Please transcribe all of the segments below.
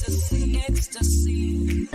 ecstasy.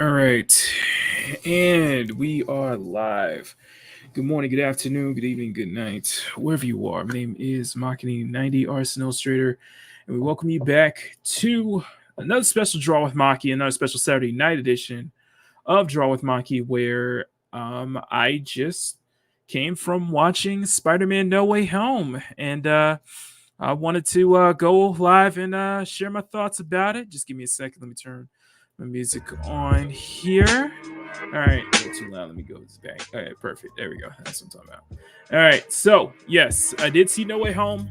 All right. And we are live. Good morning, good afternoon, good evening, good night, wherever you are. My name is Makini, 90 Arsenal Illustrator, and we welcome you back to another special Draw with Maki, another special Saturday night edition of Draw with Maki, where I just came from watching Spider-Man No Way Home, and I wanted to go live and share my thoughts about it. Just give me a second. Let me turn my music on here. All right, a little too loud. Let me go this back. All right, perfect. There we go. That's what I'm talking about. All right, so yes, I did see No Way Home.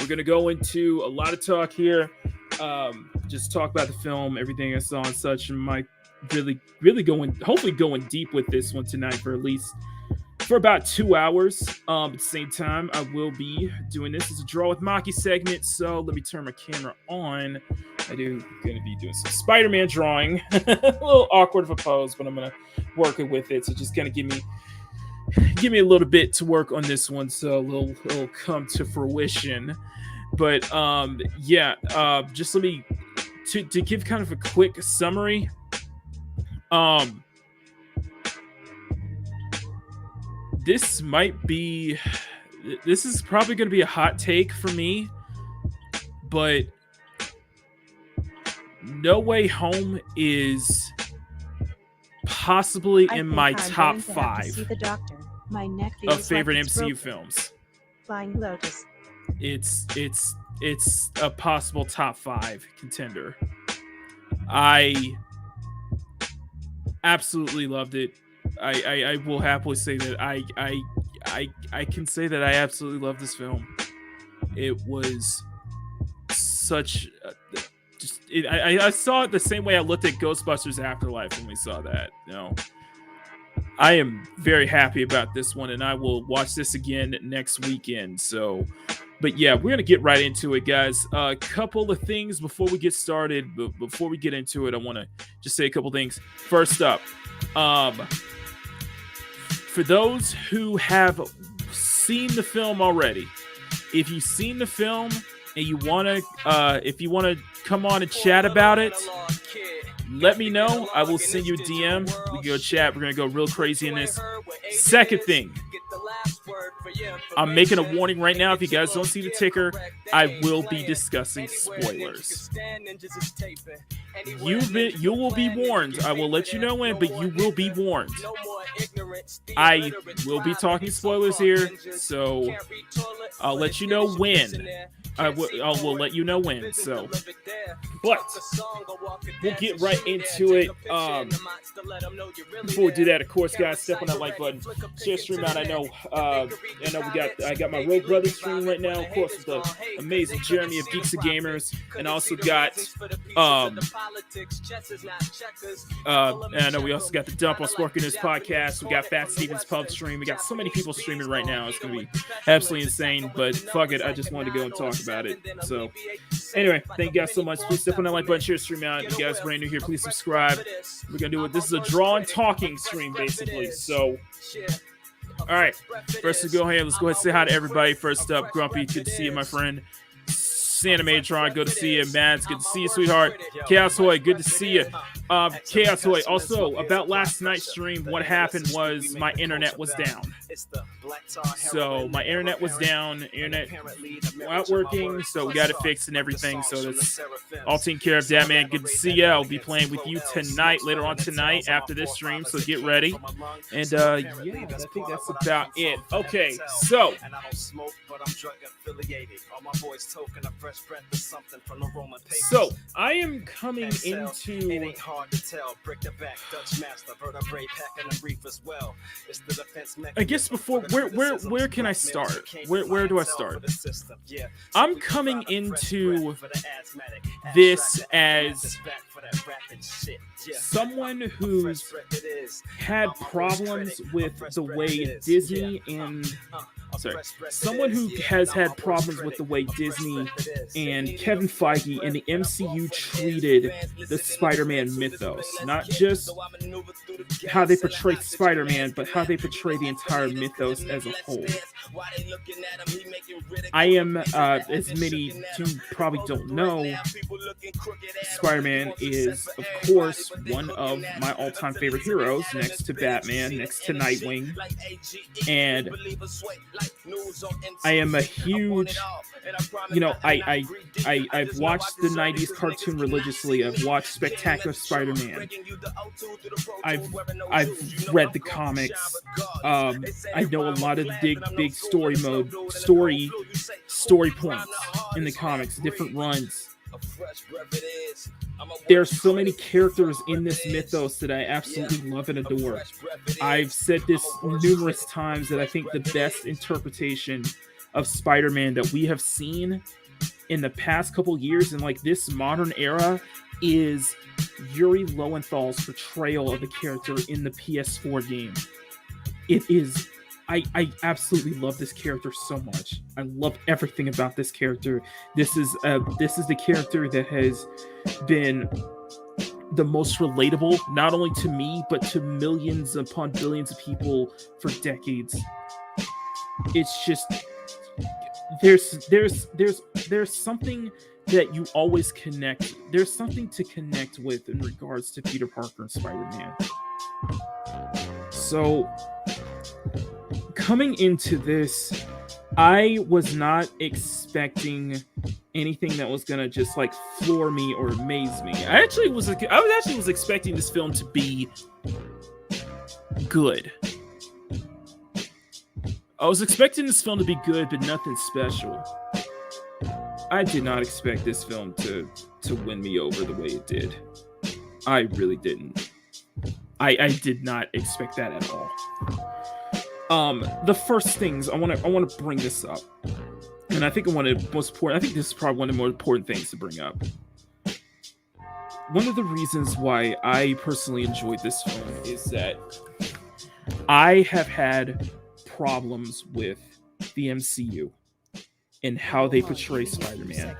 We're gonna go into a lot of talk here. Just talk about the film, everything I saw and such, and might really hopefully going deep with this one tonight for at least for about 2 hours. At the same time, I will be doing this as a Draw with Maki segment. So let me turn my camera on I do going to be doing some Spider-Man drawing. A little awkward of a pose, but I'm going to work it with it. So just kind of give me a little bit to work on this one, so it'll come to fruition. But just let me to give kind of a quick summary. This is probably going to be a hot take for me, but No Way Home is possibly in my top 5 of favorite MCU films. Flying Lotus. It's a possible top 5 contender. I absolutely loved it. I will happily say that I can say that I absolutely love this film. It was such I saw it the same way I looked at Ghostbusters Afterlife when we saw that. I am very happy about this one, and I will watch this again next weekend. So, but yeah, we're gonna get right into it, guys. A couple of things before we get started. But before we get into it, I want to just say a couple things. First up, for those who have seen the film already, if you've seen the film and you wanna come on and chat about it, let me know. I will send you a DM. We can go chat. We're gonna go real crazy in this. Second thing, I'm making a warning right now. If you guys don't see the ticker, I will be discussing spoilers. You will be warned. I will let you know when, but you will be warned. I will be talking spoilers here, so I'll let you know when. I will let you know when. So, but we'll get right into it. Before we do that, of course, guys, step on that like button, share, stream out. I know I got my Rogue Brothers streaming right now, of course, with the amazing Jeremy of Geeks and Gamers, and I also got and I know we also got the Dump on Sparking News podcast. We got Fat Steven's Pub stream. We got so many people streaming right now. It's gonna be absolutely insane. But fuck it, I just wanted to go and talk about it. So anyway, thank you guys so much. Please step on that like button, share, stream out. If you guys brand new here, please subscribe. We're gonna do it. This is a draw and talking stream, basically. So all right, first let's go ahead and say hi to everybody. First up, Grumpy, good to see you, my friend. Santa Matron, good to see you. Mads, good to see you, sweetheart. Chaos Hoy, good to see you. Chaos Hoy, also, about last night's stream, what happened was my internet was down. So my internet was down. Internet not working, so we got it fixed and everything. So that's all taken care of. That, man, good to see you. I'll be playing with you tonight, later on tonight after this stream, so get ready. And yeah, I think that's about it. Okay, so I am coming into I guess before where can I start? Where do I start? I'm coming into this as someone who's had problems with the way Disney someone who has had problems with the way Disney and Kevin Feige and the MCU treated the Spider-Man mythos. Not just how they portray Spider-Man, but how they portray the entire mythos as a whole. I am, as many who probably don't know, Spider-Man is, of course, one of my all-time favorite heroes, next to Batman, next to Nightwing, and I am a huge, I've watched the 90s cartoon religiously. I've watched Spectacular Spider-Man. I've read the comics. I know a lot of the big story points in the comics, different runs. There are so many characters in this mythos that I absolutely love and adore. I've said this numerous times that I think the best interpretation of Spider-Man that we have seen in the past couple years in like this modern era is Yuri Lowenthal's portrayal of the character in the PS4 game. It is I absolutely love this character so much. I love everything about this character. This is the character that has been the most relatable, not only to me but to millions upon billions of people for decades. It's just there's something that you always connect. There's something to connect with in regards to Peter Parker and Spider-Man. So coming into this, I was not expecting anything that was gonna just like floor me or amaze me. I was actually expecting this film to be good. I was expecting this film to be good, but nothing special. I did not expect this film to win me over the way it did. I really didn't. I did not expect that at all. The first things I want to bring this up, and I think I think this is probably one of the more important things to bring up. One of the reasons why I personally enjoyed this film is that I have had problems with the MCU and how they portray Spider-Man.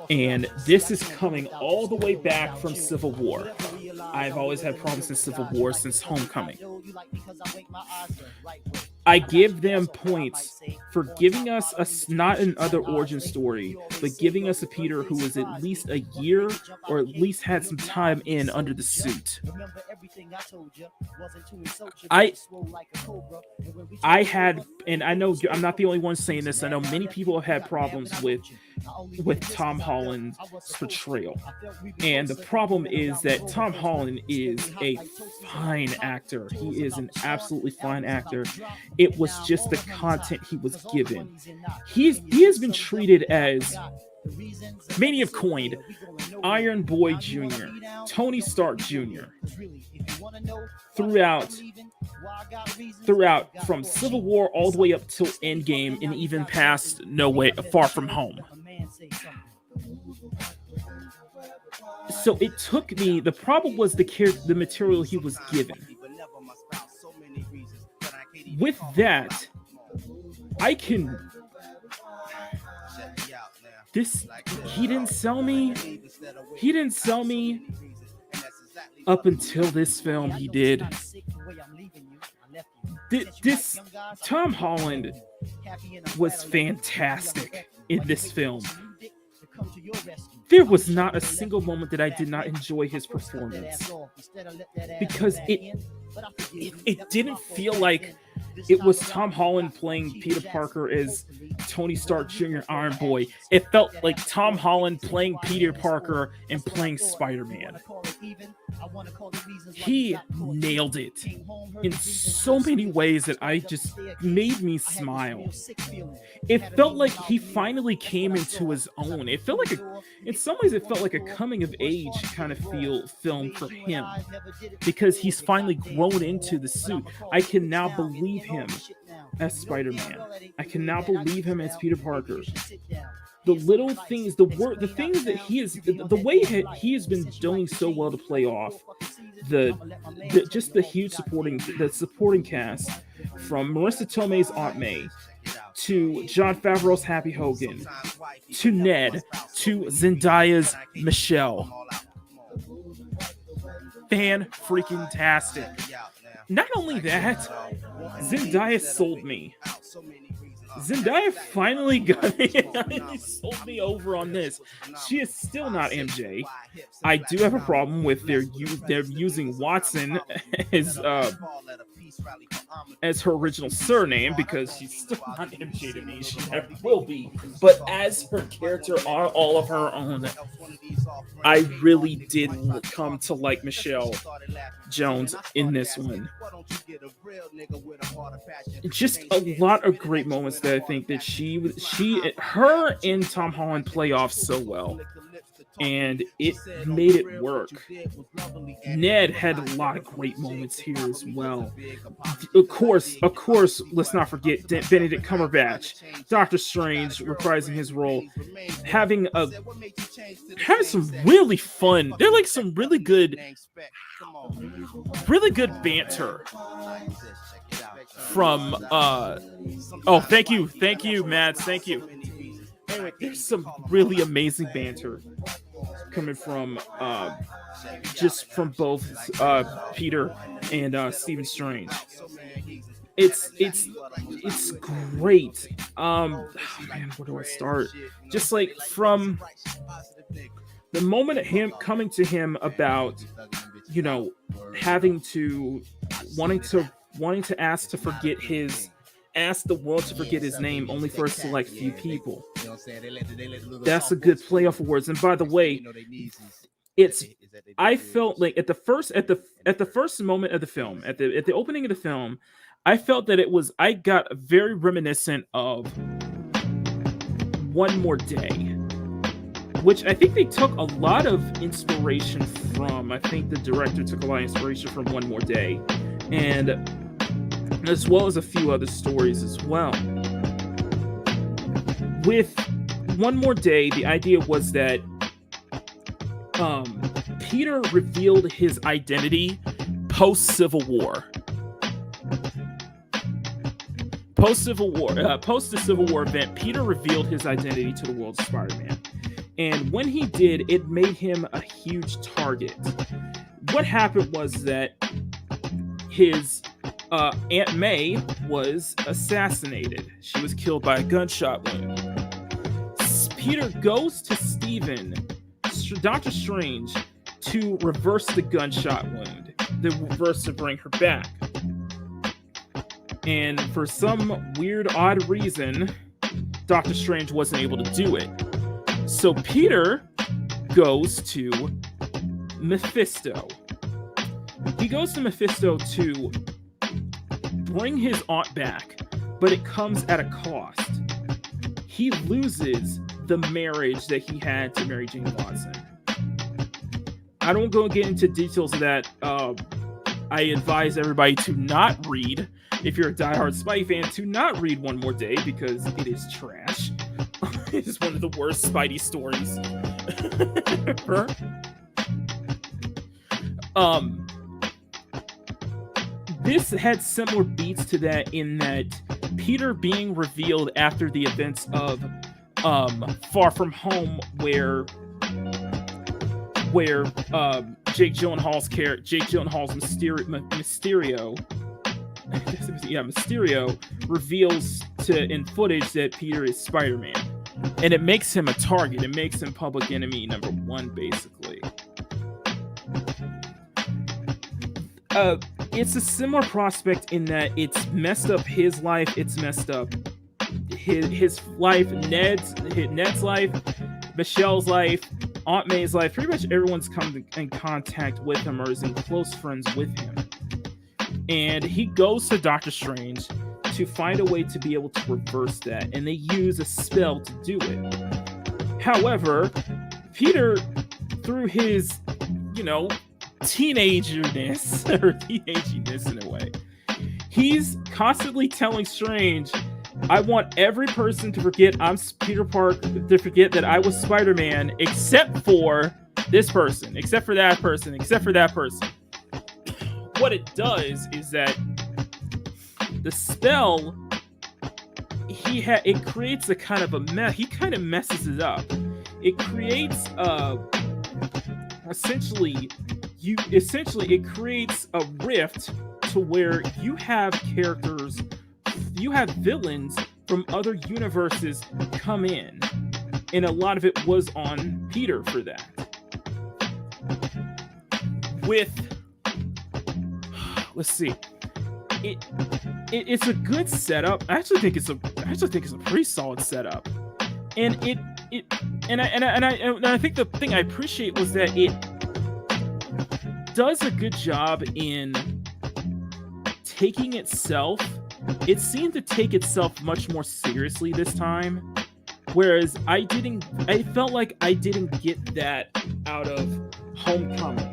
And this is coming all the way back from Civil War. I've always had problems in Civil War since Homecoming. I give them points for giving us not another origin story, but giving us a Peter who was at least a year or at least had some time in under the suit. I had, and I know I'm not the only one saying this, I know many people have had problems with Tom Holland's portrayal. And the problem is that Tom Holland is a fine actor. He is an absolutely fine actor. It was just the content he was given. He has been treated as, many have coined, Iron Boy Jr., Tony Stark Jr. throughout from Civil War all the way up till Endgame and even past No Way, Far From Home. So it took me, the problem was the material he was given. With that, he didn't sell me up until this film. He did. This Tom Holland was fantastic in this film. There was not a single moment that I did not enjoy his performance, because it didn't feel like it was Tom Holland playing Peter Parker as Tony Stark Jr. Iron Boy. It felt like Tom Holland playing Peter Parker and playing Spider-Man. He nailed it in so many ways that I just made me smile. It felt like he finally came into his own. It felt like in some ways it felt like a coming of age kind of film for him, because he's finally grown into the suit. I can now believe him as Spider-Man. I can now believe him as Peter Parker. The little things, the things that the way he has been doing so well to play off just the huge supporting cast, from Marissa Tomei's Aunt May to Jon Favreau's Happy Hogan to Ned to Zendaya's Michelle. Fan-freaking-tastic. Not only that, Zendaya sold me. Zendaya finally sold me over on this. She is still not MJ. I do have a problem with they're using Watson as her original surname, because she's still not MJ to me. She never will be. But as her character on all of her own, I really did come to like Michelle Jones in this one. Just a lot of great moments that I think that her and Tom Holland play off so well, and it made it work. Ned had a lot of great moments here as well. Of course, let's not forget Benedict Cumberbatch, Doctor Strange reprising his role, having some really fun. They're like some really good banter from thank you, Mads, thank you. Anyway, there's some really amazing banter coming from just from both Peter and Stephen Strange. It's great. Oh man, where do I start? Just like from the moment of him coming to him about, you know, having to wanting to ask to forget his ask the world to forget his name only for a select few people. That's a good play off of words. And by the way, it's I felt like at the first moment of the film, at the opening of the film, I felt that it was I got very reminiscent of One More Day, which I think they took a lot of inspiration from. I think the director took a lot of inspiration from One More Day, and as well as a few other stories as well. With One More Day, the idea was that Peter revealed his identity post Civil War. Post the Civil War event, Peter revealed his identity to the world of Spider-Man. And when he did, it made him a huge target. What happened was that his Aunt May was assassinated. She was killed by a gunshot wound. Peter goes to Doctor Strange, to reverse the gunshot wound, to bring her back. And for some weird, odd reason, Doctor Strange wasn't able to do it. So Peter goes to Mephisto. He goes to Mephisto to bring his aunt back, but it comes at a cost. He loses the marriage that he had to Mary Jane Watson. I don't go get into details of that. I advise everybody to not read, if you're a diehard Spidey fan, to not read One More Day because it is trash. It is one of the worst Spidey stories ever. This had similar beats to that in that Peter being revealed after the events of Far From Home, where Jake Gyllenhaal's Mysterio reveals in footage that Peter is Spider-Man, and it makes him a target. It makes him public enemy number one, basically. It's a similar prospect in that it's messed up his life. It's messed up his life, Ned's life, Michelle's life, Aunt May's life. Pretty much everyone's come in contact with him or is in close friends with him. And he goes to Doctor Strange to find a way to be able to reverse that, and they use a spell to do it. However, Peter, through his, teenagerness in a way, he's constantly telling Strange, I want every person to forget I'm Peter Parker, to forget that I was Spider-Man, except for this person, except for that person, except for that person. What it does is that the spell, it creates a kind of a mess. He kind of messes it up. It creates it creates a rift to where you have characters, you have villains from other universes come in, and a lot of it was on Peter for that. Let's see. It's a good setup. I actually think it's a pretty solid setup, and I think the thing I appreciate was that it does a good job in taking itself. It seemed to take itself much more seriously this time, whereas I felt like I didn't get that out of Homecoming.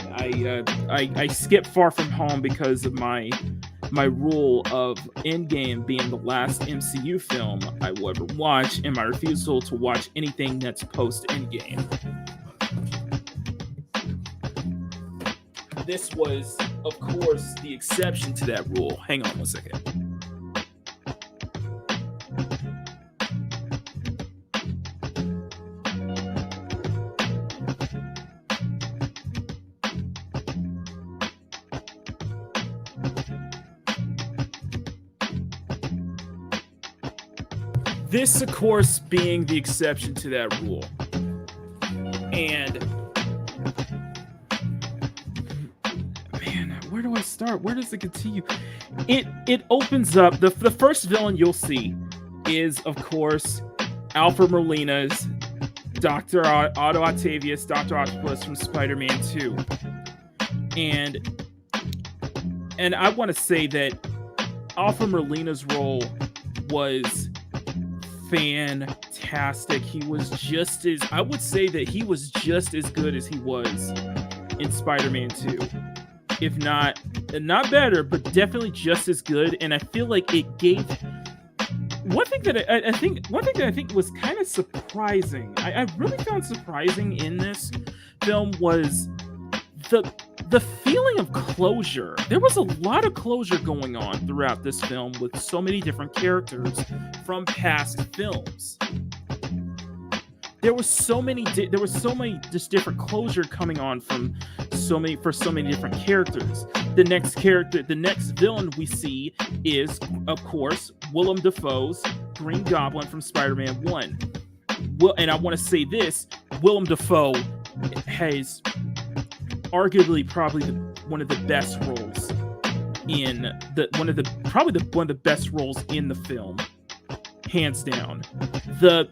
I skipped Far From Home because of my rule of Endgame being the last MCU film I will ever watch, and my refusal to watch anything that's post Endgame. This was, of course, the exception to that rule. Hang on one second. This, of course, being the exception to that rule. And man, where do I start? Where does it continue? It opens up. The first villain you'll see is, of course, Alfred Molina's Dr. Otto Octavius, Dr. Octopus from Spider-Man 2. And I want to say that Alfred Molina's role was fantastic. He was just as, I would say that he was just as good as he was in Spider-Man 2. If not better, but definitely just as good. And I feel like it gave one thing that I think was kind of surprising. I really found surprising in this film was the feeling of closure. There was a lot of closure going on throughout this film with so many different characters from past films. There was so many just different closure coming on for so many different characters. The next villain we see is, of course, Willem Dafoe's Green Goblin from Spider-Man 1. And I want to say this, Willem Dafoe has arguably probably one of the best roles one of the best roles in the film, hands down. The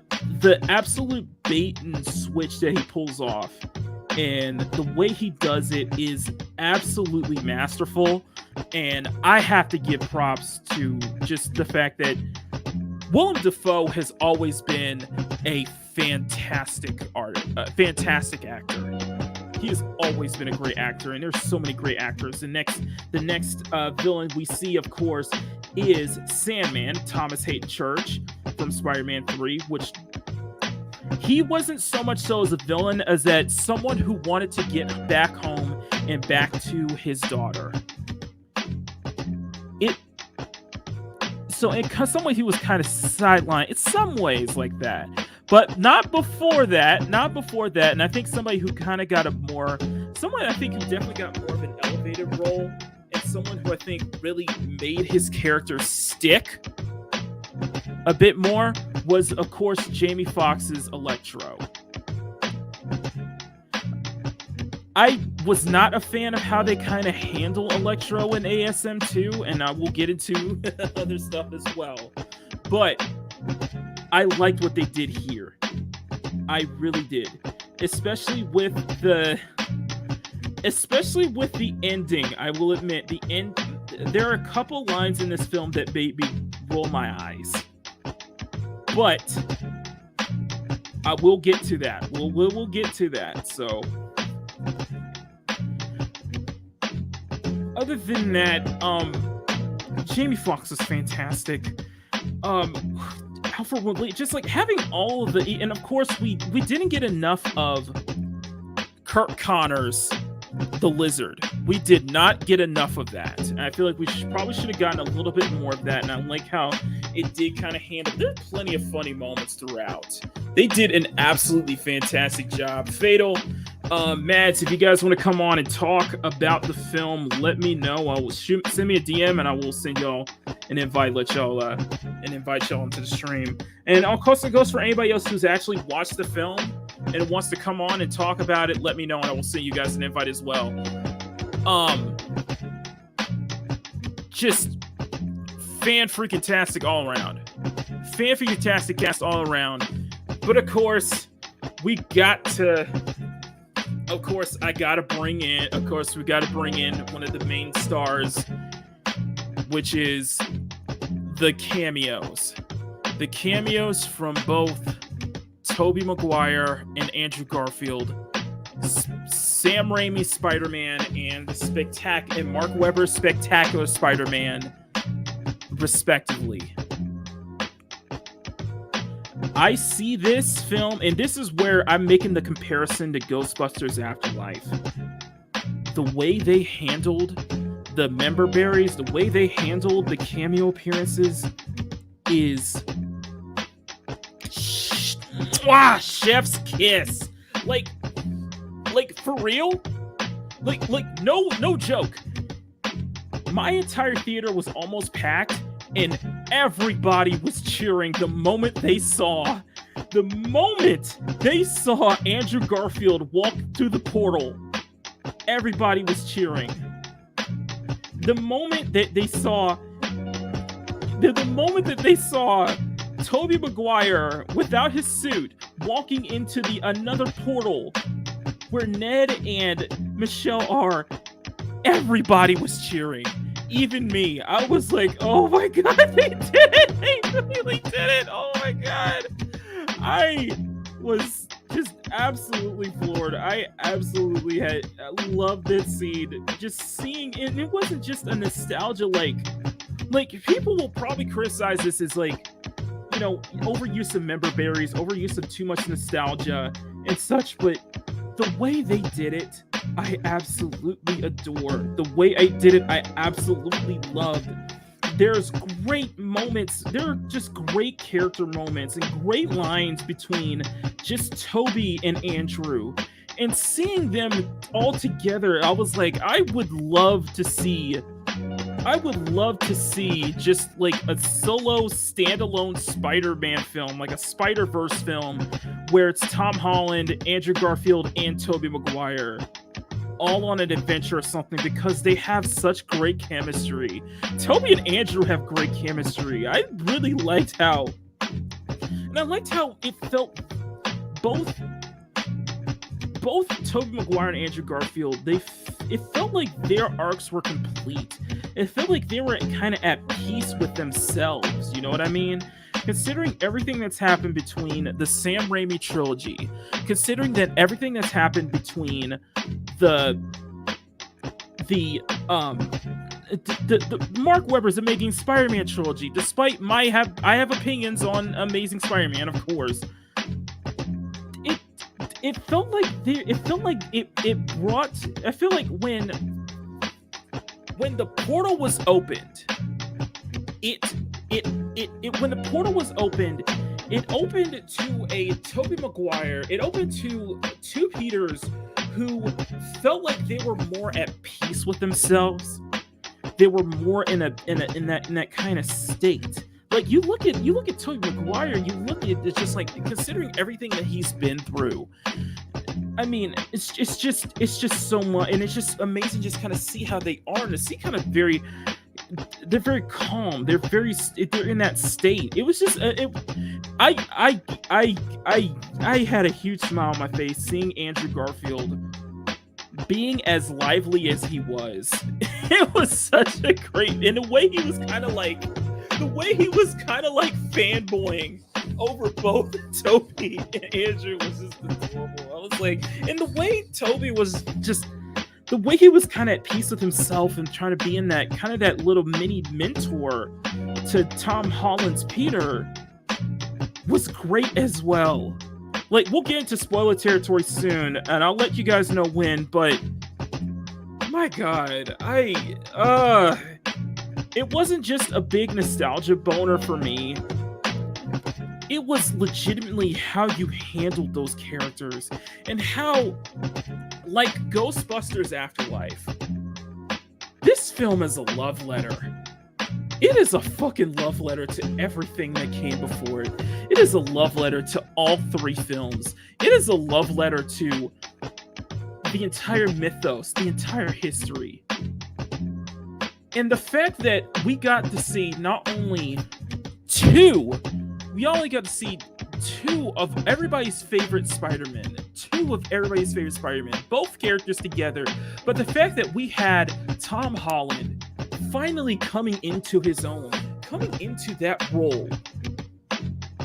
absolute bait and switch that he pulls off and the way he does it is absolutely masterful, and I have to give props to just the fact that Willem Dafoe has always been a fantastic actor. He has always been a great actor, and there's so many great actors. The next villain we see, of course, is Sandman, Thomas Hayden Church from Spider-Man 3, which he wasn't so much so as a villain as that someone who wanted to get back home and back to his daughter. In some way, he was kind of sidelined. In some ways like that. But not before that. And I think somebody who kind of got someone I think who definitely got more of an elevated role, and someone who I think really made his character stick a bit more was, of course, Jamie Foxx's Electro. I was not a fan of how they kind of handle Electro in ASM2, and I will get into other stuff as well. But I liked what they did here. I really did. Especially with the ending. I will admit, there are a couple lines in this film that made me roll my eyes. But I will get to that. We'll get to that. So other than that, Jamie Foxx was fantastic. Alfred Woodley, just like having all of the, and of course we didn't get enough of Kirk Connors, the Lizard. We did not get enough of that. And I feel like we probably should have gotten a little bit more of that. And I like how it did kind of handle. There are plenty of funny moments throughout. They did an absolutely fantastic job. Fatal, Mads, if you guys want to come on and talk about the film, let me know. I will send me a DM and I will send y'all an invite. Invite y'all into the stream. And of course, it goes for anybody else who's actually watched the film and wants to come on and talk about it. Let me know and I will send you guys an invite as well. Just fan-freaking-tastic all around. Fan-freaking-tastic cast all around. But of course, we got to... Of course, we got to bring in one of the main stars, which is the cameos. The cameos from both Tobey Maguire and Andrew Garfield, Sam Raimi's Spider-Man, and Mark Webber's Spectacular Spider-Man, respectively. I see this film, and this is where I'm making the comparison to Ghostbusters Afterlife. The way they handled the member berries, the way they handled the cameo appearances is chef's kiss. Like for real? Like no joke. My entire theater was almost packed, and everybody was cheering the moment they saw Andrew Garfield walk through the portal. Everybody was cheering. The moment that they saw Tobey Maguire without his suit walking into another portal where Ned and Michelle are, everybody was cheering. Even me. I was like, oh my god, they did it! They really did it! Oh my god! I was just absolutely floored. I loved this scene. Just seeing it, it wasn't just a nostalgia, like people will probably criticize this as like, you know, overuse of member berries, overuse of too much nostalgia and such, but the way they did it, I absolutely adore. The way I did it, I absolutely loved. There's great moments. There are just great character moments and great lines between just Toby and Andrew. And seeing them all together, I was like, I would love to see just like a solo standalone Spider-Man film, like a Spider-Verse film, where it's Tom Holland, Andrew Garfield, and Tobey Maguire all on an adventure or something, because they have such great chemistry. Toby and Andrew have great chemistry. I really liked how it felt. Both Tobey Maguire and Andrew Garfield, it felt like their arcs were complete. It felt like they were kind of at peace with themselves, you know what I mean? Considering everything that's happened between the Sam Raimi trilogy, considering that everything that's happened between the Mark Webber's Amazing Spider-Man trilogy, despite I have opinions on Amazing Spider-Man, of course, I feel like when the portal was opened, it opened to a Tobey Maguire, it opened to two Peters who felt like they were more at peace with themselves. They were more in that kind of state. Like you look at Tobey Maguire, it's just like, considering everything that he's been through. I mean, it's just so much, and it's just amazing just kind of see how they are, and to see kind of they're very calm. They're in that state. It was just I had a huge smile on my face seeing Andrew Garfield being as lively as he was. It was such a great, in a way he was kind of like fanboying over both Toby and Andrew was just adorable. I was like, and the way Toby was just, the way he was kind of at peace with himself and trying to be in that kind of that little mini mentor to Tom Holland's Peter was great as well. Like, we'll get into spoiler territory soon, and I'll let you guys know when, but my god, it wasn't just a big nostalgia boner for me. It was legitimately how you handled those characters, and how, like Ghostbusters Afterlife, this film is a love letter. It is a fucking love letter to everything that came before it. It is a love letter to all three films. It is a love letter to the entire mythos, the entire history. And the fact that we got to see not only two of everybody's favorite Spider-Man, both characters together, but the fact that we had Tom Holland finally coming into his own, coming into that role,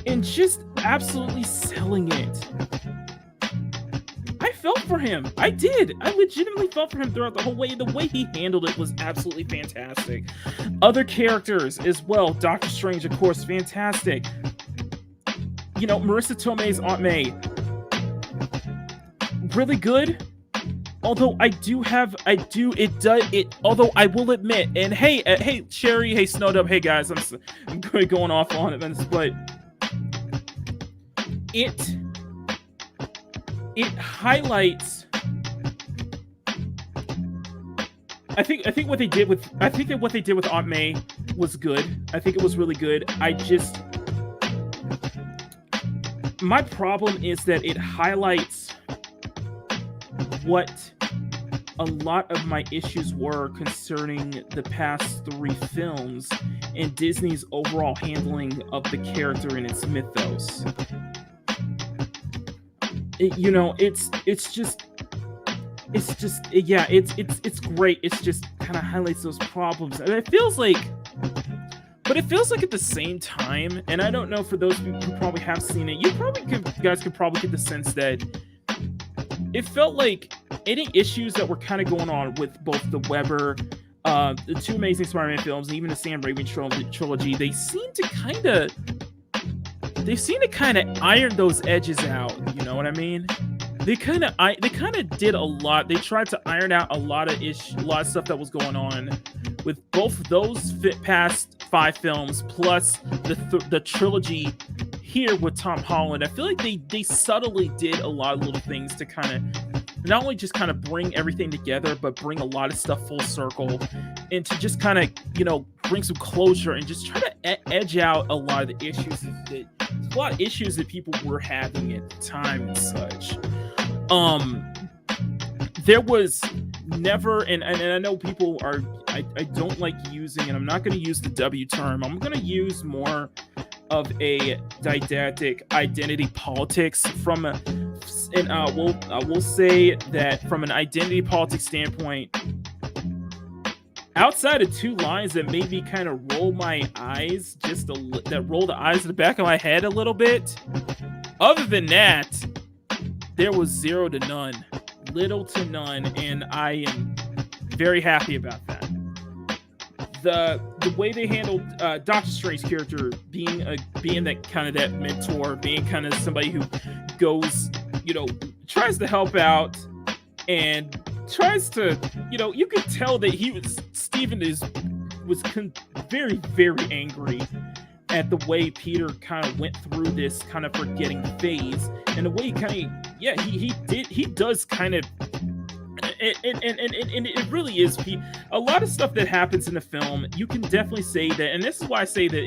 and just absolutely selling it. I felt for him. I did. I legitimately felt for him throughout the whole way. The way he handled it was absolutely fantastic. Other characters as well. Doctor Strange, of course, fantastic. You know, Marissa Tomei's Aunt May, really good. Although although I will admit, and hey Cherry, hey Snowdub, hey guys, I'm going off on it, but it highlights. I think what they did with Aunt May was good. I think it was really good. My problem is that it highlights what a lot of my issues were concerning the past 3 films and Disney's overall handling of the character and its mythos. It's great. It's just kind of highlights those problems, and it feels like at the same time, and I don't know, for those who probably have seen it, you guys could probably get the sense that it felt like any issues that were kind of going on with both the Weber, the 2 Amazing Spider-Man films, and even the Sam Raimi trilogy, they seem to kind of iron those edges out. You know what I mean? They kind of did a lot. They tried to iron out a lot of stuff that was going on with both those past 5 films plus the trilogy here with Tom Holland. I feel like they subtly did a lot of little things to kind of not only just kind of bring everything together, but bring a lot of stuff full circle, and to just kind of, bring some closure and just try to edge out a lot of the issues that people were having at the time and such. There was never, and I know people are, I don't like using, and I'm not going to use the W term. I'm going to use more of a didactic identity politics we'll say that from an identity politics standpoint, outside of 2 lines that made me kind of roll my eyes, that roll the eyes in the back of my head a little bit. Other than that, there was 0 to none, little to none, and I am very happy about that. The way they handled Doctor Strange's character being that mentor, being kind of somebody who goes, tries to help out and tries to, you could tell that Steven was very, very angry at the way Peter kind of went through this kind of forgetting phase, and the way he does kind of, and it really is a lot of stuff that happens in the film. You can definitely say that, and this is why I say that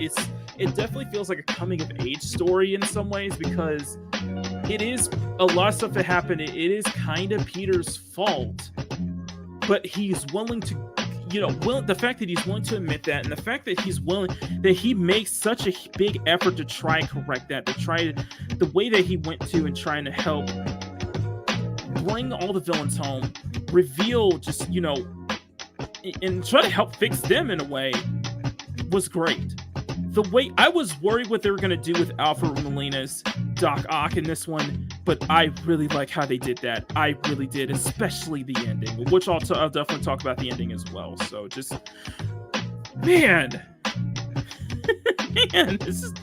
it definitely feels like a coming of age story in some ways, because it is a lot of stuff that happened. It is kind of Peter's fault, but he's willing to, the fact that he's willing to admit that, and the fact that he makes such a big effort to try and correct that, the way that he went to and trying to help bring all the villains home, reveal just, and try to help fix them in a way, was great. The way I was worried what they were going to do with Alfred Molina's Doc Ock in this one, but I really like how they did that. I really did, especially the ending, which I'll definitely talk about the ending as well. So just, man, this is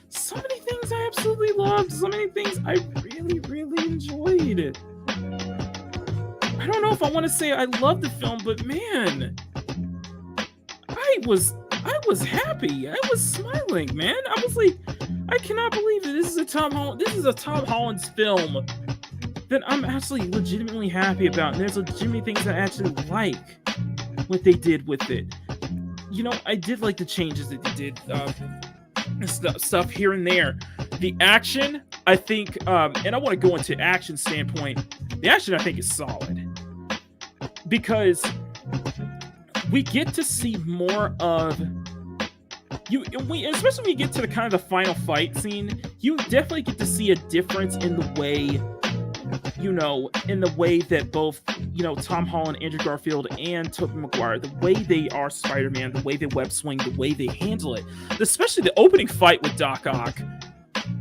so many things I absolutely loved. So many things I really, really enjoyed. I don't know if I want to say I love the film, but man, I was happy. I was smiling, man. I was like, I cannot believe that this is a Tom Holland's film that I'm actually legitimately happy about. And there's legitimately things I actually like what they did with it. I did like the changes that they did, stuff here and there. The action, I think, and I want to go into action standpoint. The action, I think, is solid, because we get to see more of especially when you get to the kind of the final fight scene. You definitely get to see a difference in the way, that both, Tom Holland, Andrew Garfield, and Tobey Maguire, the way they are Spider-Man, the way they web swing, the way they handle it, especially the opening fight with Doc Ock,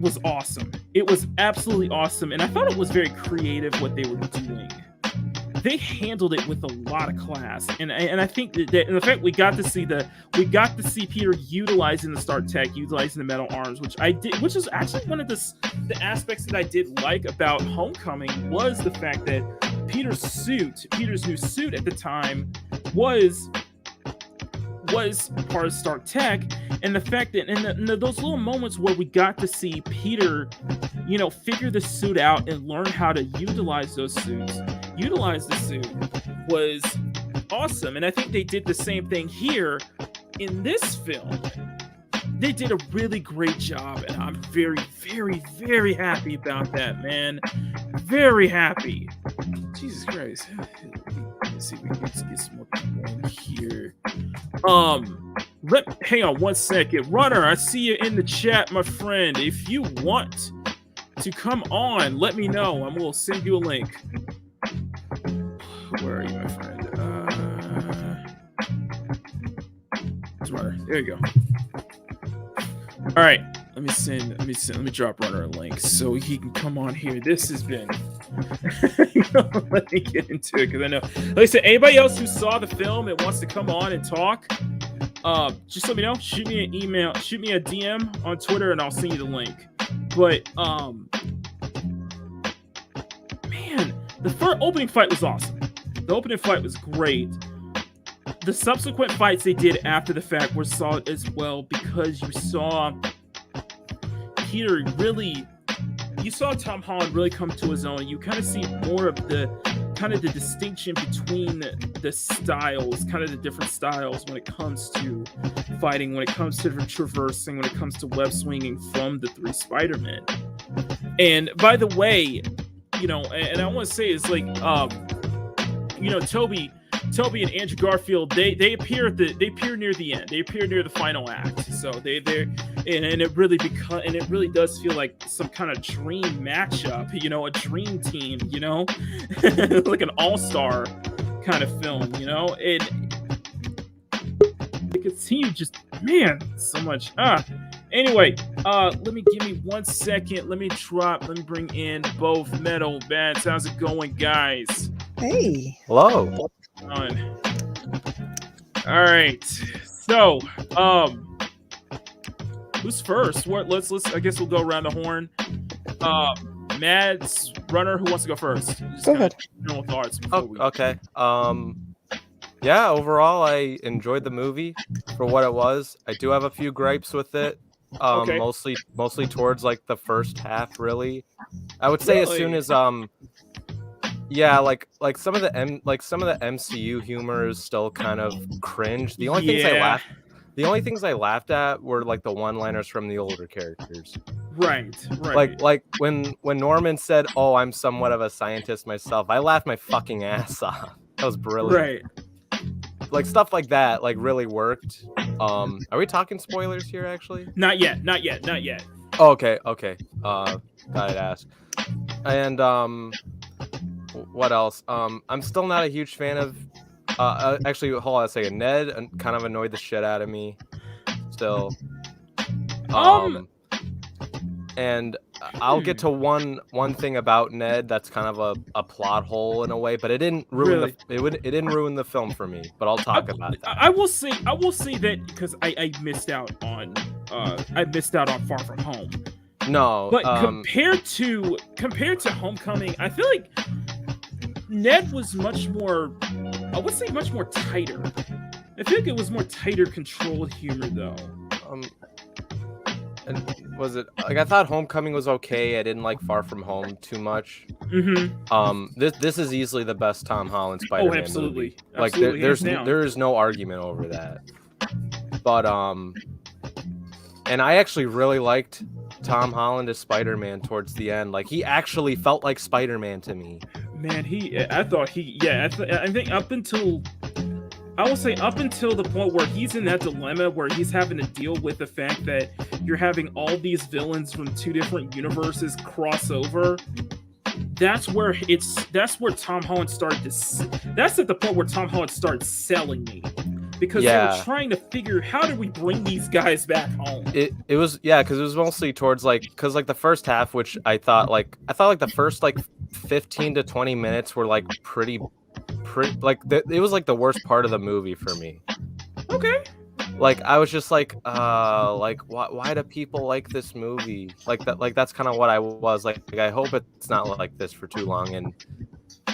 was awesome. It was absolutely awesome, and I thought it was very creative what they were doing. They handled it with a lot of class, and I think that in the fact we got to see Peter utilizing the Stark Tech, utilizing the metal arms, which is actually one of the aspects that I did like about Homecoming, was the fact that Peter's new suit at the time was part of Stark Tech, and the fact that in those little moments where we got to see Peter, figure the suit out and learn how to utilize the suit, was awesome. And I think they did the same thing here in this film, they did a really great job, and I'm very, very, very happy about that, man. Very happy. Jesus Christ. Let's see if we can get some more people in here. Hang on one second. Runner, I see you in the chat, my friend. If you want to come on, let me know, and we'll send you a link. Where are you, my friend? It's Runner. There you go. All right, let me drop Runner a link so he can come on here. This has been let me get into it because I know, like I said, anybody else who saw the film and wants to come on and talk, just let me know. Shoot me an email, shoot me a DM on Twitter, and I'll send you the link. But man, the first opening fight was awesome. The opening fight was great. The subsequent fights they did after the fact were solid as well, because you saw Tom Holland really come to his own. You kind of see more of the distinction between the styles, kind of the different styles when it comes to fighting, when it comes to traversing, when it comes to web swinging from the three Spider-Men. And by the way, and I want to say it's like, Toby and Andrew Garfield, they appear near the end. They appear near the final act. So it really does feel like some kind of dream matchup, a dream team, like an all-star kind of film, and they continue just, man, so much. Anyway, give me 1 second. Let me bring in both Metal Bats. How's it going, guys? Hey. Hello. All right. So, who's first? Let's. I guess we'll go around the horn. Mads, Runner, who wants to go first? Go ahead. General thoughts. Okay. Yeah. Overall, I enjoyed the movie for what it was. I do have a few gripes with it. Okay. Mostly towards like the first half. Really, I would say as soon as yeah, like some of the MCU humor is still kind of cringe. The only things I laughed at were like the one-liners from the older characters. Right. Like when Norman said, "Oh, I'm somewhat of a scientist myself," I laughed my fucking ass off. That was brilliant. Right. Like stuff like that, like really worked. Are we talking spoilers here? Actually, not yet. Oh, okay. Thought I'd ask. And what else? I'm still not a huge fan of. Actually, hold on a second. Ned kind of annoyed the shit out of me. Still. And I'll get to one thing about Ned that's kind of a plot hole in a way, but it didn't ruin it didn't ruin the film for me. But I'll talk about that. I will say that because I missed out on Far From Home. No, but compared to Homecoming, I feel like Ned was much more, I would say much more tighter. I feel like it was more tighter, controlled humor though. And was it like I thought Homecoming was okay? I didn't like Far From Home too much. Mm-hmm. This is easily the best Tom Holland Spider-Man absolutely. movie. Like there is no argument over that. But and I actually really liked Tom Holland as Spider-Man towards the end. Like he actually felt like Spider-Man to me. Man, I think up until the point where he's in that dilemma where he's having to deal with the fact that you're having all these villains from two different universes cross over. That's where Tom Holland started to. That's at the point where Tom Holland started selling me. Because they were trying to figure how do we bring these guys back home. It was because it was mostly towards the first half, which I thought the first 15 to 20 minutes were like pretty it was like the worst part of the movie for me. Okay. Like I was just like why do people like this movie? That's kind of what I was like I hope it's not like this for too long. And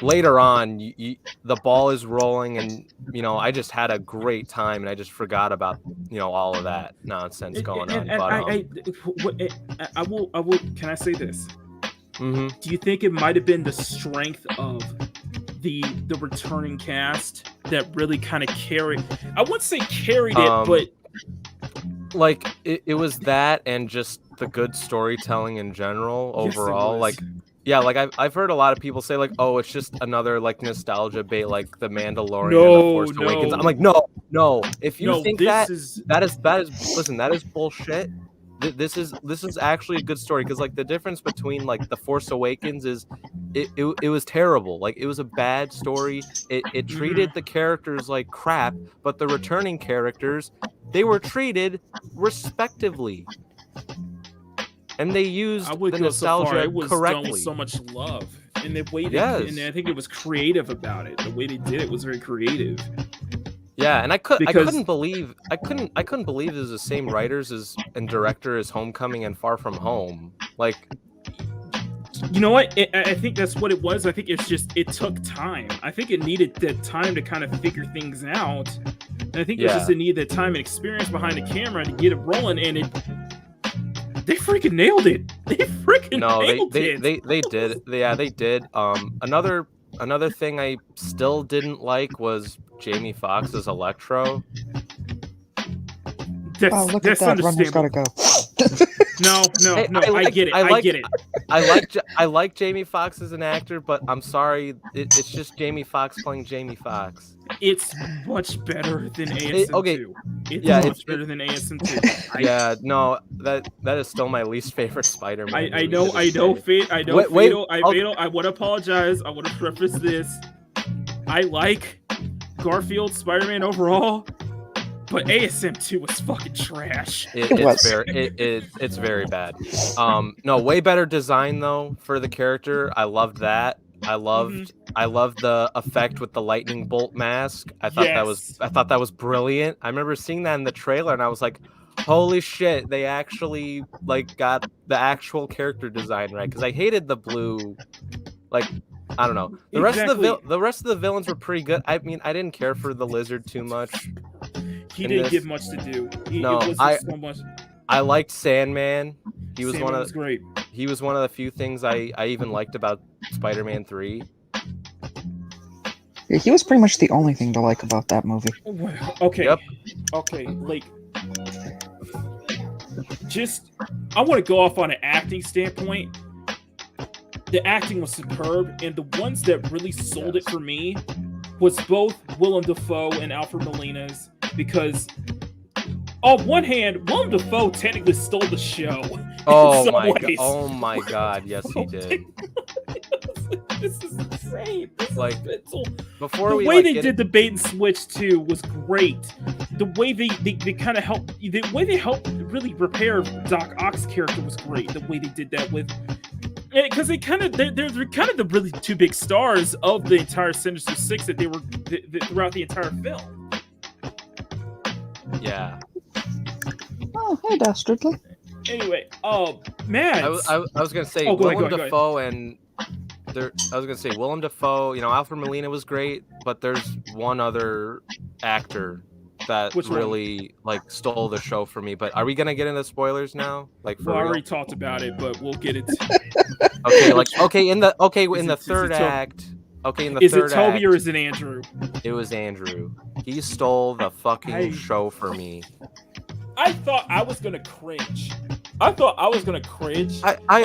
later on, the ball is rolling, and I just had a great time, and I just forgot about all of that nonsense going on. I will. Can I say this? Mm-hmm. Do you think it might have been the strength of the returning cast that really kind of carried. I wouldn't say carried it, but like it was that and just the good storytelling in general overall. Yes, like yeah, like I've heard a lot of people say like, oh, it's just another like nostalgia bait like The Mandalorian and The Force Awakens. I'm like, no. If you think that is listen, that is bullshit. This is actually a good story, because like the difference between like The Force Awakens is it was terrible. Like it was a bad story. It treated the characters like crap, but the returning characters, they were treated respectively. And they used the nostalgia it was correctly. done with so much love, and the way Yes. and I think it was creative about it. The way they did it was very creative. Yeah, and I couldn't believe it was the same writers and director as Homecoming and Far From Home. Like, you know what? I think that's what it was. I think it's just it took time. I think it needed that time to kind of figure things out. And I think it was just a need that time and experience behind the camera to get it rolling, and they freaking nailed it. They freaking nailed it. They did. Yeah, they did. Another thing I still didn't like was Jamie Foxx's Electro. Look at that. Runner's gotta go. No. I get it. I get it. I like Jamie Foxx as an actor, but I'm sorry, it's just Jamie Foxx playing Jamie Foxx. It's much better than ASM2. It's better than ASM2. Yeah, no, that is still my least favorite Spider-Man. I know, Fatal. I want to apologize. I want to preface this. I like Garfield Spider-Man overall, but ASM2 was fucking trash. It's very bad. No, way better design though for the character. I loved that. I loved the effect with the lightning bolt mask. I thought that was brilliant. I remember seeing that in the trailer and I was like, holy shit, they actually like got the actual character design right, because I hated the blue, like, I don't know. The rest of the villains were pretty good. I mean, I didn't care for the lizard too much. He didn't give much to do. I liked Sandman. He was great. He was one of the few things I even liked about Spider-Man 3. Yeah, he was pretty much the only thing to like about that movie. Okay. Yep. Okay, like, I want to go off on an acting standpoint. The acting was superb, and the ones that really sold it for me was both Willem Dafoe and Alfred Molina's, because on one hand, Willem Dafoe technically stole the show. Oh my god, yes he did. This is insane. This like is mental. Before the we way like, they did the bait and switch too was great. The way they kind of helped, the way they helped really repair Doc Ock's character was great. The way they did that with, because they're kind of the really two big stars of the entire Sinister Six that they were throughout the entire film. Yeah. Oh, hey, Dastardly. Anyway, man, I was gonna say Willem Dafoe and Willem Dafoe. You know, Alfred Molina was great, but there's one other actor that really like stole the show for me. But are we gonna get into spoilers now? Like, for I already talked about it, but we'll get into. In the third act. Okay, in the is third it Toby act, or is it Andrew? It was Andrew. He stole the fucking show for me. I thought I was gonna cringe. I thought I was gonna cringe at the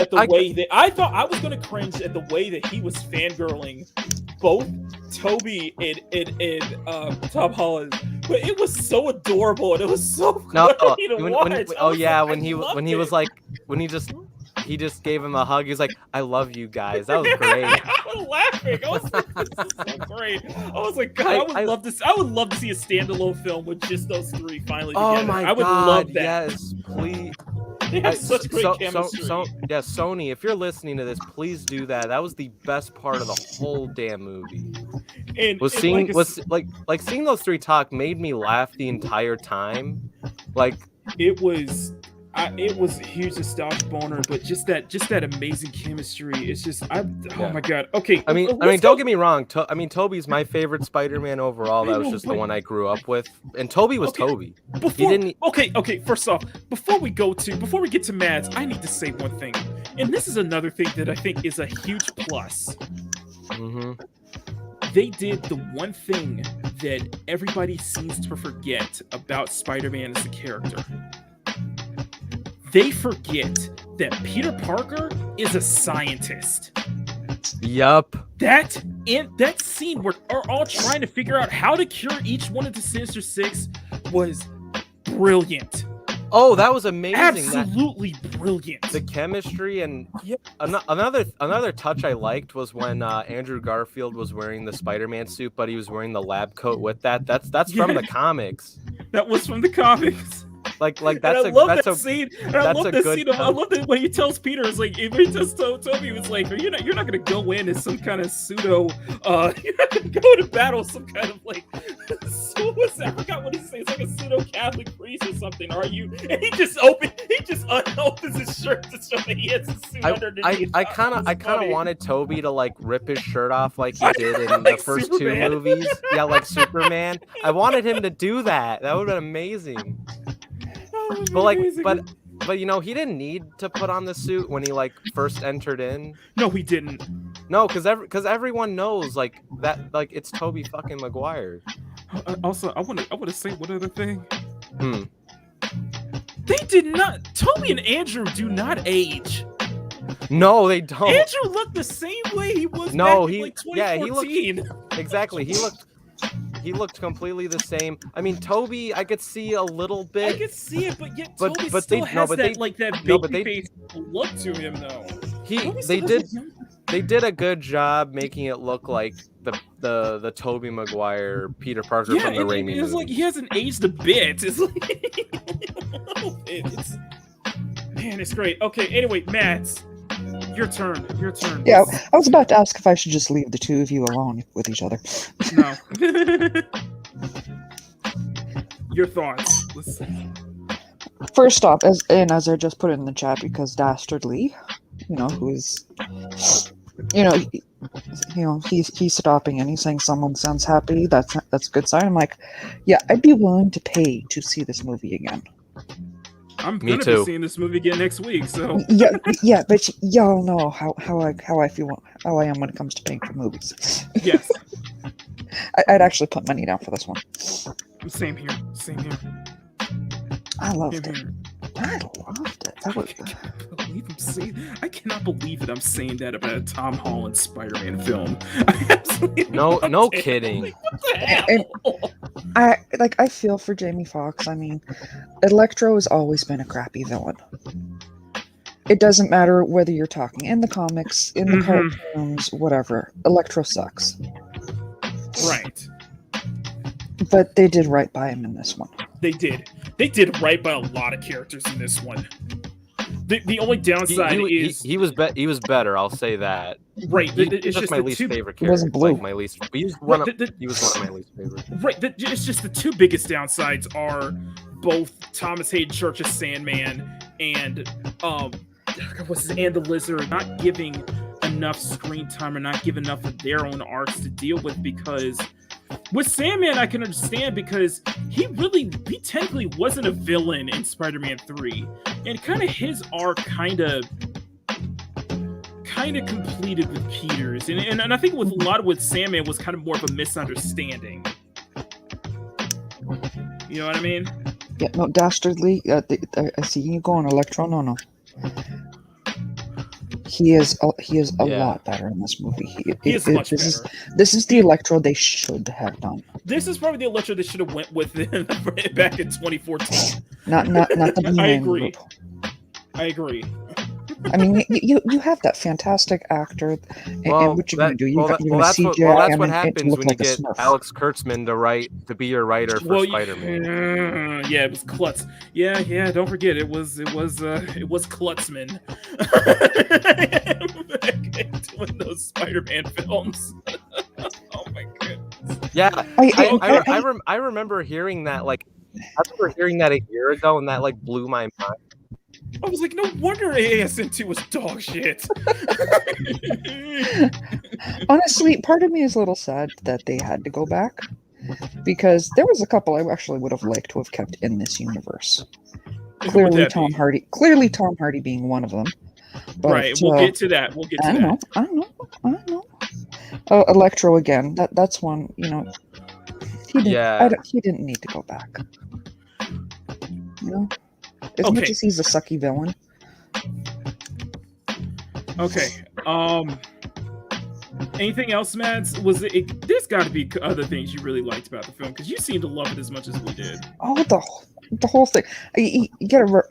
way that he was fangirling both Toby and Tom Holland. But it was so adorable and it was so funny to watch. He just gave him a hug. He was like, "I love you guys." That was great. I was laughing. I was like, "This is so great." I was like, "God, I would love to see a standalone film with just those three finally together." Oh my God! I would love that. Yes, please. They have such great chemistry. Sony, if you're listening to this, please do that. That was the best part of the whole damn movie. Seeing those three talk made me laugh the entire time. Like, it was a huge nostalgia boner, but just that amazing chemistry. It's just, oh my God. Okay. I mean, don't get me wrong. Toby's my favorite Spider-Man overall. That was just the one I grew up with, and Toby was Toby. Okay. First off, before we get to Mads, I need to say one thing, and this is another thing that I think is a huge plus. Mm-hmm. they did the one thing that everybody seems to forget about Spider-Man as a character. They forget that Peter Parker is a scientist. Yup. That scene where they're all trying to figure out how to cure each one of the Sinister Six was brilliant. Oh, that was amazing. Absolutely brilliant. The chemistry and another touch I liked was when Andrew Garfield was wearing the Spider-Man suit, but he was wearing the lab coat with that. That's from the comics. That was from the comics. Like I that's love a that scene. And I love that scene. I love that when he tells Peter, it's like, if he just told Toby, was like, you're not gonna go in as some kind of pseudo. You're not gonna go to battle some kind of like. So what's that? I forgot what he says. It's like a pseudo Catholic priest or something. Are you? And he just unopens his shirt to show that he has a suit underneath. I kind of wanted Toby to like rip his shirt off like he did in like the first Superman. 2 movies. Yeah, like Superman. I wanted him to do that. That would have been amazing. But you know, he didn't need to put on the suit when he like first entered in. No, he didn't. No, because everyone knows like that, like it's Tobey fucking Maguire. Also, I want to say one other thing. They did not. Toby and Andrew do not age. No, they don't. Andrew looked the same way he was. No, back in, like 2014. he looked exactly. He looked completely the same. I mean, Toby, I could see a little bit. I could see it, but yet Toby still has that baby face look to him, though. They did a good job making it look like the Tobey Maguire Peter Parker from the Raimi movie. It's like he hasn't aged a bit. It's like man, it's great. Okay, anyway, Matt, your turn. Yeah, I was about to ask if I should just leave the two of you alone with each other. No. Your thoughts. Let's see. First off, as I just put it in the chat, because Dastardly, who is, he's stopping and he's saying someone sounds happy. That's a good sign. I'm like, yeah, I'd be willing to pay to see this movie again. I'm gonna be seeing this movie again next week, so yeah, but y'all know how I feel, how I am when it comes to paying for movies. Yes, I'd actually put money down for this one. Same here. I loved it. That was. I cannot believe that I'm saying that about a Tom Holland Spider-Man film. I absolutely no kidding. Like, what the hell? And I feel for Jamie Foxx. I mean, Electro has always been a crappy villain. It doesn't matter whether you're talking in the comics, in the cartoons, whatever. Electro sucks. Right. But they did right by him in this one. They did. They did right by a lot of characters in this one. The only downside is he was better. I'll say that. Right. It's just my least favorite character. He wasn't blue. Like my least. He was one of my least favorite. Right. It's just the two biggest downsides are both Thomas Hayden Church's Sandman and and the Lizard not giving enough screen time or not giving enough of their own arcs to deal with, because with Sandman I can understand because he technically wasn't a villain in Spider-Man 3, and kind of his arc kind of completed with Peter's, and I think with Sandman was kind of more of a misunderstanding. You know what I mean? Yeah, no, Dastardly. I see you going Electro. No. He is a lot better in this movie. He is much better. This is the Electro they should have done. This is probably the Electro they should have went with back in 2014. Not the B-Man group. I agree. I mean, you have that fantastic actor, and what you're going to do? You're going to CGI that's what happens when you get Smurf. Alex Kurtzman to be your writer for Spider-Man. Yeah, it was Klutz. Yeah. Don't forget, it was Klutzman doing those Spider-Man films. Oh my goodness. Yeah, I remember hearing that. Like, I remember hearing that a year ago, and that like blew my mind. I was like, no wonder ASM2 was dog shit. Honestly, part of me is a little sad that they had to go back, because there was a couple I actually would have liked to have kept in this universe. Clearly Tom Hardy being one of them. But, right, we'll get to that. I know. Oh, Electro again. That's one. You know, he didn't. Yeah. He didn't need to go back. You know, as much Okay. as he's a sucky villain. Okay. Anything else, Mads? Was it? There's got to be other things you really liked about the film because you seem to love it as much as we did. Oh, the whole thing. You gotta.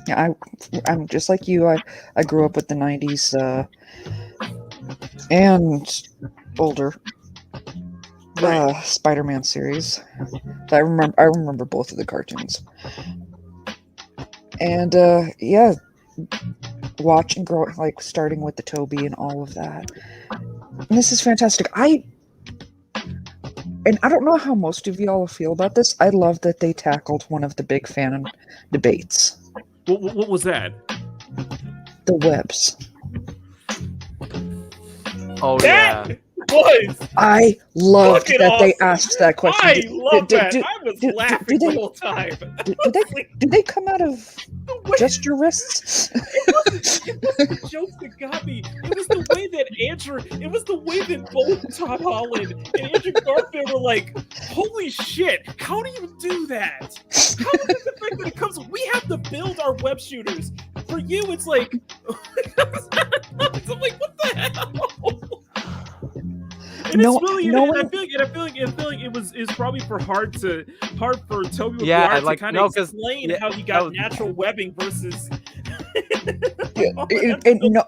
Yeah, I'm just like you. I grew up with the '90s and older Spider-Man series. I remember both of the cartoons. And yeah, watch and grow, like starting with the Toby and all of that. And this is fantastic. And I don't know how most of y'all feel about this. I love that they tackled one of the big fan debates. What was that? The webs. Oh That yeah. was. I loved Fucking that they awesome. asked that question. I love that. I was did- laughing did they- the whole time. Did they come out of The way- just your wrists? It wasn't the jokes that got me. It was the way that Andrew. It was the way that both Tom Holland and Andrew Garfield were like, "Holy shit! How do you do that? How is it the fact that it comes? We have to build our web shooters. For you, it's like, I'm like, what the hell?" And No- it's really, no and I one- feel like it's probably hard for Toby Yeah, Maguire like, to kind no, of 'cause- explain yeah, how he got no. natural webbing versus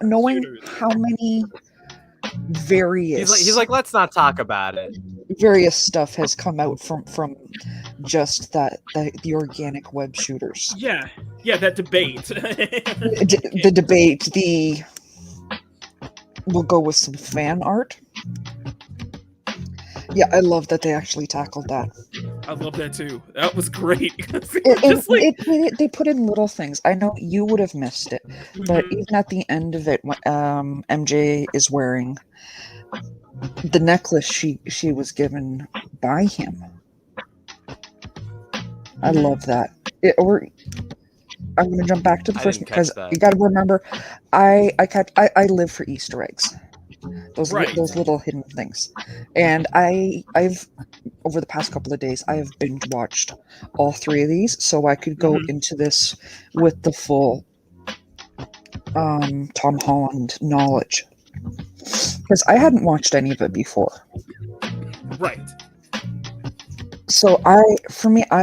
Knowing how many various He's like, let's not talk about it. various stuff has come out from just the organic web shooters. Yeah, that debate. The debate, we'll go with some fan art. Yeah, I love that they actually tackled that. I love that too. That was great. They put in little things. I know you would have missed it, but Mhm. even at the end of it, when MJ is wearing the necklace she was given by him. I Mhm. love that. I'm going to jump back to the I first didn't catch because that. you got to remember, I live for Easter eggs. Those Right. those little hidden things, and I've over the past couple of days I have binge watched all three of these, so I could go Mhm. into this with the full Tom Holland knowledge, because I hadn't watched any of it before. Right. So I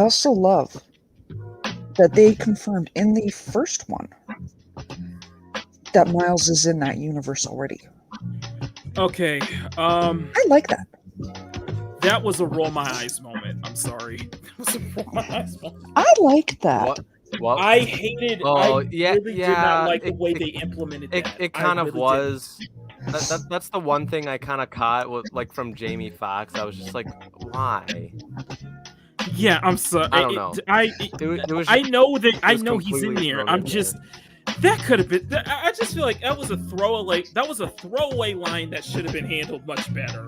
also love that they confirmed in the first one that Miles is in that universe already. Okay. I like that. That was a roll my eyes moment. I'm sorry. That was a roll my eyes moment. I like that. What? I hated. Oh, I yeah, really did yeah, not like the it- way it- they implemented It that. it I kind of really was. That's the one thing I kind of caught with, like, from Jamie Foxx. I was just like, why? didn't. Yeah, I'm sorry. I don't know. It was. I know that. I was know he's in completely there. thrown I'm in just. That could have been. I just feel like that was a throwaway line that should have been handled much better.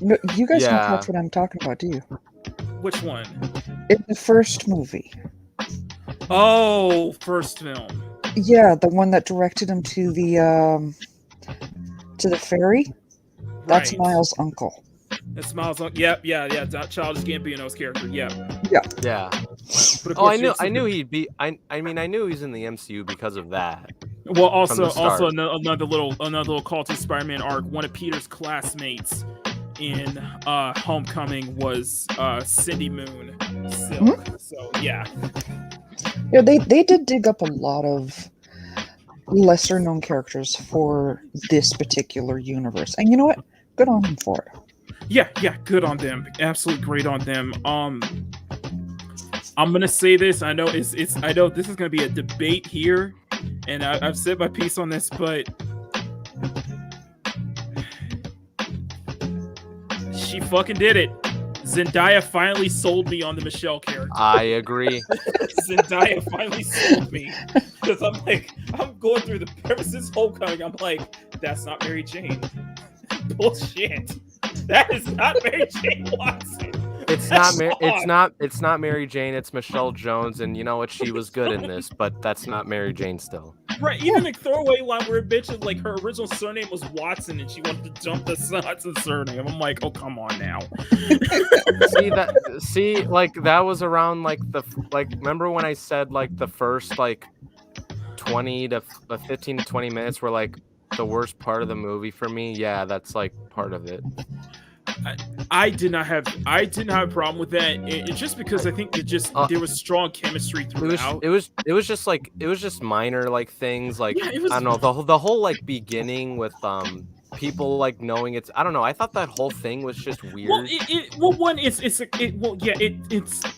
No, you guys Yeah. don't catch what I'm talking about, do you? Which one? In the first movie. Oh, first film. Yeah, the one that directed him to the ferry. That's Right. Miles' uncle. That's Miles. Yep. Yeah. Childish Gambino's character. Yep. Yeah. But of Oh, I course, knew he'd be. I mean, I knew he's in the MCU because of that. Well, From the start. also another little call to Spider-Man arc. One of Peter's classmates in Homecoming was Cindy Moon Silk. So yeah. Yeah, they did dig up a lot of lesser known characters for this particular universe. And you know what? Good on them for it. Yeah, good on them. Absolutely great on them. I'm gonna say this. I know I know this is gonna be a debate here, and I've said my piece on this, but she fucking did it. Zendaya finally sold me on the Michelle character. I agree. Zendaya finally sold me because I'm going through the ever since Homecoming. I'm like, that's not Mary Jane. Bullshit. That is not Mary Jane Watson. It's not Mary Jane. It's Michelle Jones, and you know what? She was good in this, but that's not Mary Jane still. Right, even the throwaway line where it mentioned like her original surname was Watson and she wanted to jump the Hudson surname. I'm like, oh come on now. like that was around like remember when I said like the first like 20 to 15 to 20 minutes were like the worst part of the movie for me? Yeah, that's like part of it. I did not have a problem with that. It's just because I think there was strong chemistry throughout. It was just minor like things like I don't know the whole like beginning with people like knowing it's I don't know. I thought that whole thing was just weird. Well,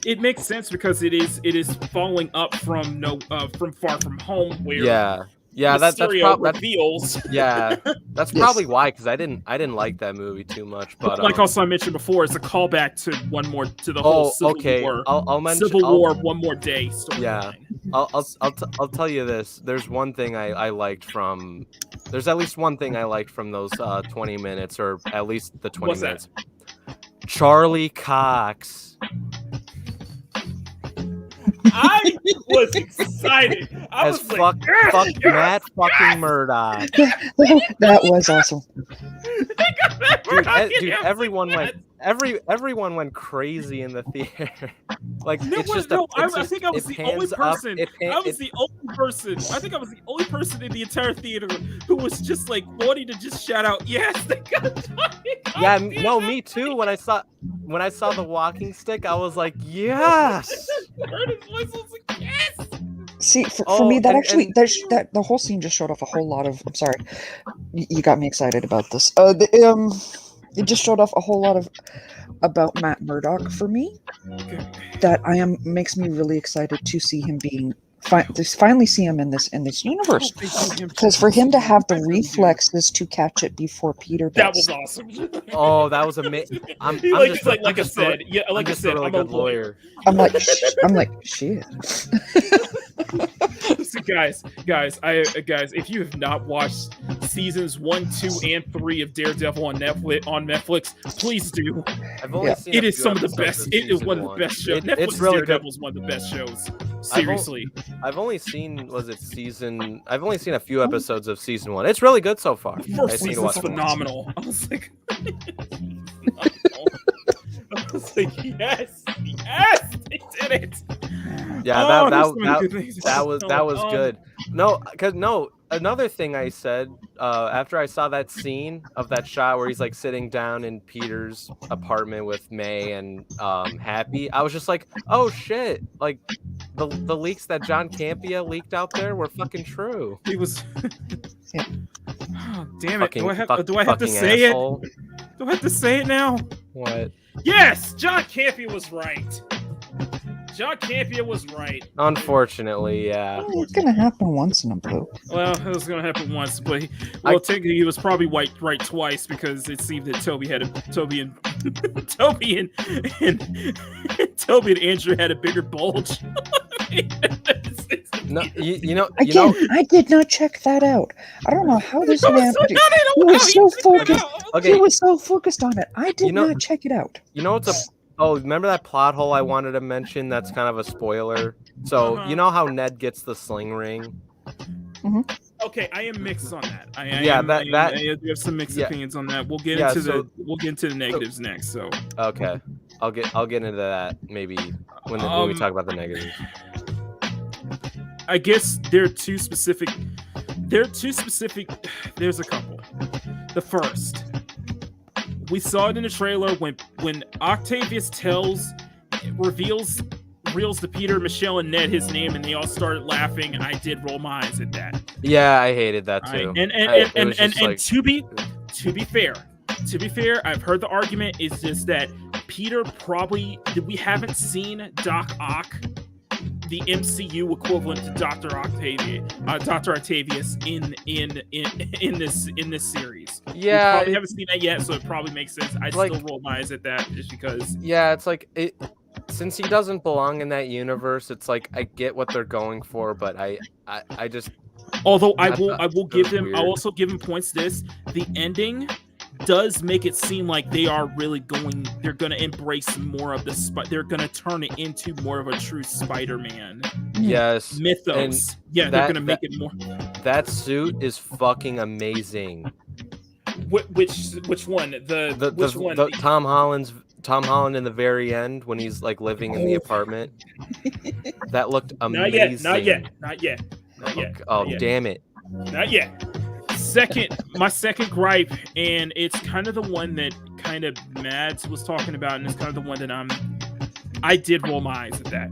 it makes sense because it is following up from Far From Home where that's reveals. Yeah, that's probably why because I didn't like that movie too much. But like also I mentioned before, it's a callback to the whole Civil War. I'll mention Civil War One More Day storyline. Yeah, I'll tell you this. There's one thing I liked from. There's at least one thing I liked from those 20 minutes, or at least the 20 minutes. Charlie Cox. I was excited. I was like, fuck Matt fucking Murdock. That was awesome. Dude, everyone went crazy in the theater. Like I think I was the only person. I think I was the only person in the entire theater who was just like wanting to just shout out, "Yes, they got Johnny Cox." Yeah, no, me too. When I saw the walking stick, I was like, "Yes." I heard his voice, I was like, "Yes." See, for me, that the whole scene just showed off a whole lot of. I'm sorry, you got me excited about this. It just showed off a whole lot of about Matt Murdock for me. That makes me really excited to see him finally see him in this universe. Because for him to have the reflexes to catch it before Peter does. That was awesome. Oh, that was amazing. I'm I said, I'm a good lawyer. I'm like shit. So guys, if you have not watched seasons 1, 2, and 3 of Daredevil on Netflix, please do. I've only seen it is some of the best. It is one of the best shows. Netflix's really Daredevil is one of the best shows. Seriously, I've only seen a few episodes of season 1. It's really good so far. First season's phenomenal. I was like, yes, they did it. Yeah, that was good. Another thing I said after I saw that scene of that shot where he's like sitting down in Peter's apartment with May and Happy, I was just like, oh shit! Like the leaks that John Campea leaked out there were fucking true. He was. Oh, damn it! Do I have to say asshole. It? Do I have to say it now? What? Yes, John Campea was right. John Campea was right. Unfortunately, yeah. It's gonna happen once in a blue. Well, it was gonna happen once, but technically he was probably right twice because it seemed that Toby and Andrew had a bigger bulge. No, I did not check that out. I don't know how this man. He was so focused. Okay. He was so focused on it. I did not check it out. You know what's remember that plot hole I wanted to mention? That's kind of a spoiler. So you know how Ned gets the sling ring? Mm-hmm. Okay, I am mixed on that. I have some mixed opinions on that. We'll get into the negatives next. So okay, I'll get into that maybe when we talk about the negatives. I guess they're too specific. There's a couple. The first, we saw it in the trailer when Octavius reveals to Peter, Michelle, and Ned his name, and they all started laughing. I did roll my eyes at that. Yeah, I hated that too. To be fair, I've heard the argument is just that Peter we haven't seen Doc Ock, the MCU equivalent to Dr. Octavius in this series. Yeah, we probably haven't seen that yet, so it probably makes sense. I still roll my eyes at that just because. Yeah, it's like since he doesn't belong in that universe, it's like I get what they're going for, but I just. Although I'll also give him points. The ending does make it seem like they're going to embrace more of they're going to turn it into more of a true Spider-Man mythos. They're going to make it more. that suit is fucking amazing. Which one? Which one? The Tom Holland in the very end when he's like living in the apartment. That looked amazing. Not yet. Oh, damn it. Not yet. My second gripe, and it's kind of the one that kind of Mads was talking about, and it's kind of the one that I did roll my eyes at that.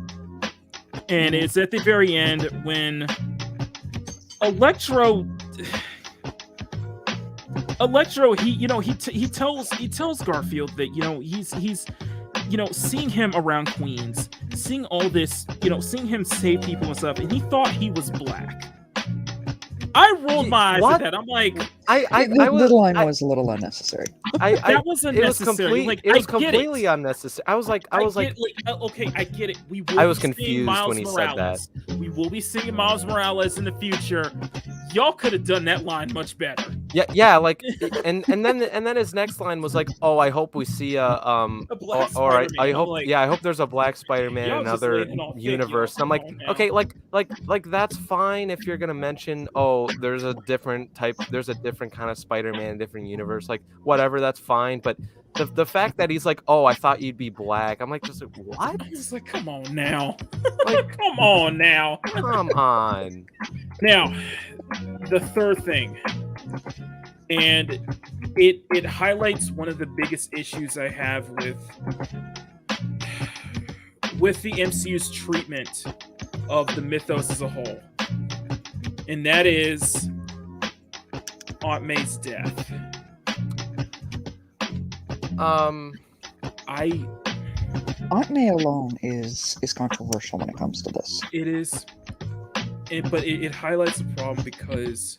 And it's at the very end when Electro, he tells Garfield that he's seeing him around Queens, seeing all this, seeing him save people and stuff, and he thought he was black. I rolled my eyes at that. I'm like, the line was a little unnecessary. That was unnecessary. It was completely unnecessary. I was like, okay, I get it. I was confused when he said that. We will be seeing Miles Morales in the future. Y'all could have done that line much better. Yeah, like, and then his next line was like, "Oh, I hope we see a black or I hope, like, I hope there's a black Spider-Man in another universe." And I'm like, okay, like that's fine if you're gonna mention, oh, there's a different kind of Spider-Man, different universe, like whatever, that's fine. But the fact that he's like, oh, I thought you'd be black, I'm like, just like, what? It's like, come on now, like, come on now, come on. Now, the third thing, and it highlights one of the biggest issues I have with the MCU's treatment of the mythos as a whole, and that is Aunt May's death. Aunt May alone is controversial when it comes to this. It is, but it highlights the problem because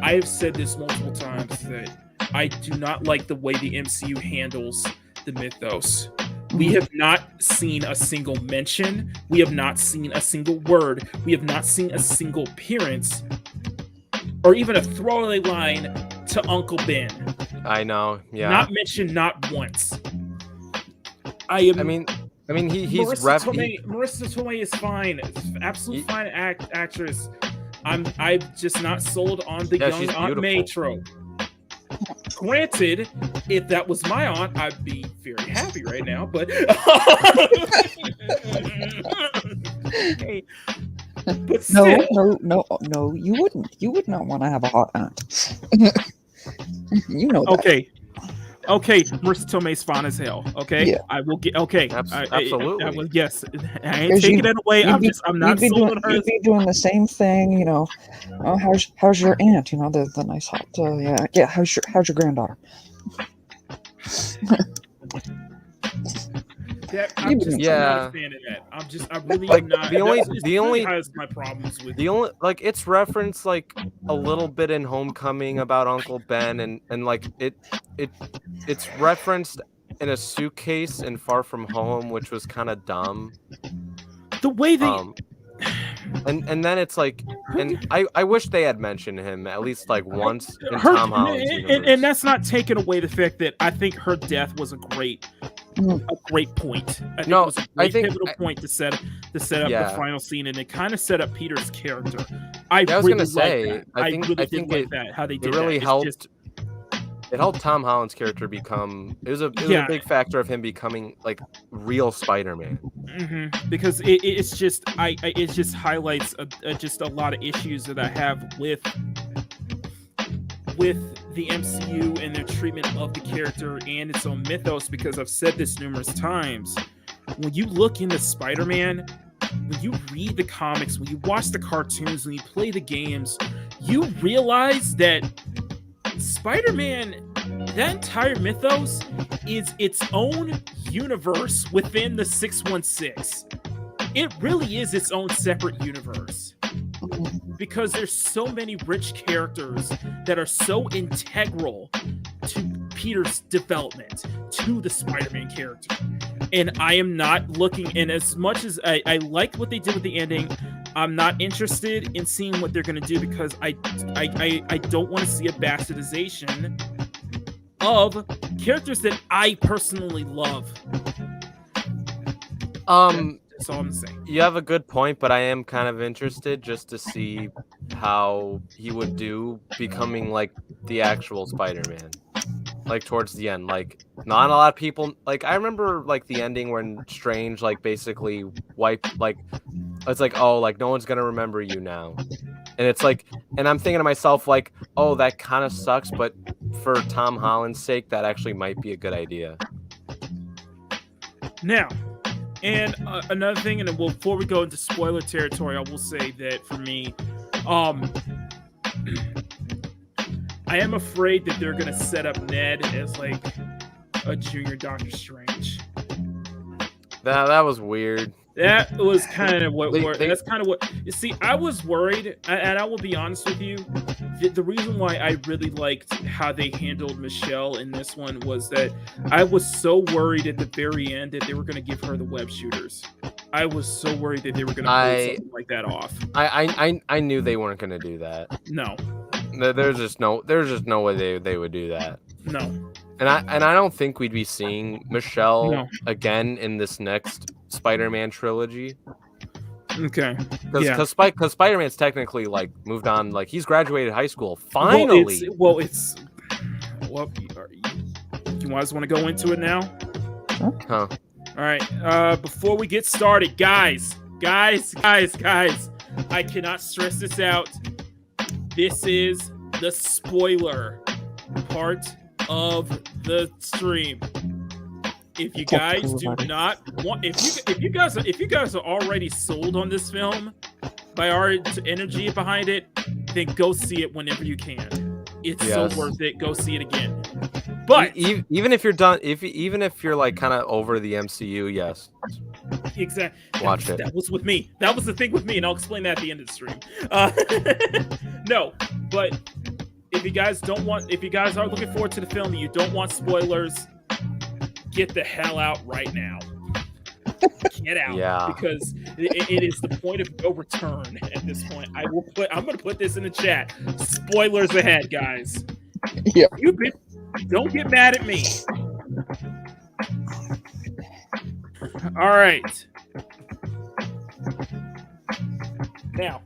I have said this multiple times that I do not like the way the MCU handles the mythos. We have not seen a single mention. We have not seen a single word. We have not seen a single appearance or even a throwaway line to Uncle Ben. I know, yeah. Not mentioned, not once. I mean, he's Marissa Tomei is fine, absolutely fine actress. I'm just not sold on the young Aunt May trope. Granted, if that was my aunt, I'd be very happy right now. But but still. No, you wouldn't. You would not want to have a hot aunt. You know that. Okay, Marissa Tomei's fine as hell. Okay, yeah. I will get. Okay, absolutely. Yes, I ain't taking that away. I'm not sold on her. You'd be doing the same thing, Oh, how's your aunt? The nice hot. Yeah. How's your granddaughter? I'm not a fan of that. I really am not. The only has my problems with it's referenced like a little bit in Homecoming about Uncle Ben, and like it's referenced in a suitcase in Far From Home, which was kind of dumb. The way they and then it's like, and I wish they had mentioned him at least like once in Tom Holland's universe. And that's not taking away the fact that I think her death was a great point. I think it was a pivotal point to set up the final scene, and it kind of set up Peter's character. I was gonna say, I think that how they did it really that. helped. It helped Tom Holland's character become. It was a big factor of him becoming like real Spider-Man. Because it just highlights just a lot of issues that I have with the MCU and their treatment of the character and its own mythos. Because I've said this numerous times, when you look into Spider-Man, when you read the comics, when you watch the cartoons, when you play the games, you realize that Spider-Man, that entire mythos is its own universe within the 616. It really is its own separate universe. Because there's so many rich characters that are so integral to Peter's development, to the Spider-Man character. And I am not looking, and as much as I like what they did with the ending, I'm not interested in seeing what they're going to do, because I don't want to see a bastardization of characters that I personally love. That's all I'm saying. You have a good point, but I am kind of interested just to see how he would do becoming like the actual Spider-Man. Like towards the end, like not a lot of people. Like I remember like the ending when Strange like basically wiped like it's like, oh, like no one's gonna remember you now, and it's like, and I'm thinking to myself like, oh, that kind of sucks, but for Tom Holland's sake, that actually might be a good idea. Now, and another thing, and before we go into spoiler territory, I will say that for me, I am afraid that they're gonna set up Ned as like a junior Doctor Strange. That was weird. That was kind of what. That's kind of what. You see, I was worried, and I will be honest with you. The reason why I really liked how they handled Michelle in this one was that I was so worried at the very end that they were going to give her the web shooters. I was so worried that they were going to pull something like that off. I knew they weren't going to do that. No. There's just no way they would do that. No. And I don't think we'd be seeing Michelle again in this next Spider-Man trilogy. Okay. Because Spider-Man's technically like moved on, like he's graduated high school. Finally. You guys want to go into it now? Huh. All right. Before we get started, guys, I cannot stress this out. This is the spoiler part of the stream. If you guys do not want, if you guys are already sold on this film by our energy behind it, then go see it whenever you can. It's so worth it. Go see it again. But even if you're done, even if you're like kind of over the MCU, yes, exactly. Watch it. That was with me. That was the thing with me, and I'll explain that at the end of the stream. No, but if you guys are looking forward to the film and you don't want spoilers, get the hell out right now. Get out, because it is the point of no return at this point. I'm going to put this in the chat. Spoilers ahead, guys. Yeah. Don't get mad at me. All right. Now,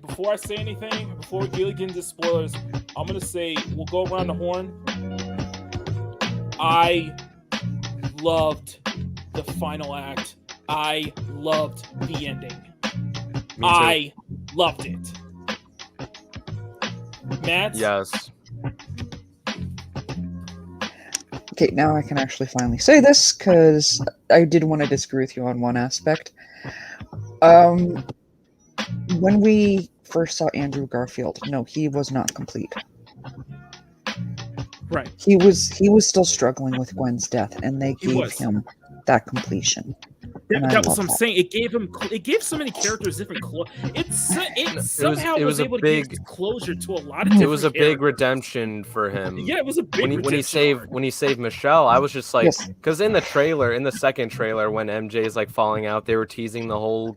before I say anything, before we really get into spoilers, I'm going to say we'll go around the horn. I loved the final act. I loved the ending. I loved it. Matt? Yes. Okay, now I can actually finally say this, because I did want to disagree with you on one aspect. When we first saw Andrew Garfield, no, he was not complete. Right. He was still struggling with Gwen's death, and they gave him that completion. That was what I'm saying. It gave so many characters different closure. It was able to give closure to a lot of different It was a big redemption for him. Yeah, it was a big redemption. When he saved Michelle, I was just like, because in the second trailer, when MJ is like falling out, they were teasing the whole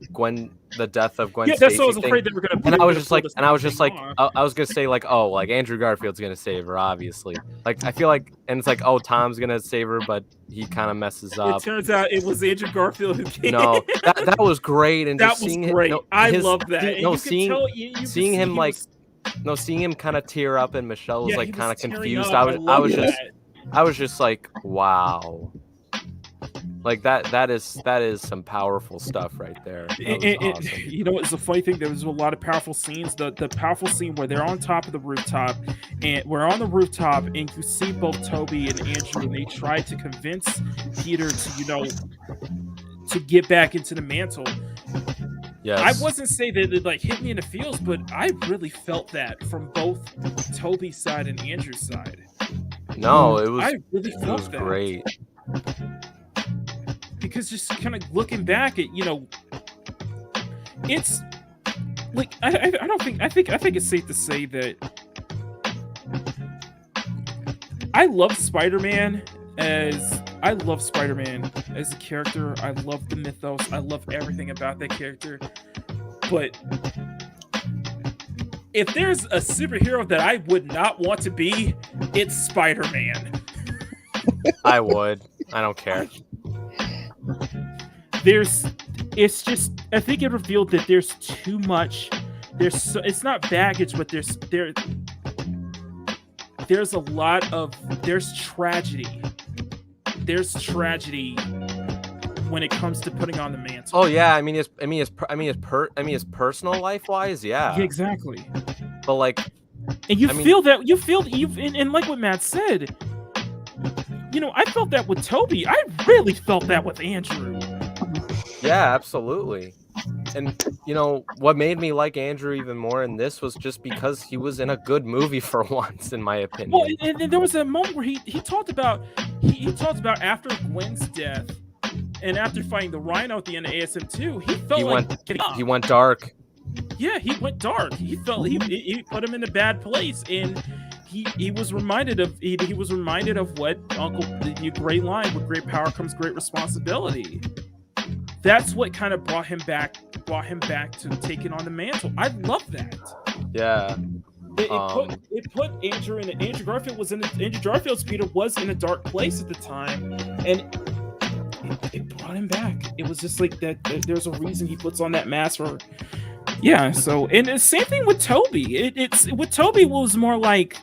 the death of Gwen Stacy. Yeah, that's what I was afraid they were gonna. And I was just like, I was gonna say like, oh, like Andrew Garfield's gonna save her, obviously. Like I feel like, and it's like, oh, Tom's gonna save her, but he kind of messes up. It turns out it was Andrew Garfield who came. No, that was great, and that was great. I loved that. Seeing him kind of tear up, and Michelle was like kind of confused. I was just like, wow. Like that is some powerful stuff right there. Awesome. You know, it's a funny thing. There was a lot of powerful scenes. The powerful scene where they're on top of the rooftop, and we're on the rooftop, and you see both Toby and Andrew, and they try to convince Peter to, to get back into the mantle. Yes. I wasn't saying that it like hit me in the feels, but I really felt that from both Toby's side and Andrew's side. No, it was. I really felt that. Great. Because just kind of looking back at, it's like I think it's safe to say that I love Spider-Man as a character. I love the mythos. I love everything about that character. But if there's a superhero that I would not want to be, it's Spider-Man. I would. I don't care. it's just, I think it revealed that there's too much. It's not baggage, but there's a lot of tragedy. There's tragedy when it comes to putting on the mantle. Oh yeah, I mean his personal life wise, yeah. Exactly. But like, and you feel and like what Matt said, I felt that with Toby. I really felt that with Andrew. Yeah, absolutely. And what made me like Andrew even more in this was just because he was in a good movie for once, in my opinion. Well, and there was a moment where he talked about after Gwen's death and after fighting the Rhino at the end of ASM2, he went dark. Yeah, he went dark. He felt he put him in a bad place, and he was reminded of what the great line, with great power comes great responsibility. That's what kind of brought him back to taking on the mantle. I love that. Yeah. It put Andrew in. Andrew Garfield's Peter was in a dark place at the time, and it brought him back. It was just like that. There's a reason he puts on that mask for. Yeah. So, and the same thing with Toby. With Toby was more like.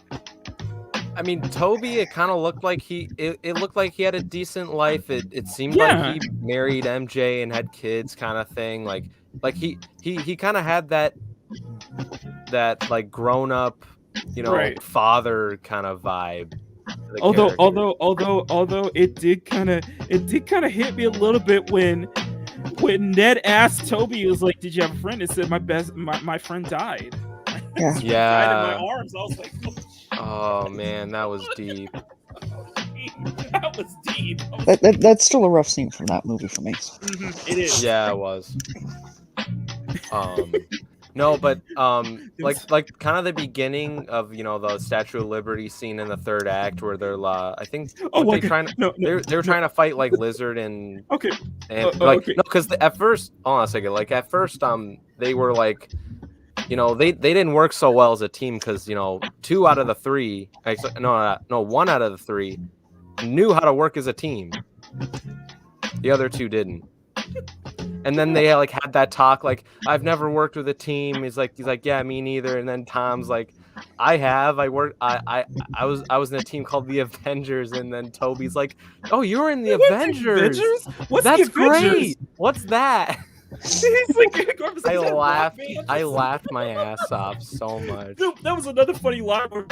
I mean, Toby, it kind of looked like it looked like he had a decent life. It seemed like he married MJ and had kids, kind of thing. Like he kind of had that like grown up, father kind of vibe. Although it did kind of hit me a little bit when Ned asked Toby, he was like, "Did you have a friend?" It said, my friend died. Yeah. Died in my arms. I was like, oh man, that was deep. That was deep. That's still a rough scene from that movie for me. Mm-hmm, it is. Yeah, it was. No, but like kind of the beginning of the Statue of Liberty scene in the third act where they're they're trying to fight like Lizard and because at first, hold on a second, like at first they were like. They didn't work so well as a team because 2 out of the 3, no, 1 out of the 3 knew how to work as a team. The other 2 didn't. And then they like had that talk like, I've never worked with a team. He's like, yeah, me neither. And then Tom's like, I have. I was in a team called the Avengers. And then Toby's like, oh, you were in the Avengers? That's great. What's that? He's like, I laughed my ass off so much. That was another funny line where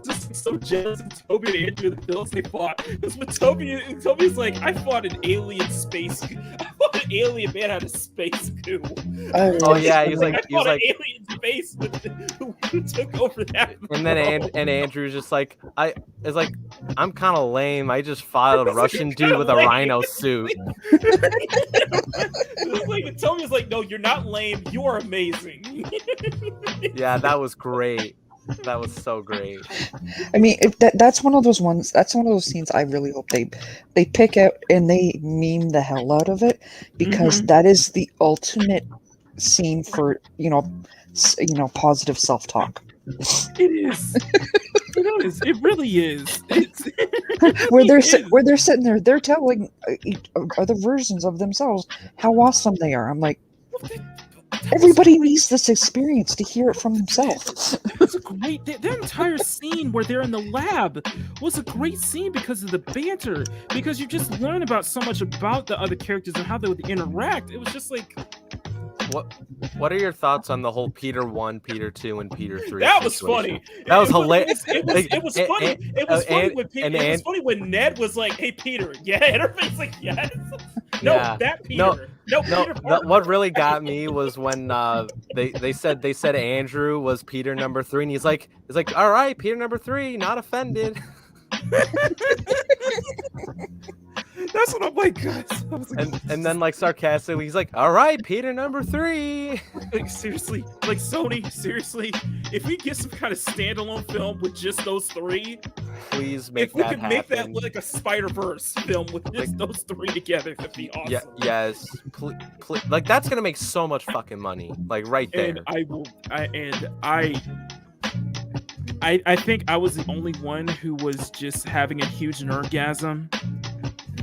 just so jealous of Toby and Andrew the pills they fought. Because when Toby's like, I fought an alien space. I fought an alien man out of space goo. Oh yeah, he's like an alien space who took over that. And then Andrew's just like, I'm kind of lame. I just fought a Russian dude with a rhino suit. Toby's like, no, you're not lame. You are amazing. Yeah, that was great. That was so great. I mean, that's one of those ones. That's one of those scenes I really hope they pick out and they meme the hell out of it, because that is the ultimate scene for positive self-talk. It is. It is. It really is. Where they're sitting there, they're telling other versions of themselves how awesome they are. I'm like, everybody needs this experience to hear it from themselves. It's a great. That entire scene where they're in the lab was a great scene because of the banter. Because you just learn about so much about the other characters and how they would interact. It was just like. What are your thoughts on the whole Peter 1, Peter 2, and Peter 3? That was funny. That was hilarious. It was funny. It was funny when Ned was like, "Hey, Peter, yeah," and everybody's like, "Yes." No, yeah. That Peter. No, Peter. What really got me was when they said Andrew was Peter number 3, and he's like, "All right, Peter number 3, not offended." That's what I'm like, guys. And then like sarcastically, he's like, "All right, Peter number 3." Like seriously, like Sony, seriously, if we get some kind of standalone film with just those 3, please make that happen. If we could make that like a Spider-Verse film with just those 3 together, that'd be awesome. Yeah, yes, please, like that's gonna make so much fucking money, like right there. And I think I was the only one who was just having a huge orgasm.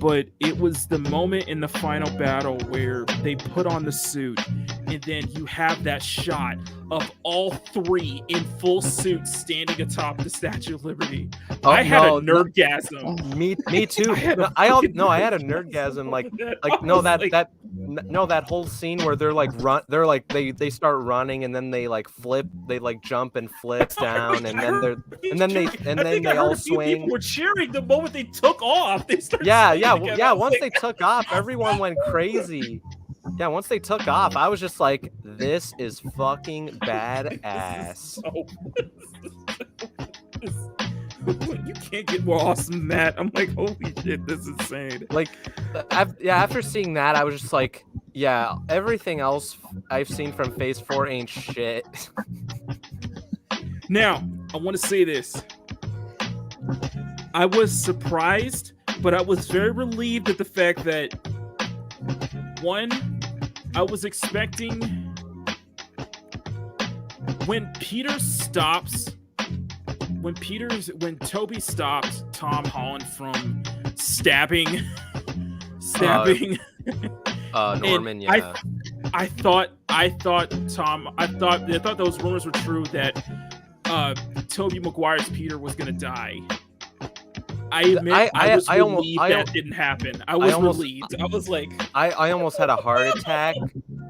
but it was the moment in the final battle where they put on the suit, and then you have that shot of all three in full suits standing atop the Statue of Liberty. I had a nerdgasm. Me too. I had a nerdgasm. That whole scene where they're like they start running, and then they like flip, they like jump and flip down, and then they all swing. People were cheering the moment they took off. They Once they took off, everyone went crazy. Yeah, once they took off, I was just like, this is fucking badass. You can't get more awesome than that. I'm like, holy shit, this is insane. Like, after seeing that, I was just like, yeah, everything else I've seen from Phase 4 ain't shit. Now, I want to say this. I was surprised, but I was very relieved at the fact that, one, I was expecting when Toby stopped Tom Holland from stabbing Norman, yeah. I thought those rumors were true that Tobey Maguire's Peter was gonna die. I admit I was relieved that didn't happen. I was relieved. I was like, I almost had a heart attack.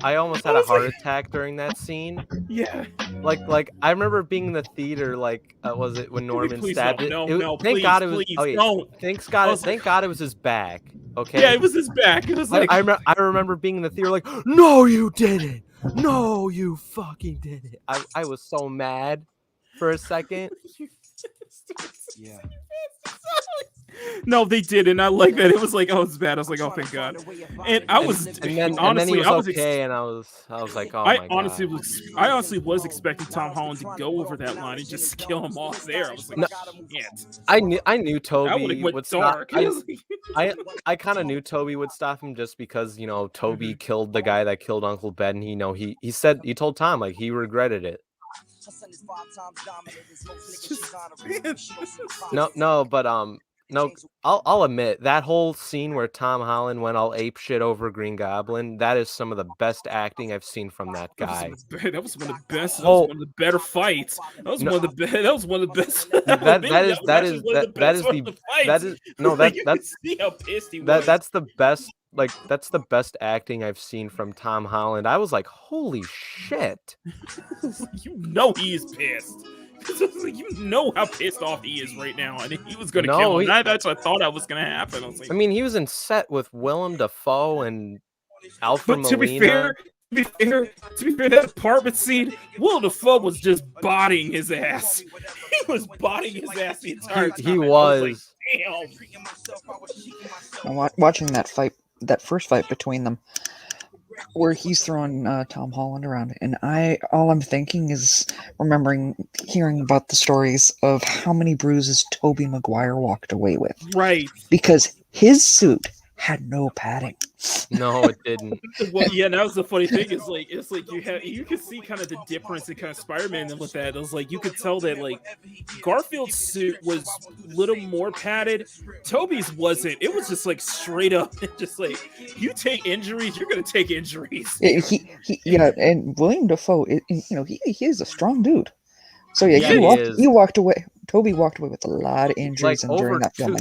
I almost had a heart attack during that scene. Yeah. Like I remember being in the theater. Like, was it when Norman stabbed it? Thank God it was his back. Okay. Yeah, it was his back. It was like I remember being in the theater like, no, you didn't. No, you fucking did it. I was so mad for a second. Yeah. No, they didn't. I like that. It was like, oh, it's bad. I was like, oh, thank God. And I was, and then he was okay, and I was like, oh my God. I honestly was expecting Tom Holland to go over that line and just kill him off there. I was like, shit. I knew Toby would stop. I kind of knew Toby would stop him just because, you know, Toby killed the guy that killed Uncle Ben. He told Tom like he regretted it. No, I'll admit that whole scene where Tom Holland went all ape shit over Green Goblin, that is some of the best acting I've seen from that guy. That was one of the best. That was one of the better fights. That was one of the best. That's the best. Like, that's the best acting I've seen from Tom Holland. I was like, holy shit. You know he is pissed. You know how pissed off he is right now, and he was going to kill him. That's what I thought was going to happen. I mean, he was in set with Willem Dafoe and Alfred Molina. To be fair, that apartment scene, Willem Dafoe was just bodying his ass. He was bodying his ass the entire time. He was. Damn. Watching that fight, that first fight between them, where he's throwing Tom Holland around, and all I'm thinking is hearing about the stories of how many bruises Tobey Maguire walked away with. Right. Because his suit had no padding. No, it didn't. Well, yeah, that was the funny thing. It's like you can see kind of the difference in kind of Spider-Man with that. It was like you could tell that like Garfield's suit was a little more padded. Toby's wasn't. It was just like straight up, just like you take injuries, you're gonna take injuries. And Willem Dafoe, he is a strong dude. So yeah, he walked away. Toby walked away with a lot of injuries during that filming.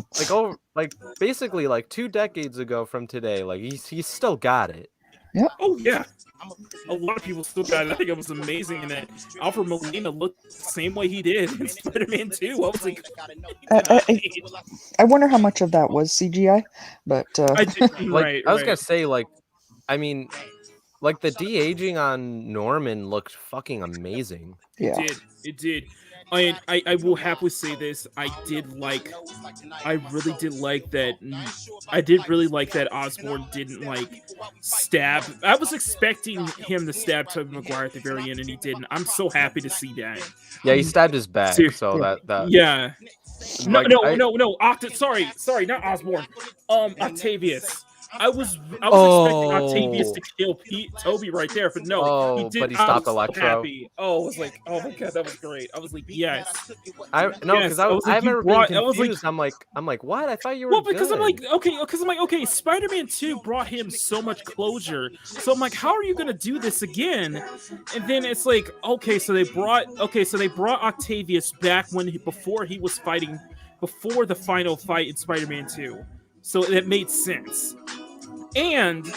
Basically 2 decades ago from today, like he's still got it. Yeah. Oh yeah. A lot of people still got it. I think it was amazing in that Alfred Molina looked the same way he did in Spider-Man 2. I was like, I wonder how much of that was CGI, but I was gonna say, I mean, the de-aging on Norman looked fucking amazing. Yeah, it did. And I will happily say this. I really did like that. I did really like that Osborn didn't stab. I was expecting him to stab Tobey Maguire at the very end, and he didn't. I'm so happy to see that. Yeah, he stabbed his back. So that. Yeah. No. Sorry, not Osborn. Octavius. I was expecting Octavius to kill Toby right there, but no, he did. But he I stopped was so Electro. happy. Oh, I was like, oh my god, that was great. I was like, yes. Because I remember being confused. I'm like, what? I thought you were. Well, because good. I'm like, okay, Spider-Man 2 brought him so much closure. So I'm like, how are you gonna do this again? And then it's like, okay, so they brought Octavius back before he was fighting, before the final fight in Spider-Man 2. So it made sense. And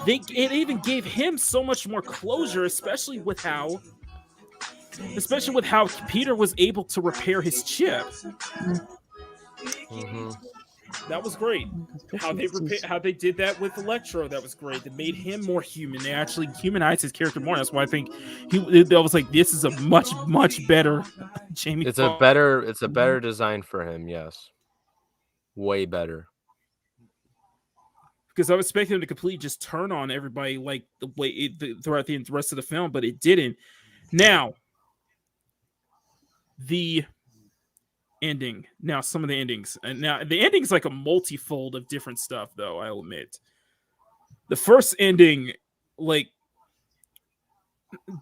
it even gave him so much more closure, especially with how Peter was able to repair his chip. Mm-hmm. That was great. How they did that with Electro, that was great. That made him more human. They actually humanized his character more. That's why I think I was like, this is a much better Jamie. It's a better design for him. Yes, way better. Because I was expecting him to completely just turn on everybody like the way throughout the rest of the film, but it didn't. Now, the ending. Now, some of the endings. And now the ending's like a multifold of different stuff, though, I'll admit. The first ending, like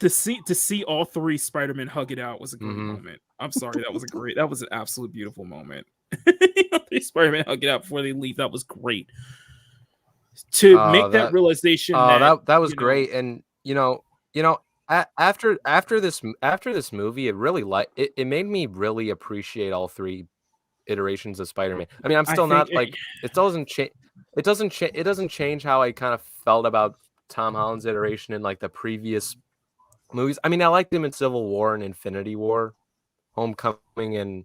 to see all three Spider-Men hug it out was a great moment. I'm sorry, that was an absolute beautiful moment. Three Spider-Man hug it out before they leave. That was great. To make that realization. That was great. And after this movie, it really it made me really appreciate all three iterations of Spider-Man. I mean, I'm still not like it doesn't change how I kind of felt about Tom Holland's iteration in like the previous movies. I mean, I liked him in Civil War and Infinity War, Homecoming, and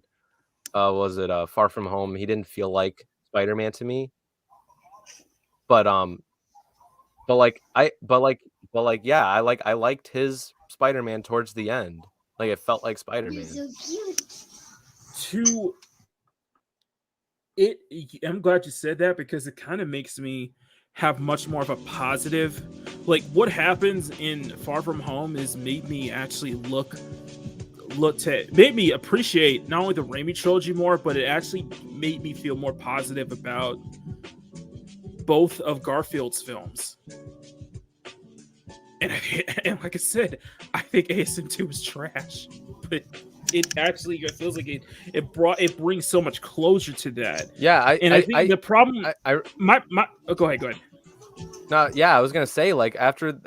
was it Far From Home? He didn't feel like Spider-Man to me. But I liked his Spider-Man towards the end. Like it felt like Spider-Man. I'm glad you said that because it kind of makes me have much more of a positive. Like what happens in Far From Home is made me actually made me appreciate not only the Raimi trilogy more, but it actually made me feel more positive about both of Garfield's films. And like I said, I think ASM2 is trash, but it actually feels like it brings so much closure to that. Yeah, I think the problem. Go ahead. No, yeah, I was gonna say like after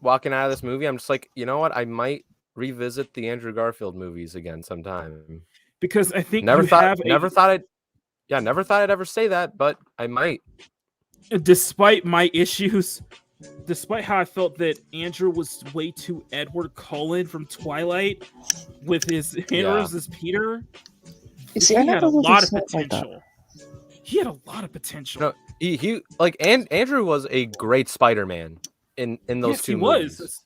walking out of this movie, I'm just like, you know what, I might revisit the Andrew Garfield movies again sometime. Because I think never thought I'd ever say that, but I might. Despite my issues, despite how I felt that Andrew was way too Edward Cullen from Twilight with his heroes as Peter, he had a lot of potential. He had a lot of potential. No, he like Andrew was a great Spider-Man in those two movies.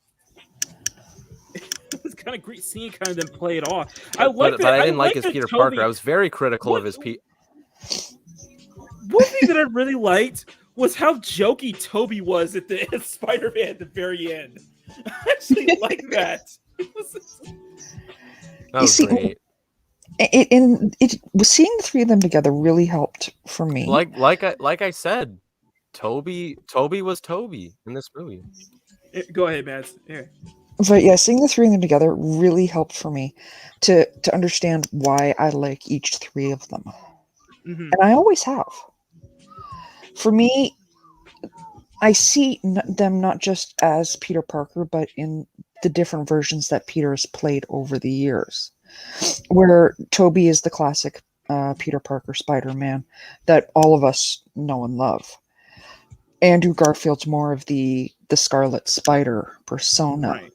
It was kind of great seeing kind of them play it off. But I didn't like his Peter Parker. I was very critical of his Pete. One thing that I really liked was how jokey Toby was at Spider-Man at the very end. I actually like that. That was great. It was seeing the three of them together really helped for me. Like I said, Toby was Toby in this movie. Go ahead, Mads. Yeah. But yeah, seeing the three of them together really helped for me to understand why I like each three of them. Mm-hmm. And I always have. For me, I see them not just as Peter Parker, but in the different versions that Peter has played over the years. Where Toby is the classic Peter Parker Spider-Man that all of us know and love. Andrew Garfield's more of the Scarlet Spider persona. Right.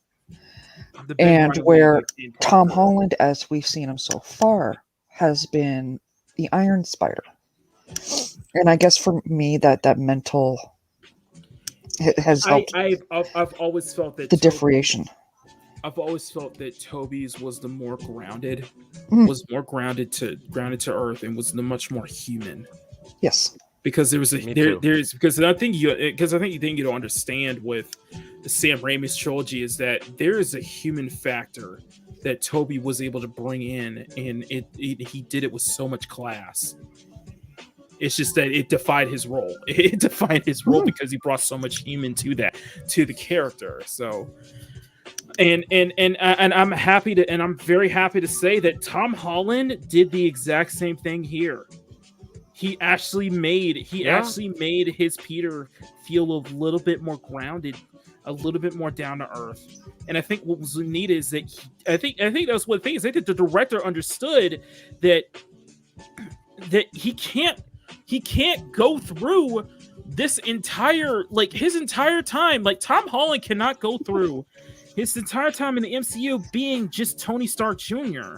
And where Tom Holland, as we've seen him so far, has been the Iron Spider. And I guess for me, that mental has helped. I've always felt that the differentiation. I've always felt that Toby's was the more grounded, was more grounded to earth, and was the much more human. Yes, because there was because I think you don't understand with the Sam Raimi's trilogy is that there is a human factor that Toby was able to bring in, and he did it with so much class. It's just that it defied his role. It defined his role because he brought so much human to the character. So, and I'm happy to, and I'm very happy to say that Tom Holland did the exact same thing here. He actually made his Peter feel a little bit more grounded, a little bit more down to earth. And I think what was neat is that I think that's what the thing is. I think the director understood that he can't go through this entire, like, his entire time. Like, Tom Holland cannot go through his entire time in the MCU being just Tony Stark Jr.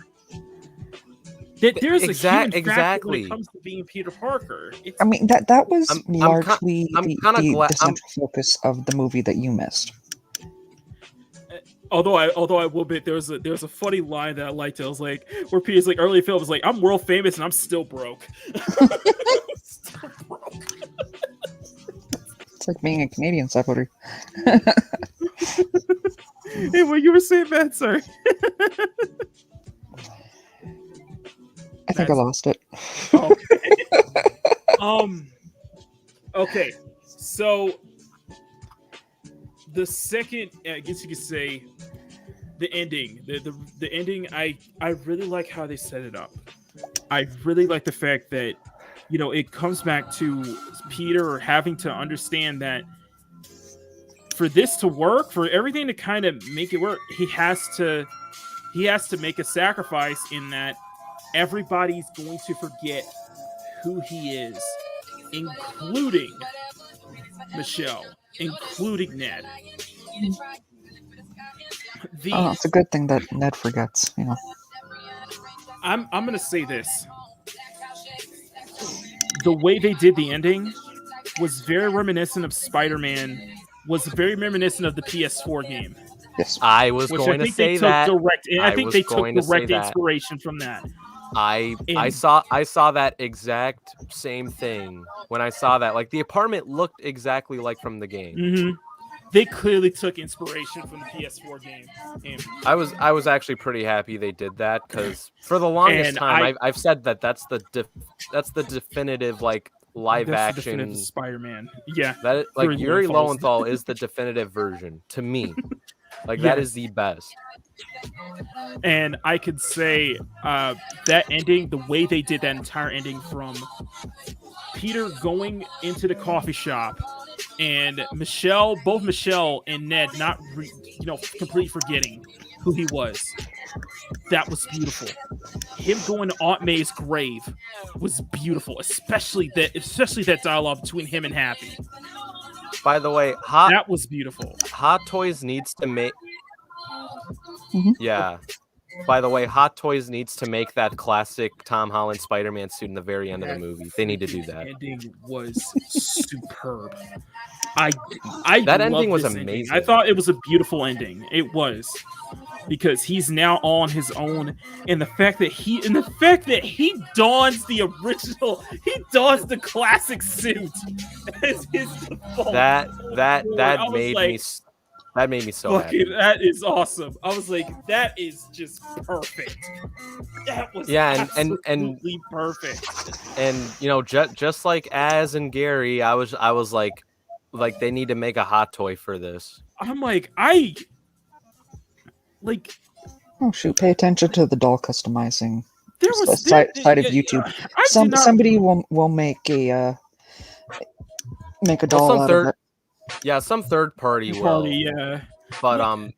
That there's a human factor when it comes to being Peter Parker. I mean, that was largely the central focus of the movie that you missed. Although I will admit there's a funny line that I liked. It was like where Peter's like early film was like, I'm world famous and I'm still broke. Still broke. It's like being a Canadian supporter. Hey, what you were saying, Matt? Sorry. I think I lost it. Okay. Okay. So the second, I guess you could say, the ending. The ending. I really like how they set it up. I really like the fact that, you know, it comes back to Peter having to understand that for this to work, for everything to kind of make it work, he has to make a sacrifice in that everybody's going to forget who he is, including Michelle, including Ned. It's a good thing that Ned forgets, you know. I'm gonna say this. The way they did the ending was very reminiscent of Spider-Man, was very reminiscent of the PS4 game. Yes. I was going to say that. I think they took direct inspiration from that. I saw that exact same thing when I saw that. Like, the apartment looked exactly like from the game. Mm-hmm. They clearly took inspiration from the PS4 game. I was actually pretty happy they did that, because for the longest time I've said that's the definitive, like, live action Spider-Man. Yeah, that, like, Yuri Lowenthal is the definitive version to me. Like, that is the best. And I could say that ending, the way they did that entire ending, from Peter going into the coffee shop and both Michelle and Ned not completely forgetting who he was. That was beautiful. Him going to Aunt May's grave was beautiful, especially that dialogue between him and Happy. By the way, that was beautiful. Hot Toys needs to make. Mm-hmm. Yeah. By the way, Hot Toys needs to make that classic Tom Holland Spider-Man suit in the very end of the movie. They need to do that. Ending was superb. That ending was amazing. Ending. I thought it was a beautiful ending. It was, because he's now on his own, and the fact that he dons the classic suit as his default. That made me so happy. That is awesome. I was like, that is just perfect. That was absolutely perfect. And you know, just like Az and Gary, I was like they need to make a Hot Toy for this. I'm like, oh shoot! Pay attention to the doll customizing. There was the side of YouTube. Somebody will make a doll out of it. Yeah, some third party will. Yeah. But I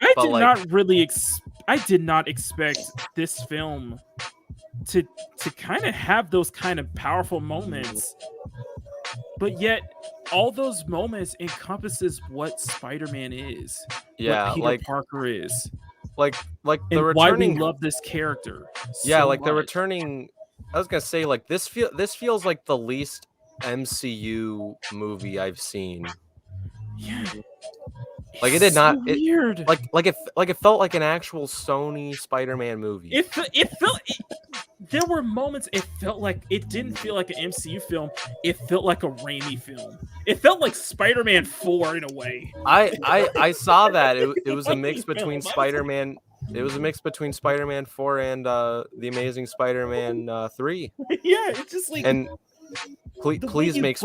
did not expect this film to kind of have those kind of powerful moments. But yet all those moments encompasses what Spider-Man is. Yeah, what Peter Parker is. Like the and returning, why we love this character. Yeah, so like much. the returning. I was gonna say, like, this feels like the least MCU movie I've seen. Yeah. Like, it did so not. Weird. It felt like an actual Sony Spider-Man movie. It felt. There were moments it felt like it didn't feel like an MCU film. It felt like a Raimi film. It felt like Spider-Man 4 in a way. I saw that. It was a mix between Spider-Man. It was a mix between Spider-Man 4 and The Amazing Spider-Man 3. Yeah, it's just like, and Please make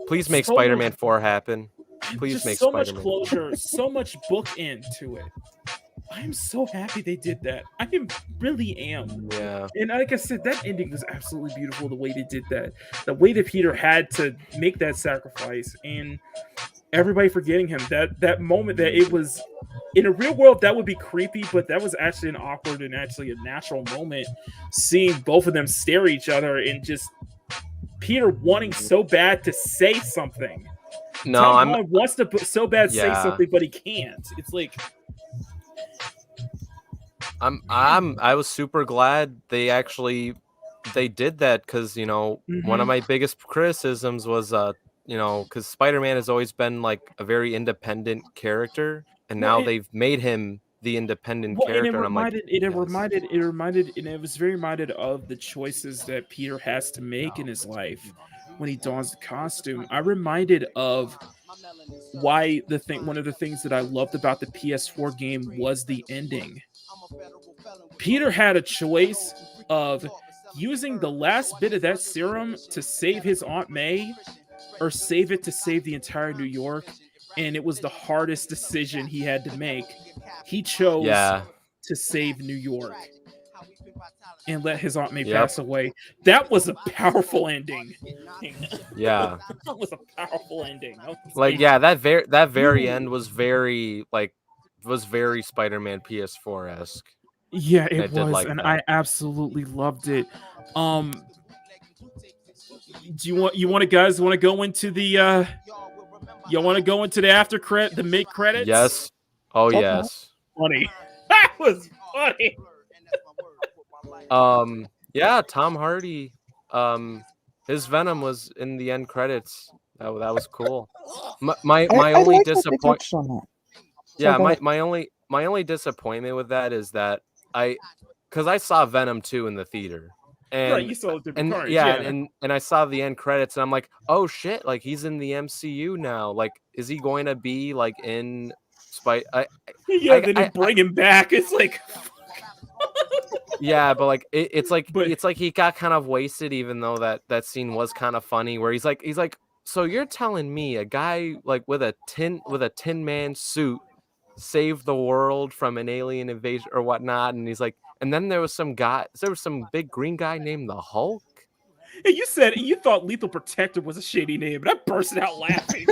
please make Spider-Man 4 happen. Please just make so Spider-Man. much closure, so much bookend to it. I am so happy they did that. Really am. Yeah. And like I said, that ending was absolutely beautiful. The way they did that, the way that Peter had to make that sacrifice, and everybody forgetting him. That moment that it was in a real world that would be creepy, but that was actually an awkward and actually a natural moment. Seeing both of them stare at each other and just Peter wanting so bad to say something. No, Tom Holland wants to so bad say Yeah. something, but he can't. It's like I was super glad they did that, because one of my biggest criticisms was because Spider-Man has always been like a very independent character, and now they've made him the independent character. It was very reminded of the choices that Peter has to make in his life when he dons the costume. I reminded of why one of the things that I loved about the PS4 game was the ending. Peter had a choice of using the last bit of that serum to save his Aunt May or save it to save the entire New York, and it was the hardest decision he had to make. He chose to save New York and let his Aunt May pass away. That was a powerful ending. Yeah. That was a powerful ending. That very end was very Spider-Man PS4-esque. Yeah, it was, and I absolutely loved it. Do you want to guys want to go into the after credit, the mid credits? Yes. Oh yes. Funny. That was funny. Yeah, Tom Hardy. His Venom was in the end credits. That was cool. My only disappointment. Yeah, my only disappointment with that is that because I saw Venom 2 in the theater. And, you saw and cards, and I saw the end credits, and I'm like, oh shit, like he's in the MCU now. Like, is he going to be like in Then they bring him back. It's like yeah, but like it's like he got kind of wasted, even though that scene was kind of funny, where he's like, so you're telling me a guy like with a tin man suit saved the world from an alien invasion or whatnot, and he's like, and then there was some big green guy named the Hulk. And you thought Lethal Protector was a shady name, but I burst out laughing.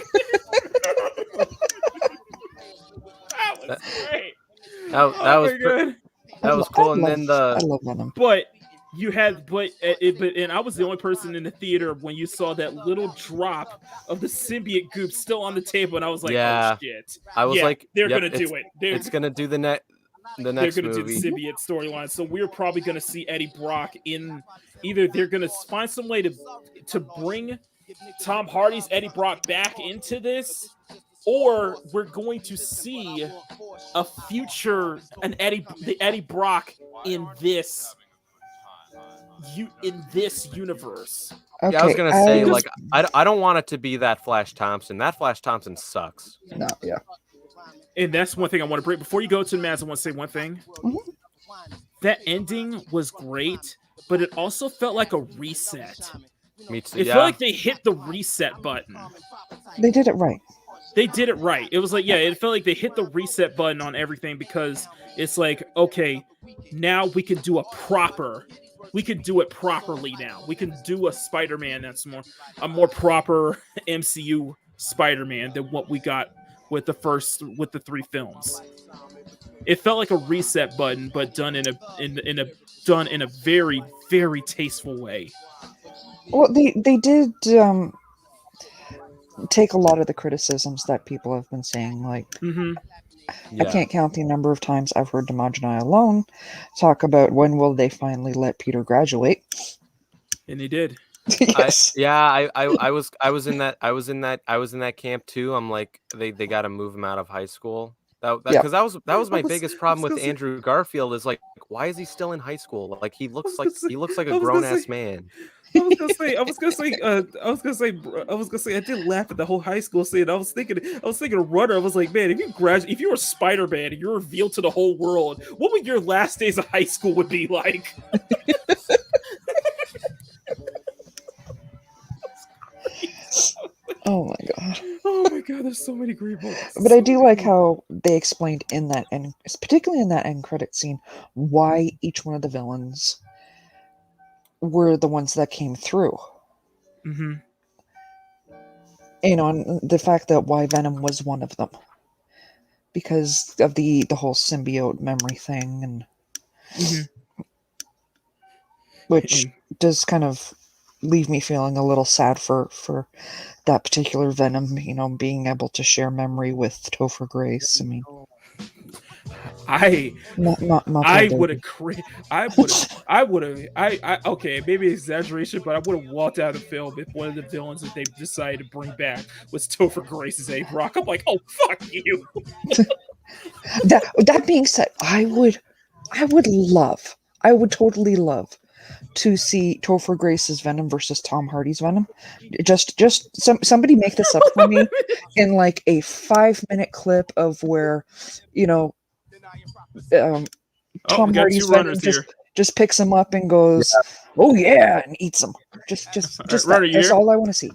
That was great. That was cool. And then I love Venom. But I was the only person in the theater when you saw that little drop of the symbiote goop still on the table, and I was like, oh shit. I was like, they're gonna do it. It's gonna do the next they're gonna do the symbiote storyline. So we're probably gonna see Eddie Brock in either they're gonna find some way to bring Tom Hardy's Eddie Brock back into this, or we're going to see a future the Eddie Brock in this universe. Okay, yeah, I was gonna say I don't want it to be that Flash Thompson. That Flash Thompson sucks. No, yeah. And that's one thing I want to bring. Before you go to Mads, I want to say one thing. Mm-hmm. That ending was great, but it also felt like a reset. Me too. It felt like they hit the reset button. They did it right. They did it right. It was like, it felt like they hit the reset button on everything, because it's like, okay, now we can do it properly now. We can do a Spider-Man that's a more proper MCU Spider-Man than what we got with the 3 films. It felt like a reset button, but done in a very, very tasteful way. Well, they did take a lot of the criticisms that people have been saying. Like, I can't count the number of times I've heard Damaj and I alone talk about when will they finally let Peter graduate. And they did. Yes. I was in that camp too. I'm like, they got to move him out of high school. Because that was my biggest problem with Andrew Garfield, is like, why is he still in high school? Like, he looks like a grown ass man. I was gonna say, I did laugh at the whole high school scene. I was thinking of Runner. I was like, man, if you were Spider-Man and you're revealed to the whole world, what would your last days of high school would be like? Oh my god. Oh my god, there's so many great books. But I do like how they explained in that end, particularly in that end credit scene, why each one of the villains were the ones that came through. Mm-hmm. And the fact that why Venom was one of them. Because of the whole symbiote memory thing, and which does kind of leave me feeling a little sad for that particular Venom, being able to share memory with Topher Grace. I mean, I that would baby. have okay, maybe exaggeration, but I would have walked out of the film if one of the villains that they decided to bring back was Topher Grace's A-Rock. I'm like, oh fuck you. That being said, I would totally love to see Topher Grace's Venom versus Tom Hardy's Venom. Just somebody make this up for me in like a 5-minute clip of where, Tom Hardy's Venom just picks him up and goes, "Oh yeah," and eats him. Just Runner, that's all I want to see.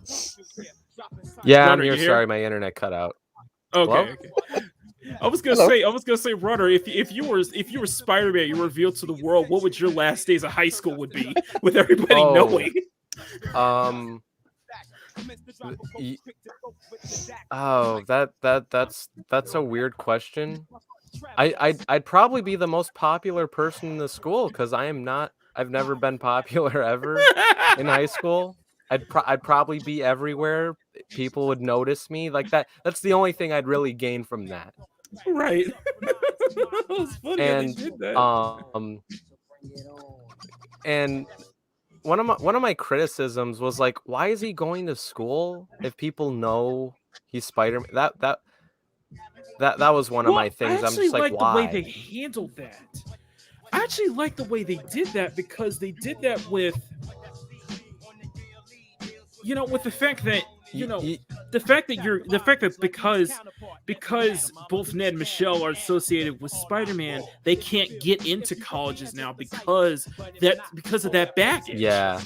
Yeah, Runner, I'm here. you Sorry, my internet cut out. Okay. I was gonna say, Runner, if you were Spider-Man, you were revealed to the world, what would your last days of high school would be with everybody knowing? That's a weird question. I'd probably be the most popular person in the school because I've never been popular ever in high school. I'd probably be everywhere. People would notice me like that. That's the only thing I'd really gain from that. Right. It was funny how they did that. And one of my criticisms was like, why is he going to school if people know he's Spider-Man? That was one of my things. I'm just like, why? The way they handled that. I actually like the way they did that because they did that with, with the fact that because both Ned and Michelle are associated with Spider-Man, they can't get into colleges now because of that baggage. Yeah.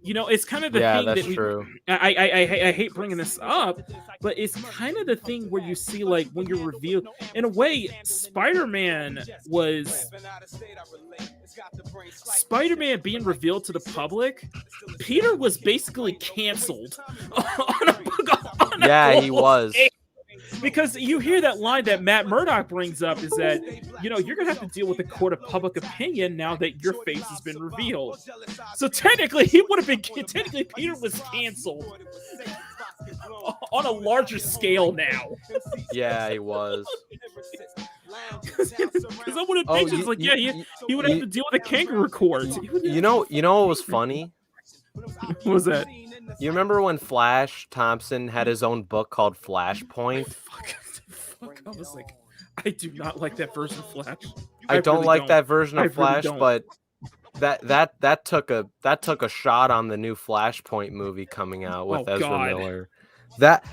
It's kind of the thing that's that true. I hate bringing this up, but it's kind of the thing where you see, like, when you're revealed, in a way, Spider-Man being revealed to the public, Peter was basically canceled he was. Because you hear that line that Matt Murdock brings up is that, you're going to have to deal with the court of public opinion now that your face has been revealed. So technically, Peter was canceled on a larger scale now. Yeah, he was. Because I would have think he would have to deal with a kangaroo court. You know what was funny? What was that? You remember when Flash Thompson had his own book called Flashpoint? Fuck, I was like, I do not like that version of Flash. I don't really like don't. that version of I Flash, really but that took a shot on the new Flashpoint movie coming out with Ezra Miller.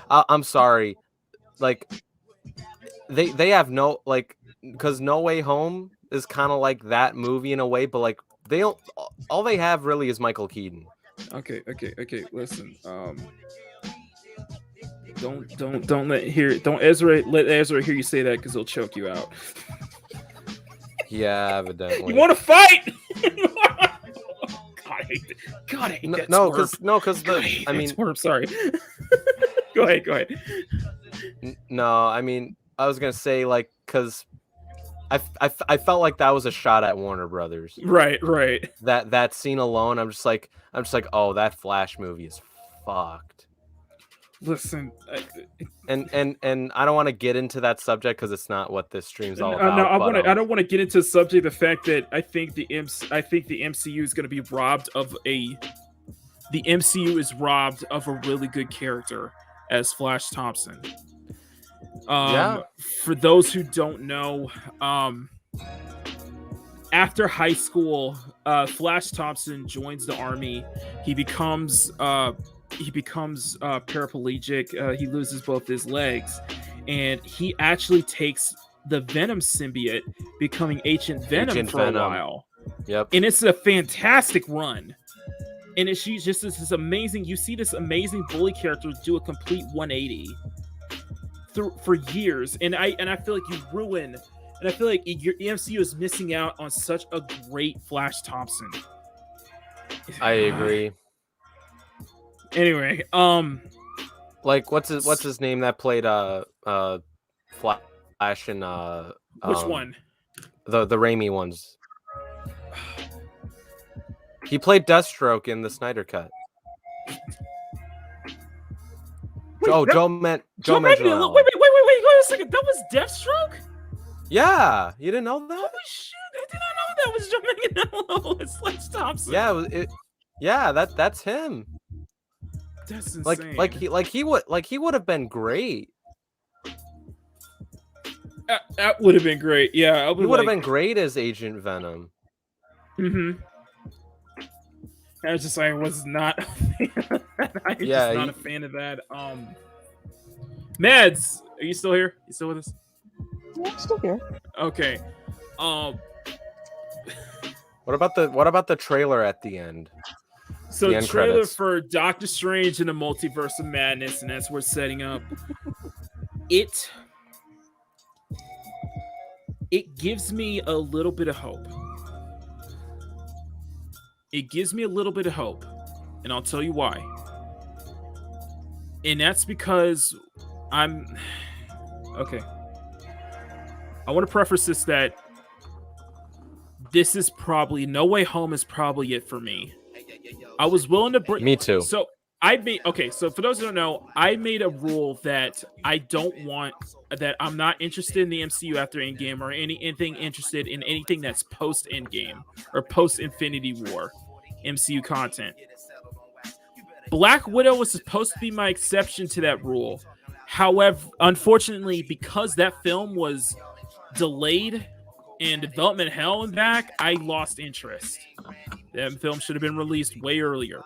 I'm sorry, like they have no, like, because No Way Home is kind of like that movie in a way, but like all they have really is Michael Keaton. Okay. Listen, don't let Ezra hear you say that because he'll choke you out. Yeah, evidently. You want to fight? God, I hate that. No, because sorry. Go ahead. No, I mean, I was gonna say, like, because I felt like that was a shot at Warner Brothers. Right. That scene alone, I'm just like, oh, that Flash movie is fucked. Listen, and I don't want to get into that subject because it's not what this stream's all about. No, I don't want to get into the subject. The fact that I think the MCU is going to be robbed of the MCU is robbed of a really good character as Flash Thompson. For those who don't know, after high school, Flash Thompson joins the army. He becomes paraplegic. He loses both his legs, and he actually takes the Venom symbiote, becoming Agent Venom a while. Yep. And it's a fantastic run. and it's just this amazing. You see this amazing bully character do a complete 180 for years, and I feel like you ruin, and I feel like your MCU is missing out on such a great Flash Thompson. I agree. Anyway, like what's his name that played Flash in which one? The Raimi ones. He played Deathstroke in the Snyder Cut. Wait, Joe Manganiello. Wait a second. That was Deathstroke? Yeah, you didn't know that? Holy shit! I did not know that was Joe Manganiello. It's Flash Thompson. Yeah, that's him. That's insane. He would have been great. That would have been great. Yeah, he would have been great as Agent Venom. Mm-hmm. I was just like, I was not a fan of that. I'm just not a fan of that. Mads, are you still here? You still with us? Yeah, I'm still here. Okay. What about the trailer at the end? So the trailer credits for Doctor Strange in the Multiverse of Madness, and that's what we're setting up. It gives me a little bit of hope. It gives me a little bit of hope, and I'll tell you why. And that's because okay. I want to preface this that this is probably No Way Home is probably it for me. I was willing to bring. Me too. So so for those who don't know, I made a rule that I'm not interested in the MCU after Endgame or anything interested in anything that's post Endgame or post Infinity War MCU content. Black Widow was supposed to be my exception to that rule. However, unfortunately, because that film was delayed in development hell and back, I lost interest. That film should have been released way earlier.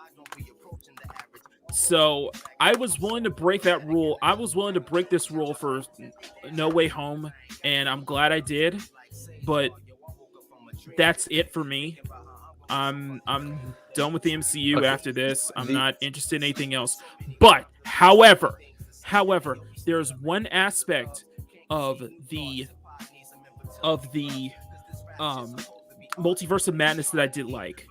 So I was willing to break that rule. I was willing to break this rule for No Way Home, and I'm glad I did. But that's it for me. I'm done with the MCU after this. I'm not interested in anything else. But however, there's one aspect of the Multiverse of Madness that I did like,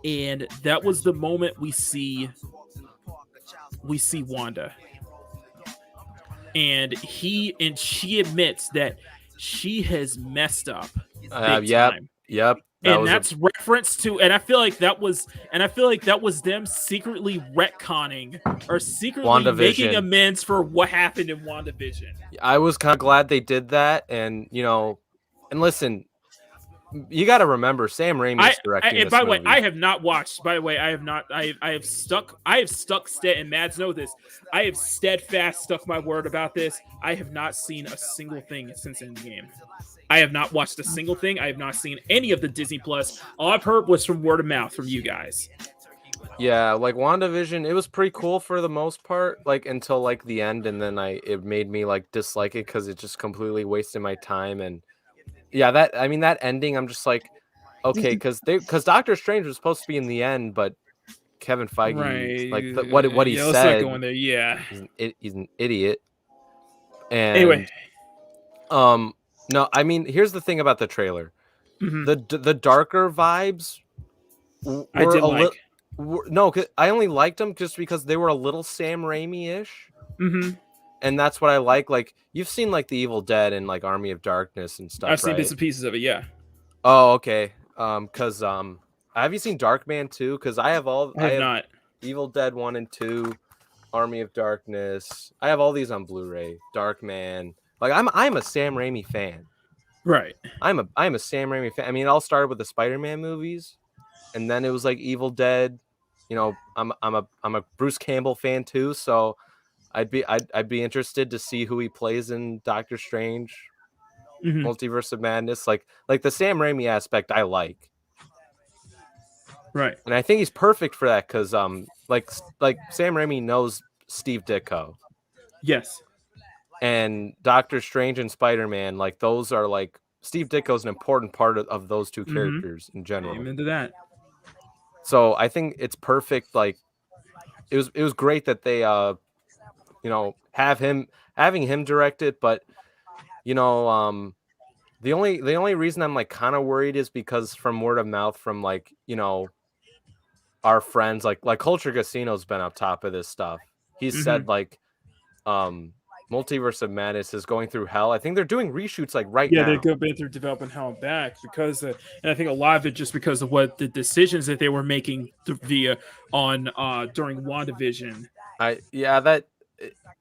and that was the moment we see Wanda, and she admits that she has messed up. Yep. And that's reference to, and I feel like that was them secretly retconning or secretly making amends for what happened in WandaVision. I was kind of glad they did that, and listen, you got to remember Sam Raimi is directing this by the movie. way, I have not watched. By the way, I have not. I have stuck. And Mads know this. I have steadfast stuck my word about this. I have not seen a single thing since Endgame. I have not watched a single thing. I have not seen any of the Disney Plus. All I've heard was from word of mouth from you guys. Yeah, like WandaVision, it was pretty cool for the most part, like until like the end, and then it made me like dislike it because it just completely wasted my time. And yeah, that ending, I'm just like, okay, because Doctor Strange was supposed to be in the end, but Kevin Feige, like what he said, let's not go in there. Yeah, he's an idiot. And anyway, no, I mean, here's the thing about the trailer. Mm-hmm. The darker vibes were I did like. No, I only liked them just because they were a little Sam Raimi-ish. Mm-hmm. And that's what I like. Like, you've seen like The Evil Dead and like Army of Darkness and stuff. I've seen bits and pieces of it, yeah. Oh, okay. Because have you seen Darkman 2? Because I have not. Evil Dead 1 and 2, Army of Darkness. I have all these on Blu-ray. Darkman. Like I'm a Sam Raimi fan. Right. I'm a Sam Raimi fan. I mean, it all started with the Spider-Man movies, and then it was like Evil Dead. I'm a Bruce Campbell fan too, so I'd be interested to see who he plays in Doctor Strange, Multiverse of Madness. Like the Sam Raimi aspect, I like. Right. And I think he's perfect for that because like Sam Raimi knows Steve Ditko. Yes. And Doctor Strange and Spider-Man, like those are like Steve Ditko's an important part of those two characters in general. I'm into that. So I think it's perfect. Like it was great that they having him direct it, but the only reason I'm like kind of worried is because from word of mouth from like our friends like Culture Casino's been up top of this stuff. He's said like Multiverse of Madness is going through hell. I think they're doing reshoots like right now. Yeah, they're going through developing hell and back because, and I think a lot of it just because of what the decisions that they were making during WandaVision.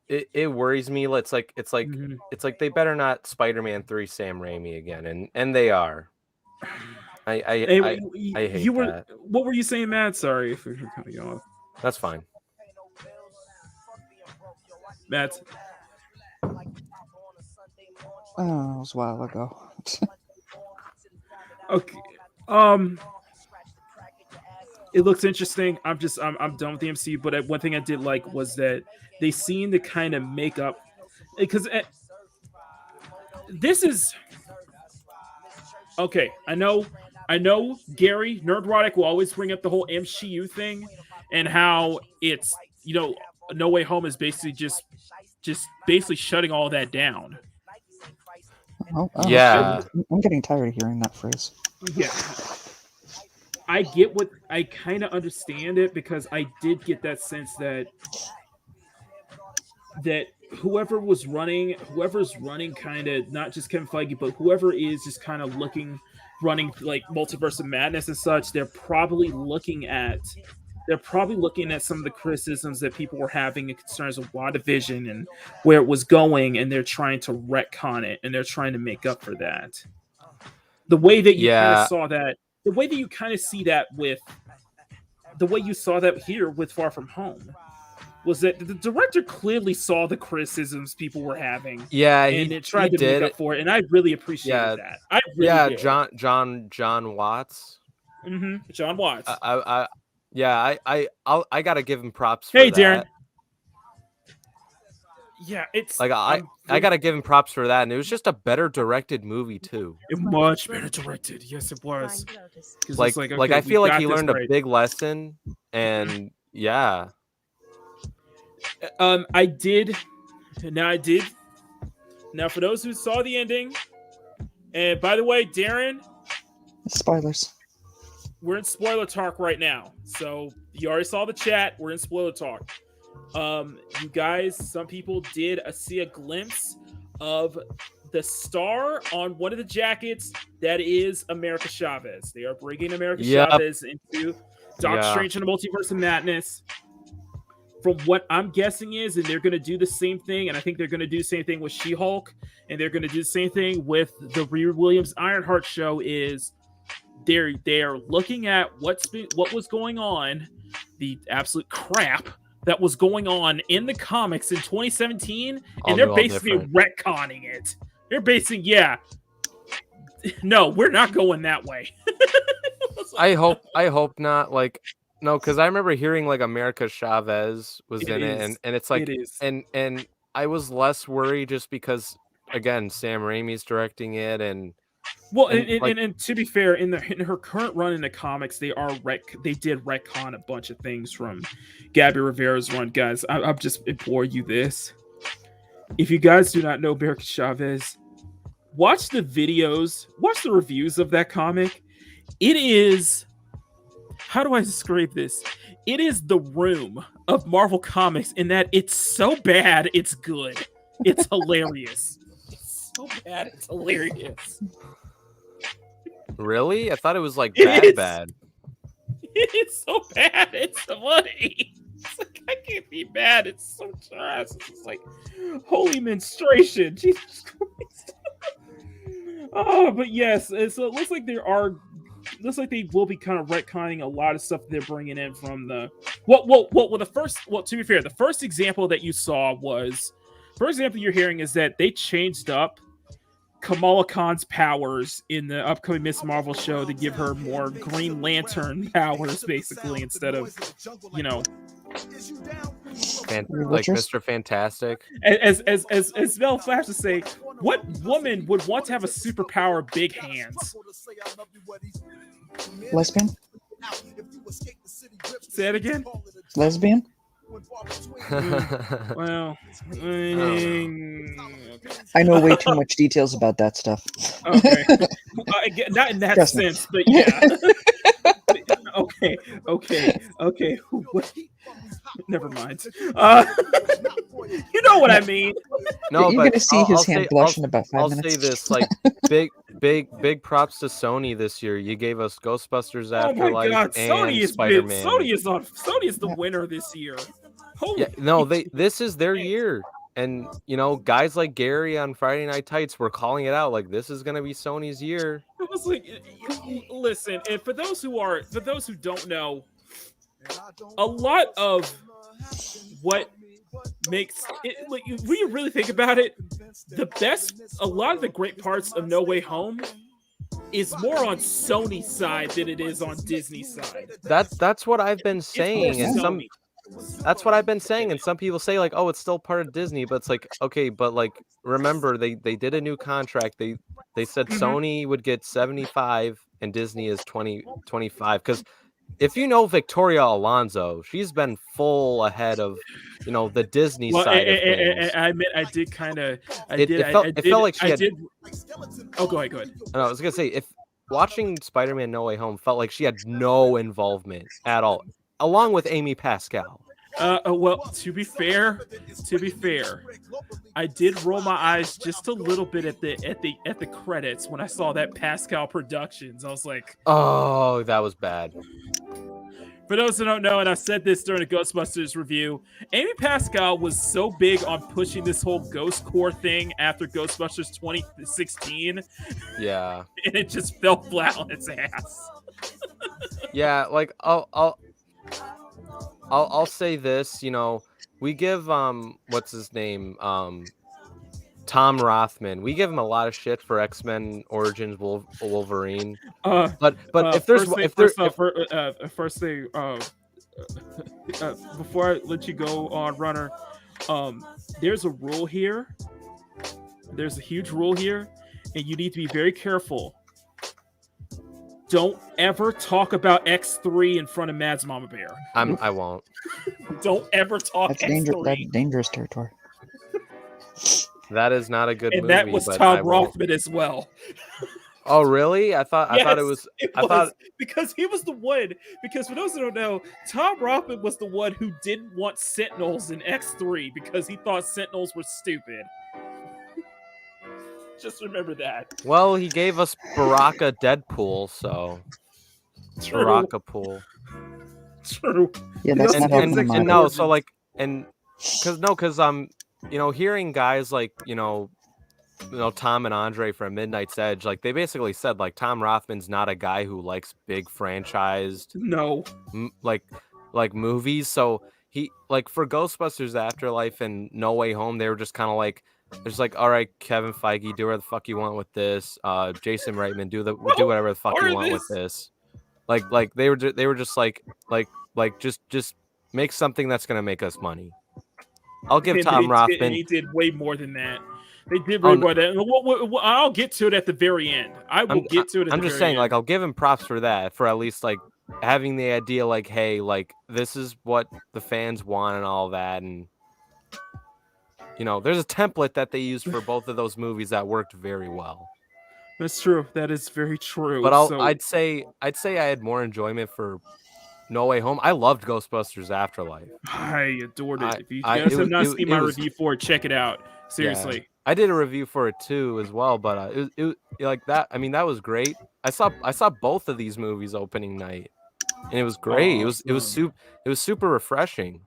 It worries me. It's like they better not Spider-Man 3 Sam Raimi again, and they are. I hate that. What were you saying, Matt? Sorry if we're cutting you off. That's fine. Matt. Oh, it was a while ago. Okay. It looks interesting. I'm done with the MCU, but one thing I did like was that they seem to kind of make up because this is okay. I know Gary Nerdrotic will always bring up the whole MCU thing and how it's No Way Home is basically just basically shutting all that down. Yeah, I'm getting tired of hearing that phrase. Yeah, I kind of understand it because I did get that sense that whoever's running kind of not just Kevin Feige, but whoever is just kind of running like Multiverse of Madness and such, they're probably looking at some of the criticisms that people were having and concerns of WandaVision and where it was going, and they're trying to retcon it, and they're trying to make up for that. The way that you kind of saw that, the way that you kind of see that with the way you saw that here with Far From Home, was that the director clearly saw the criticisms people were having. Yeah, and it tried to make up for it, and I really appreciated that. I really did. John Watts. Mm-hmm. John Watts. I gotta give him props for that. Hey, Darren. Yeah, it's like I gotta give him props for that, and it was just a better directed movie too. Much better directed, yes, it was. Like I feel like he learned a big lesson, and yeah. I did. Now, for those who saw the ending, and by the way, Darren, spoilers. We're in spoiler talk right now, so you already saw the chat. We're in spoiler talk. You guys, some people did see a glimpse of the star on one of the jackets that is America Chavez. They are bringing America Chavez into Doctor Strange and the Multiverse of Madness. From what I'm guessing is, and they're going to do the same thing, and I think they're going to do the same thing with She-Hulk, and they're going to do the same thing with the Riri Williams Ironheart show, is they're looking at what was going on, the absolute crap that was going on in the comics in 2017, and they're basically retconning it. They're basically, no, we're not going that way. I hope not. Like, no, because I remember hearing like America Chavez was in it, and it's like, and I was less worried just because, again, Sam Raimi's directing it, and to be fair, in her current run in the comics, they did retcon a bunch of things from Gabby Rivera's run. Guys, I'll just implore you this: if you guys do not know America Chavez, watch the videos, watch the reviews of that comic. It is, how do I describe this? It is the Room of Marvel Comics in that it's so bad, it's good. It's hilarious. It's so bad, it's hilarious. Really? I thought it was like bad. It's so bad, it's funny. It's like, I can't be mad. It's so trash. It's like holy menstruation. Jesus Christ. Oh, but yes, so it looks like they will be kind of retconning a lot of stuff they're bringing in from the to be fair, the first example that you saw was, first example you're hearing is that they changed up Kamala Khan's powers in the upcoming Miss Marvel show to give her more Green Lantern powers, basically, instead of, like Mr. Fantastic. As Mel Flash would say, what woman would want to have a superpower big hands? Lesbian? Say it again. Lesbian? Well, I know way too much details about that stuff. okay. Not in that Trust me. sense, but yeah. Okay. What? Never mind. You know what I mean. No, You're but gonna see his hand blush in about 5 I'll minutes. say this, like big props to Sony this year. You gave us Ghostbusters Oh my Afterlife God, and Sony is Spider-Man. Sony is the winner this year. Holy Yeah, no, this is their year. And guys like Gary on Friday Night Tights were calling it out, like this is gonna be Sony's year. It was like, listen, and for those who don't know, a lot of what makes it, like, when you really think about it, a lot of the great parts of No Way Home is more on Sony's side than it is on Disney's side. That's what I've been saying, and Sony. that's what I've been saying, and some people say like, oh, it's still part of Disney, but it's like, okay, but like, remember they did a new contract. They said Sony would get 75 and Disney is 25, because if you know Victoria Alonso, she's been full ahead of the Disney side of things. I admit I did kind of. It felt like she had. Oh, go ahead. No, I was gonna say, if watching Spider-Man No Way Home felt like she had no involvement at all, along with Amy Pascal. Well, to be fair, I did roll my eyes just a little bit at the credits when I saw that Pascal Productions. I was like, oh, that was bad. For those who don't know, and I said this during the Ghostbusters review, Amy Pascal was so big on pushing this whole ghost core thing after Ghostbusters 2016. Yeah, and it just fell flat on its ass. Yeah, like I'll say this, we give what's his name, Tom Rothman. We give him a lot of shit for X-Men Origins Wolverine. But if there's first thing, before I let you go on, Runner, there's a rule here. There's a huge rule here, and you need to be very careful. Don't ever talk about X3 in front of Mads Mama Bear. I won't. Don't ever talk X3. That's dangerous territory. That is not a good movie. And that was Tom Rothman as well. Oh, really? I thought it was. Because he was the one. Because for those who don't know, Tom Rothman was the one who didn't want Sentinels in X3 because he thought Sentinels were stupid. Just remember that. Well, he gave us Baraka Deadpool, so True. Baraka Pool. True. Yeah, that's not helping him and no, so like, and because hearing guys like Tom and Andre from Midnight's Edge, like they basically said like Tom Rothman's not a guy who likes big franchised like movies. So he, like, for Ghostbusters Afterlife and No Way Home, they were just kind of like, there's like, all right, Kevin Feige, do whatever the fuck you want with this. Jason Reitman, do whatever the fuck you want with this. Like they were just like just make something that's gonna make us money. I'll give Tom Rothman. He did way more than that. They did way more than that. I'll get to it at the very end. I'm just saying, like, I'll give him props for that, for at least like having the idea, like, hey, like this is what the fans want and all that, and there's a template that they used for both of those movies that worked very well. That's true. That is very true. But I'd say I had more enjoyment for No Way Home. I loved Ghostbusters Afterlife. I adored it. If you guys have not seen my review for it, check it out. Seriously. Yeah. I did a review for it too as well, but it like that. I mean, that was great. I saw both of these movies opening night, and it was great. It was super refreshing.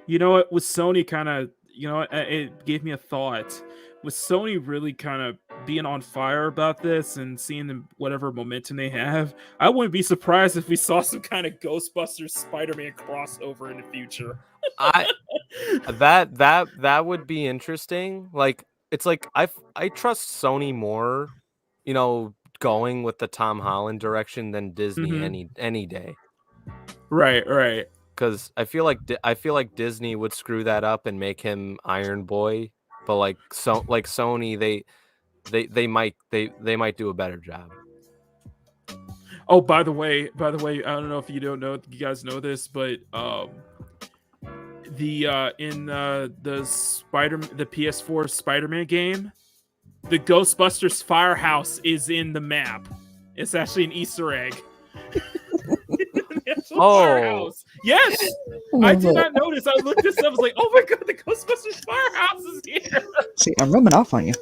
You know what? With Sony, kind of, it gave me a thought. With Sony really kind of being on fire about this and seeing them, whatever momentum they have, I wouldn't be surprised if we saw some kind of Ghostbusters Spider-Man crossover in the future. That would be interesting. Like, it's like I trust Sony more, going with the Tom Holland direction than Disney any day. Right. Because I feel like Disney would screw that up and make him Iron Boy, but like Sony, they might do a better job. Oh, by the way, I don't know if you guys know this, but in the PS4 Spider-Man game, the Ghostbusters firehouse is in the map. It's actually an Easter egg. Firehouse. Yes. I did not notice. I looked this up. I was like, oh my god, the Ghostbusters firehouse is here. See, I'm rubbing off on you.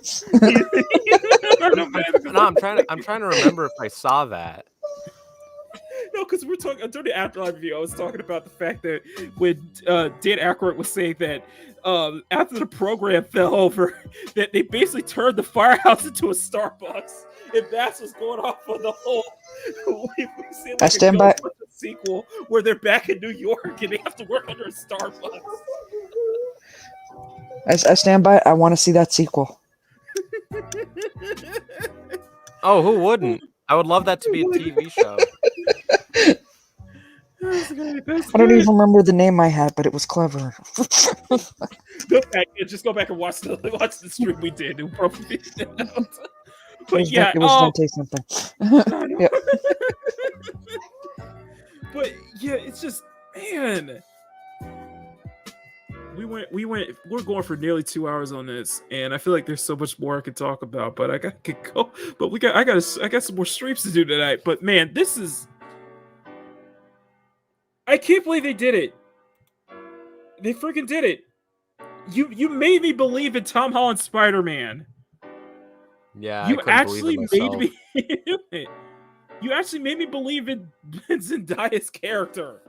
No, I'm trying to remember if I saw that. No, because we're talking during the Afterlife review. I was talking about the fact that when Dan Aykroyd was saying that after the program fell over, that they basically turned the firehouse into a Starbucks. And that's what's going on for the whole. We see like I stand by sequel where they're back in New York and they have to work under a Starbucks. I stand by it. I want to see that sequel. Oh, who wouldn't? I would love that to be a TV show. I don't even remember the name I had, but it was clever. Just go back and watch the stream we did. It probably But yeah, it was Dante something. Yep. But yeah, it's just, man. We're going for nearly 2 hours on this, and I feel like there's so much more I could talk about, but I gotta get go. But I got some more streams to do tonight. But man, this is, I can't believe they did it. They freaking did it. You made me believe in Tom Holland's Spider-Man. Yeah, you actually made me. You actually made me believe in Zendaya's character.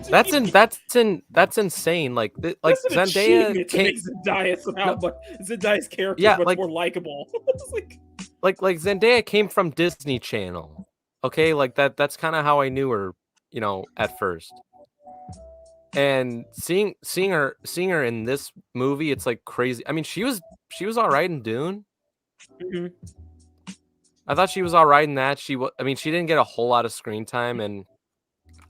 That's insane. Like Zendaya came Zendaya somehow, but Zendaya's character much more likable. like Zendaya came from Disney Channel. Okay, like that's kind of how I knew her, at first. And seeing her in this movie, it's like crazy. I mean, she was all right in Dune. Mm-hmm. I thought she was all right in that. She didn't get a whole lot of screen time, and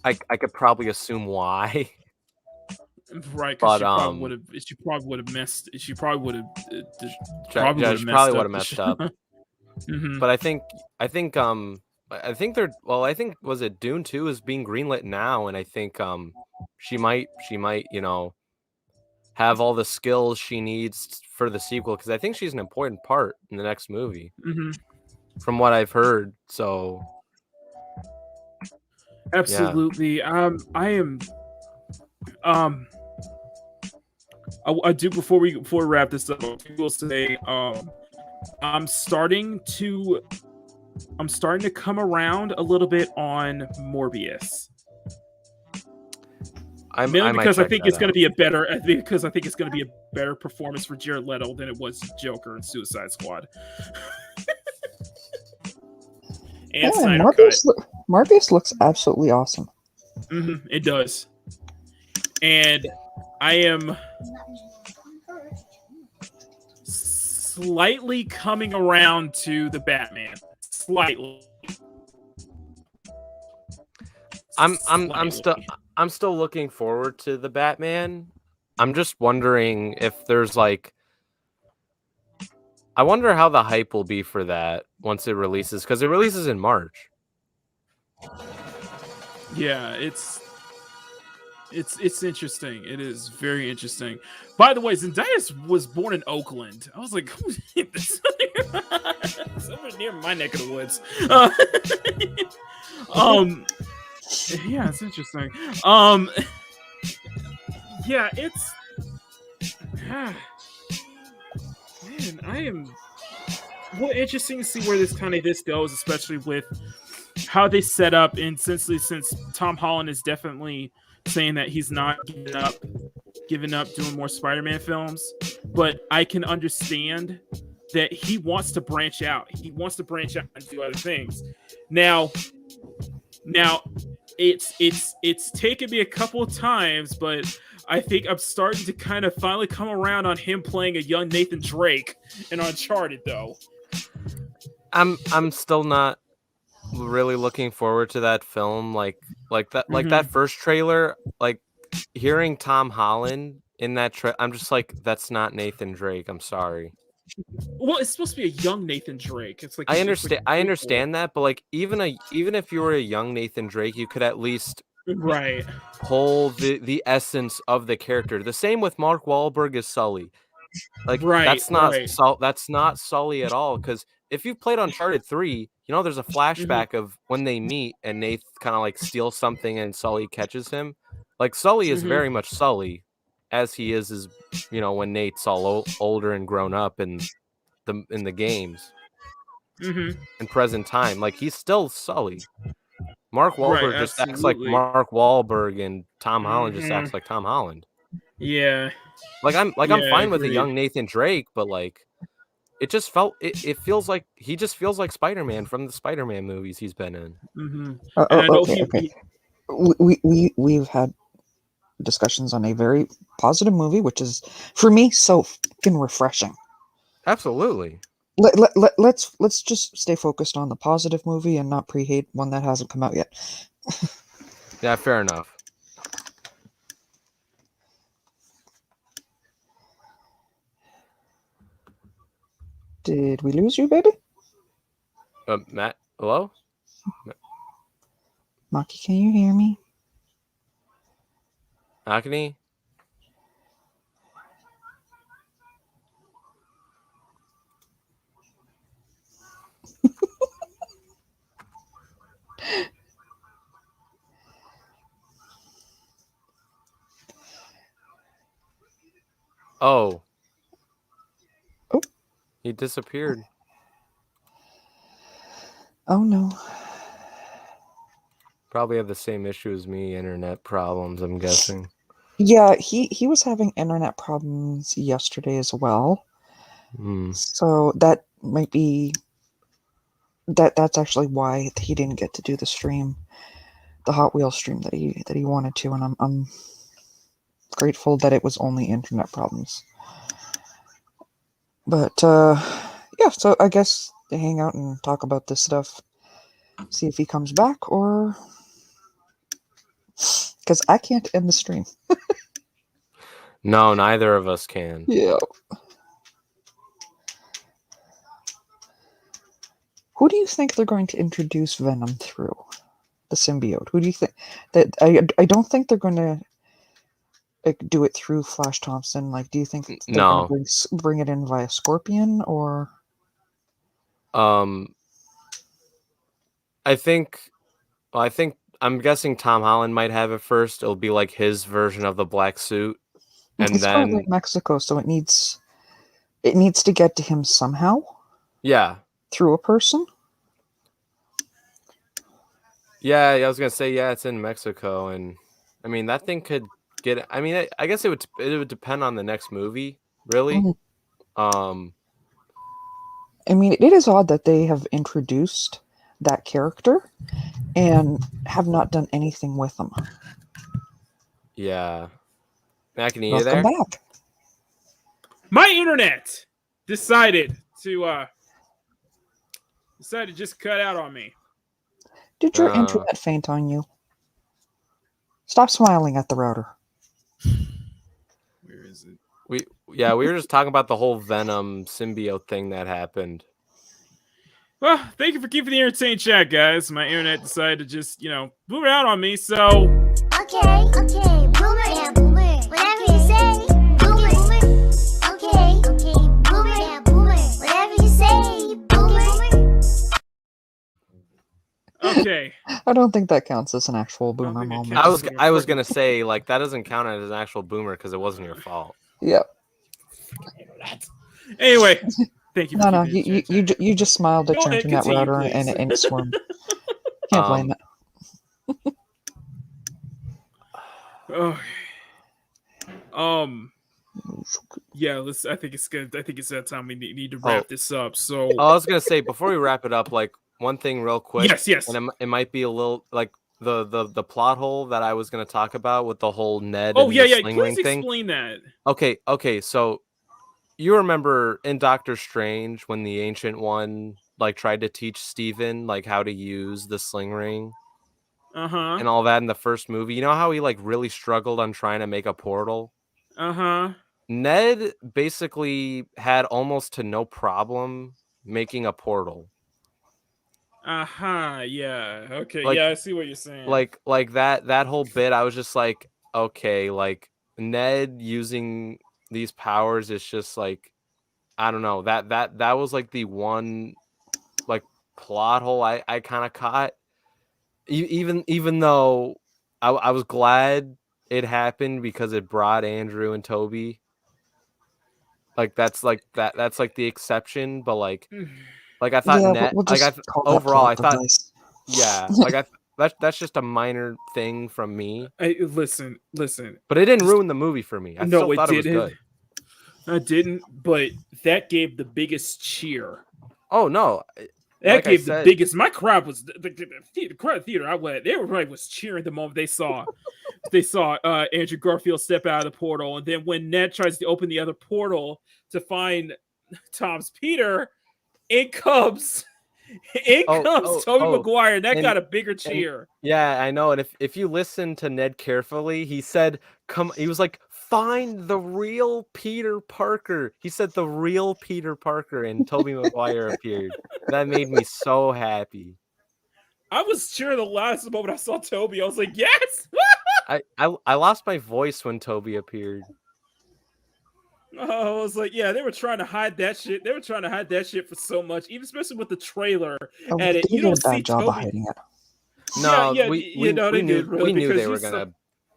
I could probably assume why. Right, because she probably would have messed. She probably would have messed up. Mm-hmm. But I think was it Dune 2 is being greenlit now, and I think she might have all the skills she needs for the sequel, because I think she's an important part in the next movie. Mm-hmm. From what I've heard, so absolutely. Yeah. I am. I do before we wrap this up. I will say, I'm starting to come around a little bit on Morbius. Mainly because I think it's going to be a better. Because I think it's going to be a better performance for Jared Leto than it was Joker and Suicide Squad. And Morbius looks absolutely awesome. Mm-hmm, it does. And I am slightly coming around to the Batman. Slightly. I'm still looking forward to the Batman. I'm just wondering if there's I wonder how the hype will be for that once it releases, because it releases in March. Yeah, it's interesting. It is very interesting. By the way, Zendaya was born in Oakland. I was like, who's this? Somewhere near my neck of the woods. Yeah, it's interesting. Yeah, it's man, I am interesting to see where this goes, especially with how they set up, and since Tom Holland is definitely saying that he's not giving up doing more Spider-Man films, but I can understand that he wants to branch out. He wants to branch out and do other things. Now it's taken me a couple of times, but I think I'm starting to kind of finally come around on him playing a young Nathan Drake in Uncharted, though. I'm still not really looking forward to that film. Like that, like that first trailer, like hearing Tom Holland in that I'm just like, that's not Nathan Drake. I'm sorry. Well, it's supposed to be a young Nathan Drake. It's like I it's understand. like I understand that, but like even if you were a young Nathan Drake, you could at least right. pull the essence of the character. The same with Mark Wahlberg as Sully. Like Right. that's not Sully at all. Because if you've played Uncharted 3, you know there's a flashback of when they meet and Nate kind of like steals something and Sully catches him. Like Sully is very much Sully, as he is when Nate's all older and grown up in the games in present time. Like he's still Sully. Mark Right. Wahlberg just acts like Absolutely. Mark Wahlberg, and Tom Holland just acts like Tom Holland. Yeah. Like I'm I fine with a agree. young Nathan Drake, but like it feels like he just feels like Spider-Man from the Spider-Man movies he's been in. And I know Okay. We've had discussions on a very positive movie, which is for me so fucking refreshing. Absolutely. Let's just stay focused on the positive movie and not pre-hate one that hasn't come out yet. Yeah, fair enough. Did we lose you, baby? Matt, hello? Maki, can you hear me? Makini? Oh. Oh. He disappeared. Oh no. Probably have the same issue as me, internet problems, I'm guessing. Yeah, he was having internet problems yesterday as well. So that might be that's actually why he didn't get to do the stream, the Hot Wheels stream that he wanted to, and I'm grateful that it was only internet problems. But yeah, so I guess they hang out and talk about this stuff, see if he comes back, or because I can't end the stream. No, neither of us can. Yeah. Who do you think they're going to introduce Venom through? The symbiote. Who do you think that I don't think they're going to like do it through Flash Thompson. Like, do you think they're going to bring it in via Scorpion or? I think I'm guessing Tom Holland might have it first. It'll be like his version of the black suit, and it's then currently Mexico, so it needs to get to him somehow. Yeah. Through a person. Yeah, I was gonna say it's in Mexico, and I mean that thing could get. I mean, I guess it would depend on the next movie, really. I mean, it is odd that they have introduced that character and have not done anything with them. Yeah. Makini, you Welcome there? back. My internet decided to just cut out on me. Did your internet faint on you? Stop smiling at the router. Where is it? We were just talking about the whole Venom symbiote thing that happened. Well, thank you for keeping the entertained chat, guys. My internet decided to just, boom out on me, so... Okay, boomer, yeah, boomer. Whatever you say, boomer. Okay, boomer, yeah, boomer. Whatever you say, boomer. Okay. I don't think that counts as an actual boomer moment. I was gonna say, like, that doesn't count as an actual boomer because it wasn't your fault. Yeah. Anyway, thank you. No, you just smiled at your internet router and it swarmed. Can't blame it. Yeah, I think it's good. I think it's that time we need to wrap this up. So I was gonna say before we wrap it up, like one thing real quick. Yes. And it might be a little like the plot hole that I was gonna talk about with the whole Ned. Oh and yeah. the Please thing. Explain that. Okay. So you remember in Doctor Strange when the Ancient One like tried to teach Stephen like how to use the sling ring. And all that in the first movie. You know how he like really struggled on trying to make a portal? Ned basically had almost to no problem making a portal. Yeah. Okay. Like- yeah, I see what you're saying. Like that whole bit, I was just like, okay, like Ned using these powers is just like, I don't know, that was like the one like plot hole I kind of caught. Even though I was glad it happened because it brought Andrew and Toby. Like that's like the exception, but like I thought Yeah, Ned, we'll like just call that overall I plot thought device. yeah, like that's just a minor thing from me, Listen. but it didn't ruin the movie for me. I No, still it thought it was didn't. good. I didn't, but that gave the biggest cheer. Oh no, That like I gave the said- biggest. My crowd was the crowd theater I went. They were like was cheering the moment they saw Andrew Garfield step out of the portal, and then when Ned tries to open the other portal to find Tom's Peter, in comes Tobey Maguire, and that and- got a bigger cheer. Yeah, I know. And if you listen to Ned carefully, he said, he was like, find the real Peter Parker. He said the real Peter Parker, and Tobey Maguire appeared. That made me so happy. I was cheering the last moment I saw Toby. I was like, yes! I lost my voice when Toby appeared. I was like, yeah, they were trying to hide that shit. They were trying to hide that shit for so much, even especially with the trailer. Oh, And they you did don't a bad see job of Toby. hiding it. No, yeah, we they knew did, really, we knew because they you were saw- gonna.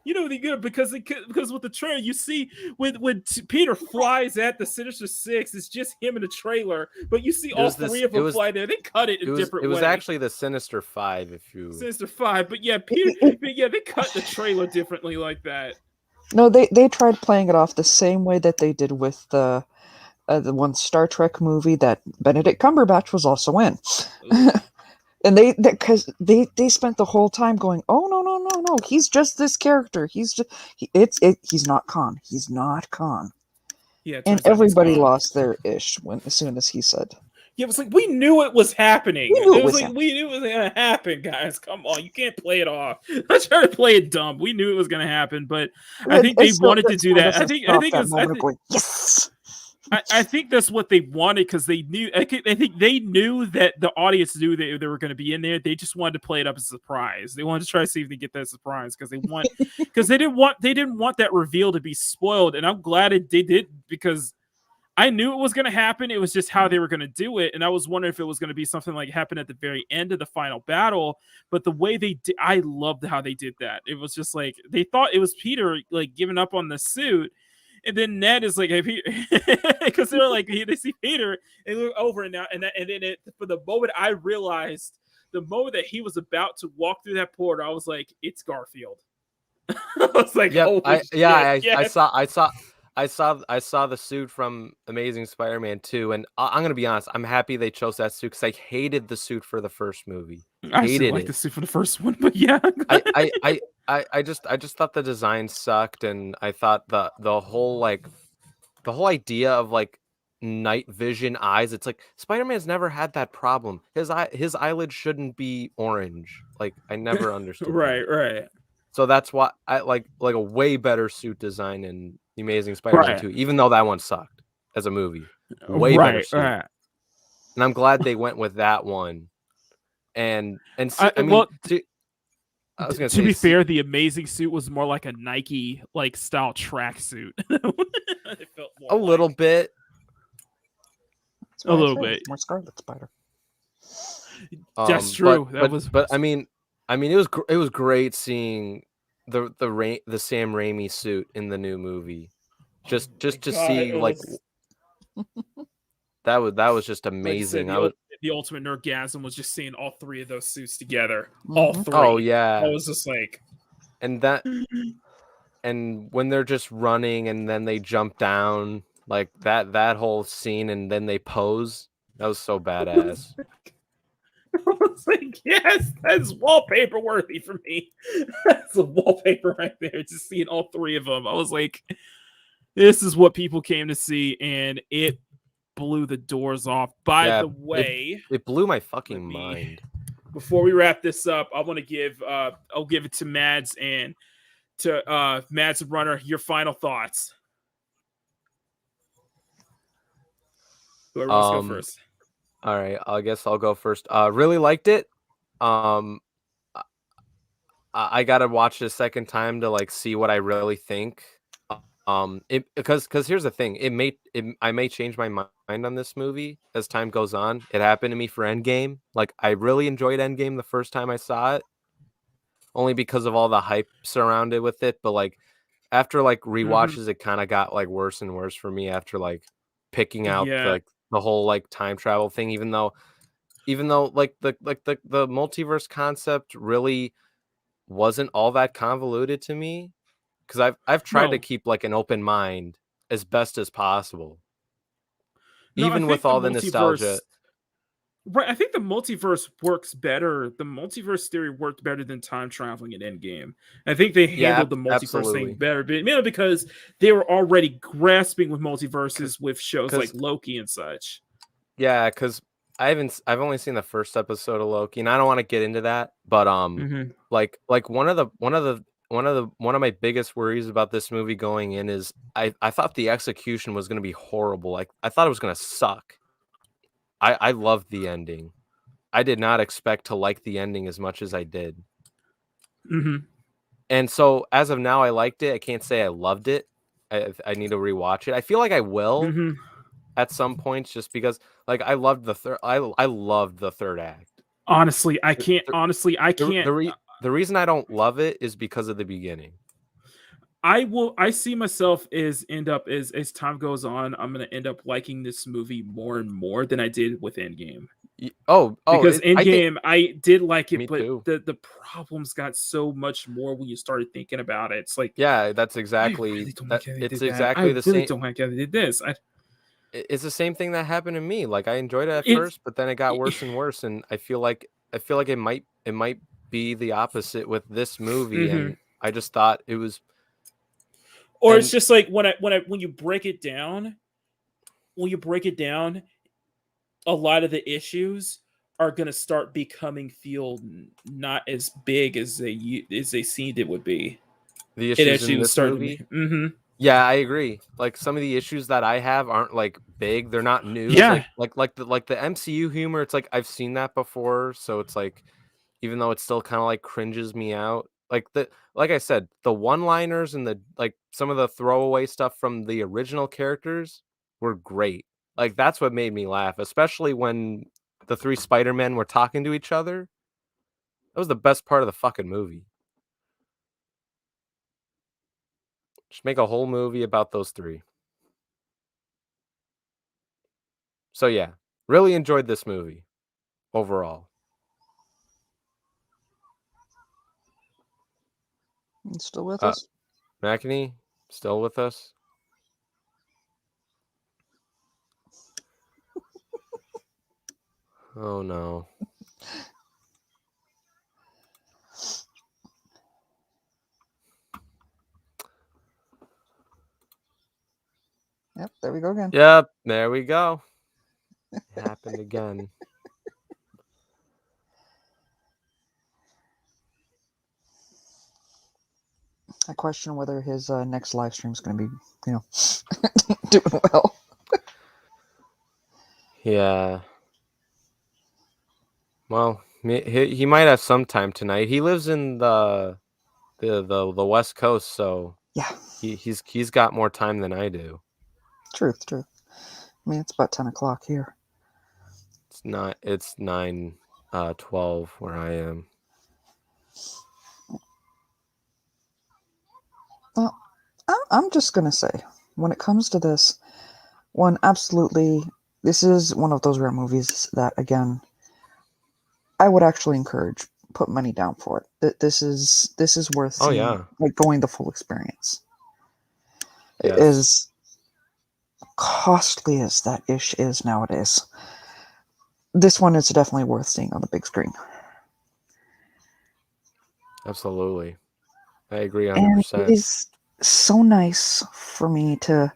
You know they good because with the trailer you see when Peter flies at the Sinister Six, it's just him in the trailer, but you see all three of them fly there. They cut it a different way. It was actually the Sinister Five, if you. Sinister Five, but yeah, they cut the trailer differently like that. No, they tried playing it off the same way that they did with the one Star Trek movie that Benedict Cumberbatch was also in. And they spent the whole time going, oh no, he's just this character. He's not Khan. He's not Khan. Yeah, And turns out he's everybody gone. lost their ish as soon as he said. Yeah, it was like we knew it was happening. We knew it was was like we knew it was gonna happen, guys. Come on, you can't play it off. Let's try to play it dumb. We knew it was gonna happen, but I think they wanted to do that. I think Yes. I think that's what they wanted because they knew. I think they knew that the audience knew that they were going to be in there. They just wanted to play it up as a surprise. They wanted to try to see if they get that surprise because they didn't want that reveal to be spoiled. And I'm glad they did because I knew it was going to happen. It was just how they were going to do it, and I was wondering if it was going to be something like happen at the very end of the final battle. But the way they did, I loved how they did that. It was just like they thought it was Peter like giving up on the suit. And then Ned is like, hey, because they're like, they see Peter and look over and now, and then for the moment I realized, the moment that he was about to walk through that portal, I was like, it's Garfield. I was like, Yep, oh, I saw the suit from Amazing Spider-Man 2, and I'm gonna be honest, I'm happy they chose that suit because I hated the suit for the first movie. I hated like the suit for the first one, but yeah, I just thought the design sucked, and I thought the whole idea of like night vision eyes. It's like Spider-Man's never had that problem. His eyelids shouldn't be orange. Like I never understood. right. So that's why I like a way better suit design in The Amazing Spider-Man 2, even though that one sucked as a movie. Way better suit. Right. And I'm glad they went with that one. And I mean, well, I was gonna to say, be fair, the Amazing suit was more like a Nike like style tracksuit. It felt more a little bit. That's why I little said bit. it's more Scarlet Spider. That's true. But I mean, it was great seeing the Sam Raimi suit in the new movie. Just to see like that was just amazing. Like I said, the ultimate nerdgasm was just seeing all three of those suits together. All three. Oh yeah. I was just like, and when they're just running and then they jump down, like that whole scene, and then they pose. That was so badass. I was like, yes, that's wallpaper worthy for me. That's a wallpaper right there. Just seeing all three of them. I was like, this is what people came to see, and it blew the doors off. By the way, it blew my fucking mind. Before we wrap this up, I want to give I'll give it to Mads and to Mads and Runner, your final thoughts. Whoever wants to go Um, first. all right, I guess I'll go first. Really liked it. Um, I gotta watch it a second time to like see what I really think. It because here's the thing, I may change my mind on this movie as time goes on. It happened to me for Endgame. Like I really enjoyed Endgame the first time I saw it, only because of all the hype surrounded with it. But like after like rewatches, it kind of got like worse and worse for me after like picking out Yeah. the whole like time travel thing. Even though like the multiverse concept really wasn't all that convoluted to me, because I've tried to No. keep like an open mind as best as possible, No, I even with think the all the multiverse. nostalgia. Right, I think the multiverse works better. The multiverse theory worked better than time traveling in Endgame. I think they Yeah, handled the multiverse thing absolutely. better, but mainly because they were already grasping with multiverses with shows like Because Loki and such. yeah, because I've only seen the first episode of Loki, and I don't want to get into that, but like one of my biggest worries about this movie going in is I thought the execution was going to be horrible. Like I thought it was going to suck. I loved the ending. I did not expect to like the ending as much as I did. Hmm. And so as of now, I liked it. I can't say I loved it. I need to rewatch it. I feel like I will Hmm. at some points, just because like I loved the third. I loved the third act. Honestly, I The, can't. the, Honestly, I the, can't. the, re- the reason I don't love it is because of the beginning. I see myself as time goes on, I'm gonna end up liking this movie more and more than I did with Endgame. Because I think Endgame, I did like it, me but too. the problems got so much more when you started thinking about it. It's like, Yeah, that's I exactly really don't that. like how they It's did that. I exactly the really same. don't like how they did this. It's the same thing that happened to me. Like I enjoyed it at It's first, but then it got worse and worse, and I feel like it might be the opposite with this movie, Mhm. and I just thought it was. Or it's And just like when you break it down, a lot of the issues are gonna start becoming feel not as big as they seemed it would be. the It issues in actually was this starting movie, to. Mm-hmm. yeah, I agree. Like some of the issues that I have aren't like big. They're not new. Yeah. Like the MCU humor. It's like I've seen that before, so it's like even though it still kind of like cringes me out. Like I said, the one-liners and the like some of the throwaway stuff from the original characters were great. Like that's what made me laugh, especially when the three Spider-Men were talking to each other. That was the best part of the fucking movie. Just make a whole movie about those three. So yeah, really enjoyed this movie overall. You still with Uh, us? Makini, still with us? Oh no. Yep, there we go again. Yep, there we go. It happened again. I question whether his next live stream is going to be, doing well. Yeah. Well, he might have some time tonight. He lives in the West Coast, so Yeah, he's got more time than I do. truth. I mean, it's about 10 o'clock here. It's 9:12 where I am. Well, I'm just going to say, when it comes to this, this is one of those rare movies that, again, I would actually encourage, put money down for it. This is worth Oh seeing, yeah. like going the full experience. Yes. As costly as that ish is nowadays, this one is definitely worth seeing on the big screen. Absolutely. I agree And 100%. it is so nice for me to,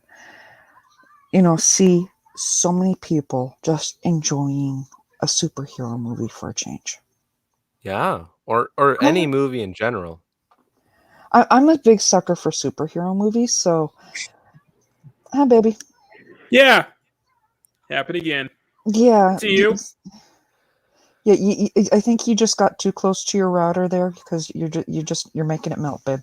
see so many people just enjoying a superhero movie for a change. Yeah. Or any movie in general. I'm a big sucker for superhero movies, so hi, baby. Yeah. Happen again. Yeah. To you. Yeah, I think you just got too close to your router there because you're making it melt, babe.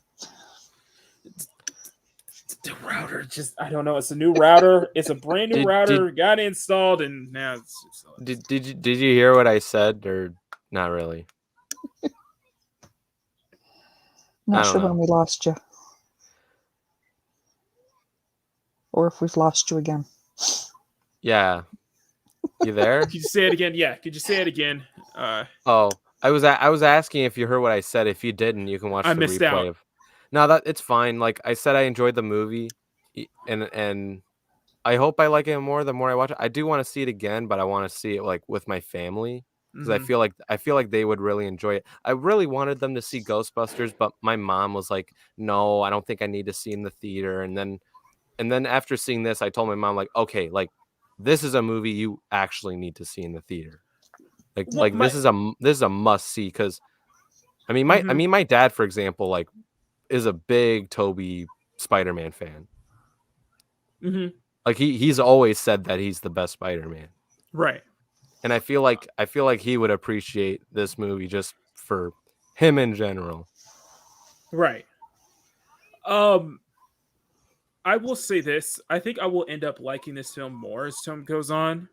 The router I don't know. It's a new router. It's a brand new router. Got installed and now it's Did you hear what I said or not really? Not sure when we lost you. Or if we've lost you again. Yeah. You there? Could you say it again? Yeah. Could you say it again? Oh, I was asking if you heard what I said. If you didn't, you can watch the missed replay. out. No, that it's fine. Like I said, I enjoyed the movie, and I hope I like it more the more I watch it. I do want to see it again, but I want to see it like with my family because I feel like they would really enjoy it. I really wanted them to see Ghostbusters, but my mom was like, "No, I don't think I need to see in the theater." And then after seeing this, I told my mom like, "Okay, like this is a movie you actually need to see in the theater. This is a must see because I mean my dad, for example, like is a big Tobey Spider-Man fan. Mm-hmm. Like he's always said that he's the best Spider-Man. Right. And I feel like he would appreciate this movie just for him in general. Right. I will say this. I think I will end up liking this film more as time goes on.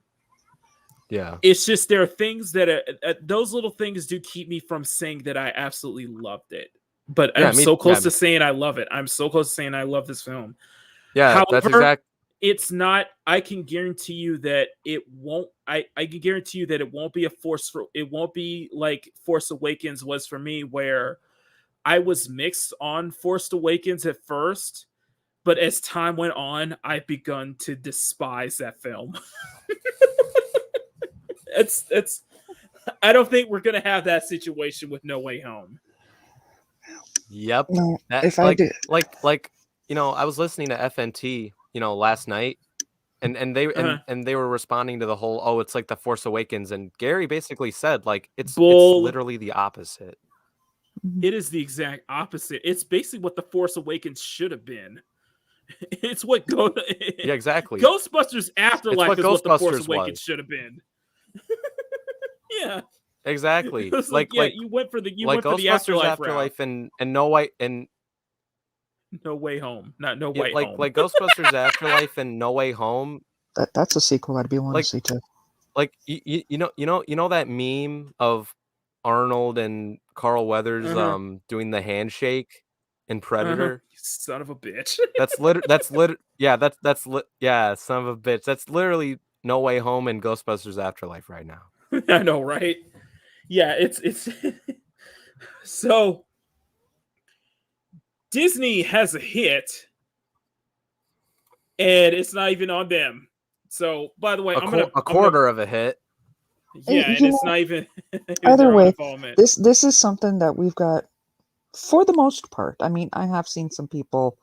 Yeah. It's just there are things that those little things do keep me from saying that I absolutely loved it. But I'm so close to saying I love it. I'm so close to saying I love this film. Yeah, however, that's exact. It's not. I can guarantee you that it won't. I can guarantee you that it won't be a force for. It won't be like Force Awakens was for me, where I was mixed on Force Awakens at first, but as time went on, I've begun to despise that film. It's. I don't think we're gonna have that situation with No Way Home. Yep. No, That's if I did, like you know, I was listening to FNT, you know, last night, and they were responding to the whole, it's like the Force Awakens, and Gary basically said like it's literally the opposite. It is the exact opposite. It's basically what the Force Awakens should have been. It's what yeah, exactly. Ghostbusters Afterlife is what the Force Awakens should have been. Yeah, exactly. You went for the Ghostbusters Afterlife and No Way and No Way Home, not No Way Home. Like Ghostbusters Afterlife and No Way Home. That's a sequel I'd be willing to see too. Like you know that meme of Arnold and Carl Weathers doing the handshake in Predator. You son of a bitch. Yeah, son of a bitch. That's literally No Way Home and Ghostbusters Afterlife right now. I know, right? Yeah, it's so Disney has a hit and it's not even on them. So, by the way, a quarter of a hit. Yeah, and it's not even either way. This is something that we've got for the most part. I mean, I have seen some people,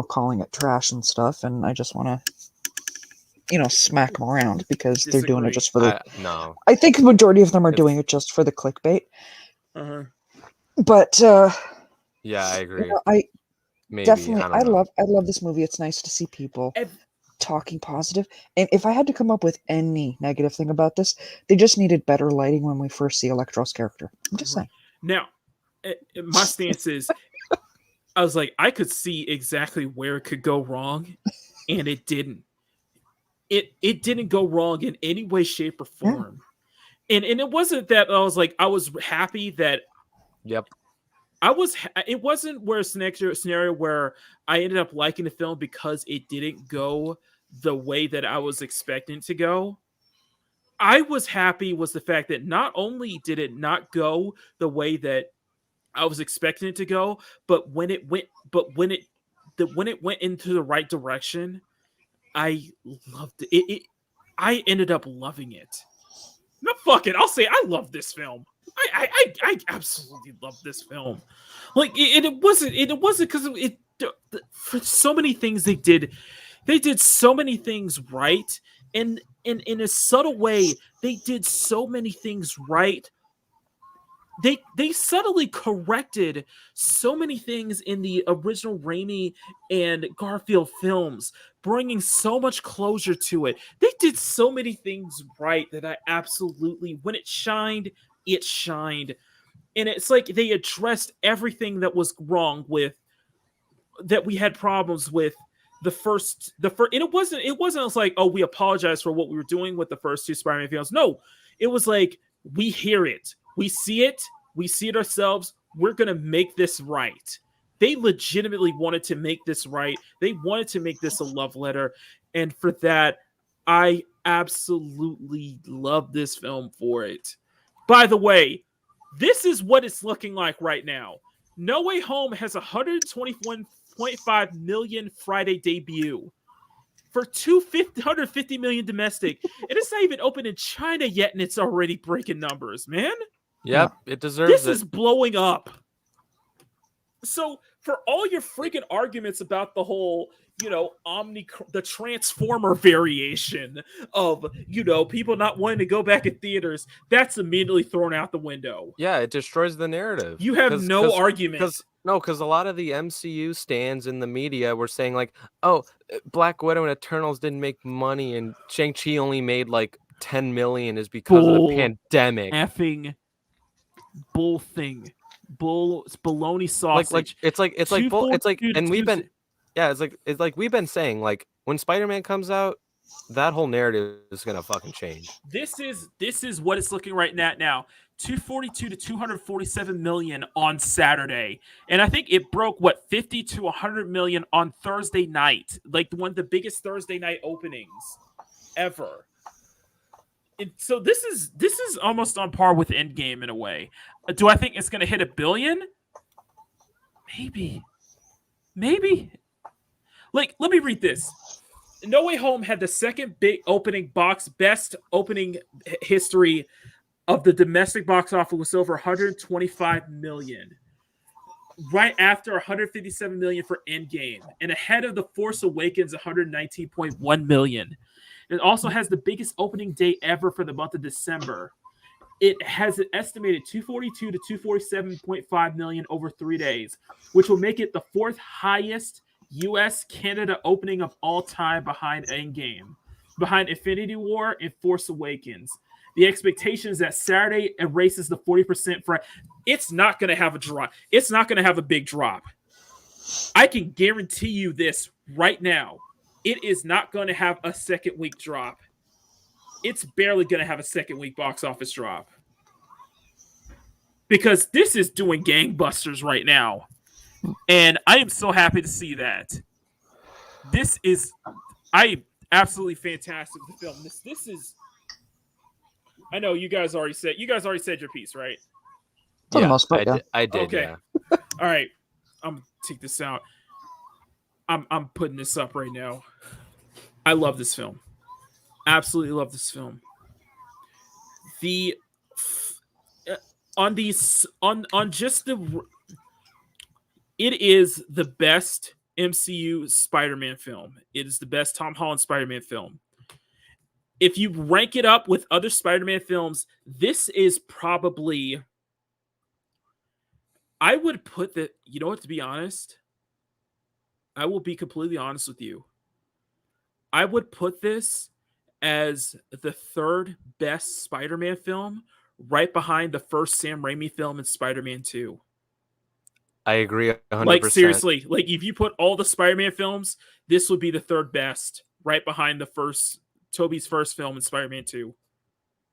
calling it trash and stuff, and I just want to, smack them around because they're doing it just for the. No, I think the majority of them are doing it just for the clickbait. But yeah, I agree. I love this movie. It's nice to see people talking positive. And if I had to come up with any negative thing about this, they just needed better lighting when we first see Electro's character. I'm just saying. Now, my stance is, I was like, I could see exactly where it could go wrong, and it didn't. It didn't go wrong in any way, shape, or form. Yeah. And it wasn't that I was happy that. Yep. It wasn't where scenario where I ended up liking the film because it didn't go the way that I was expecting it to go. I was happy was the fact that not only did it not go the way that I was expecting it to go, but when it went into the right direction, I loved it. I ended up loving it. No, fuck it. I'll say I love this film. I absolutely love this film. Like it wasn't because for so many things they did so many things right, and in a subtle way they did so many things right they subtly corrected so many things in the original Raimi and Garfield films, bringing so much closure to it. They did so many things right that I absolutely, when it shined, it shined. And it's like they addressed everything that was wrong with, that we had problems with the first, and it wasn't like, oh, we apologize for what we were doing with the first two Spider-Man films. No, it was like, we hear it, we see it ourselves, we're gonna make this right. They legitimately wanted to make this right. They wanted to make this a love letter, and for that, I absolutely love this film for it. By the way, this is what it's looking like right now. No Way Home has 121.5 million Friday debut for 150 million domestic. And it's not even open in China yet, and it's already breaking numbers, man. Yep, it deserves This it. is blowing up. So for all your freaking arguments about the whole, the Transformer variation of, people not wanting to go back in theaters, that's immediately thrown out the window. Yeah, it destroys the narrative. You have no argument. Because a lot of the MCU stands in the media were saying like, oh, Black Widow and Eternals didn't make money and Shang-Chi only made like 10 million is because of the pandemic. Effing bull thing. It's baloney sausage. It's like we've been saying, like, when Spider-Man comes out, that whole narrative is gonna fucking change. This is what it's looking right now. 242 to 247 million on Saturday, and I think it broke 50 to 100 million on Thursday night, like one of the biggest Thursday night openings ever. So this is almost on par with Endgame in a way. Do I think it's going to hit $1 billion? Maybe. Like, let me read this. No Way Home had the second big opening best opening history of the domestic box office, with over 125 million. Right after 157 million for Endgame, and ahead of The Force Awakens, 119.1 million. It also has the biggest opening day ever for the month of December. It has an estimated 242 to 247.5 million over 3 days, which will make it the fourth highest U.S.-Canada opening of all time, behind Endgame, behind Infinity War and Force Awakens. The expectation is that Saturday erases the 40% for. It's not going to have a drop. It's not going to have a big drop. I can guarantee you this right now. It is not going to have a second week drop. It's barely going to have a second week box office drop. Because this is doing gangbusters right now. And I am so happy to see that. I absolutely fantastic with the film. This is. I know you guys already said your piece, right? For the most part, yeah. I did. Okay. Yeah. All right. I'm gonna take this out. I'm putting this up right now. I love this film. Absolutely love this film. It is the best MCU Spider-Man film. It is the best Tom Holland Spider-Man film. If you rank it up with other Spider-Man films, this is probably. I would put that. You know what? To be honest, I will be completely honest with you. I would put this as the third best Spider-Man film, right behind the first Sam Raimi film and Spider-Man 2. I agree 100%. Like, seriously, like if you put all the Spider-Man films, this would be the third best, right behind Tobey's first film and Spider-Man 2.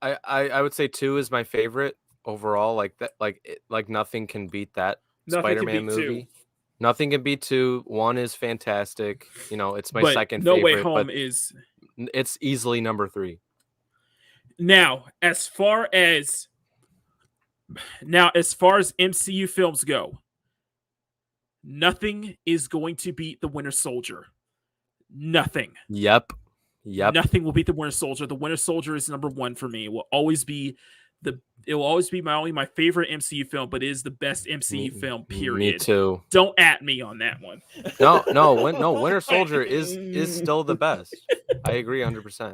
I would say 2 is my favorite overall. Like that, like nothing can beat that Spider-Man movie. 2. Nothing can beat 2. 1 is fantastic. It's my second favorite. No Way Home is. It's easily number 3. Now, as far as MCU films go, nothing is going to beat The Winter Soldier. Nothing. Yep. Nothing will beat The Winter Soldier. The Winter Soldier is number 1 for me. It will always be my favorite MCU film, but it is the best MCU film, period. Me too. Don't at me on that one. No, Winter Soldier is still the best. I agree 100%.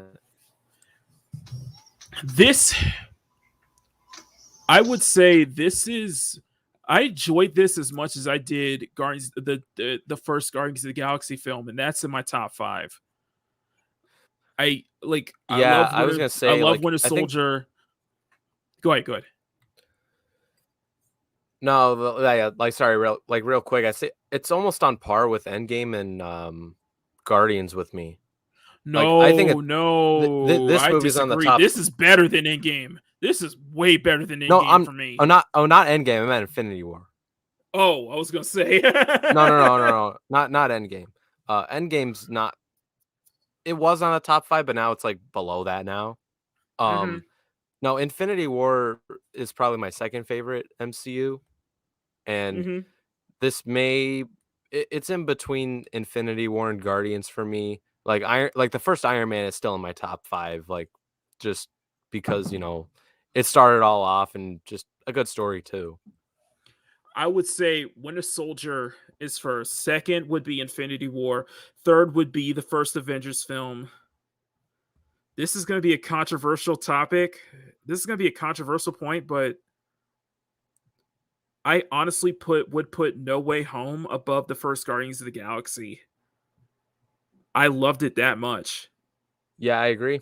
I would say this is. I enjoyed this as much as I did Guardians the first Guardians of the Galaxy film, and that's in my top 5. I like. Yeah, I was gonna I say, love like, Winter I think Soldier. Go ahead. Go ahead. no, yeah, like, sorry, real quick. I say it's almost on par with Endgame and Guardians with me. Like, I think No, this I movie's on the disagree. top. This is better than Endgame. This is way better than No, Endgame for me. not Endgame. I meant Infinity War. Oh, I was gonna say. No, not Endgame. Endgame's not. It was on the top 5, but now it's like below that now. Mhm. No, Infinity War is probably my second favorite MCU, and Mhm. this it's in between Infinity War and Guardians for me. Like the first Iron Man is still in my top 5, like, just because, it started all off, and just a good story too. I would say Winter Soldier is first. Second would be Infinity War. Third would be the first Avengers film. This is going to be a controversial topic. This is going to be a controversial point, but I honestly would put No Way Home above the first Guardians of the Galaxy. I loved it that much. Yeah, I agree.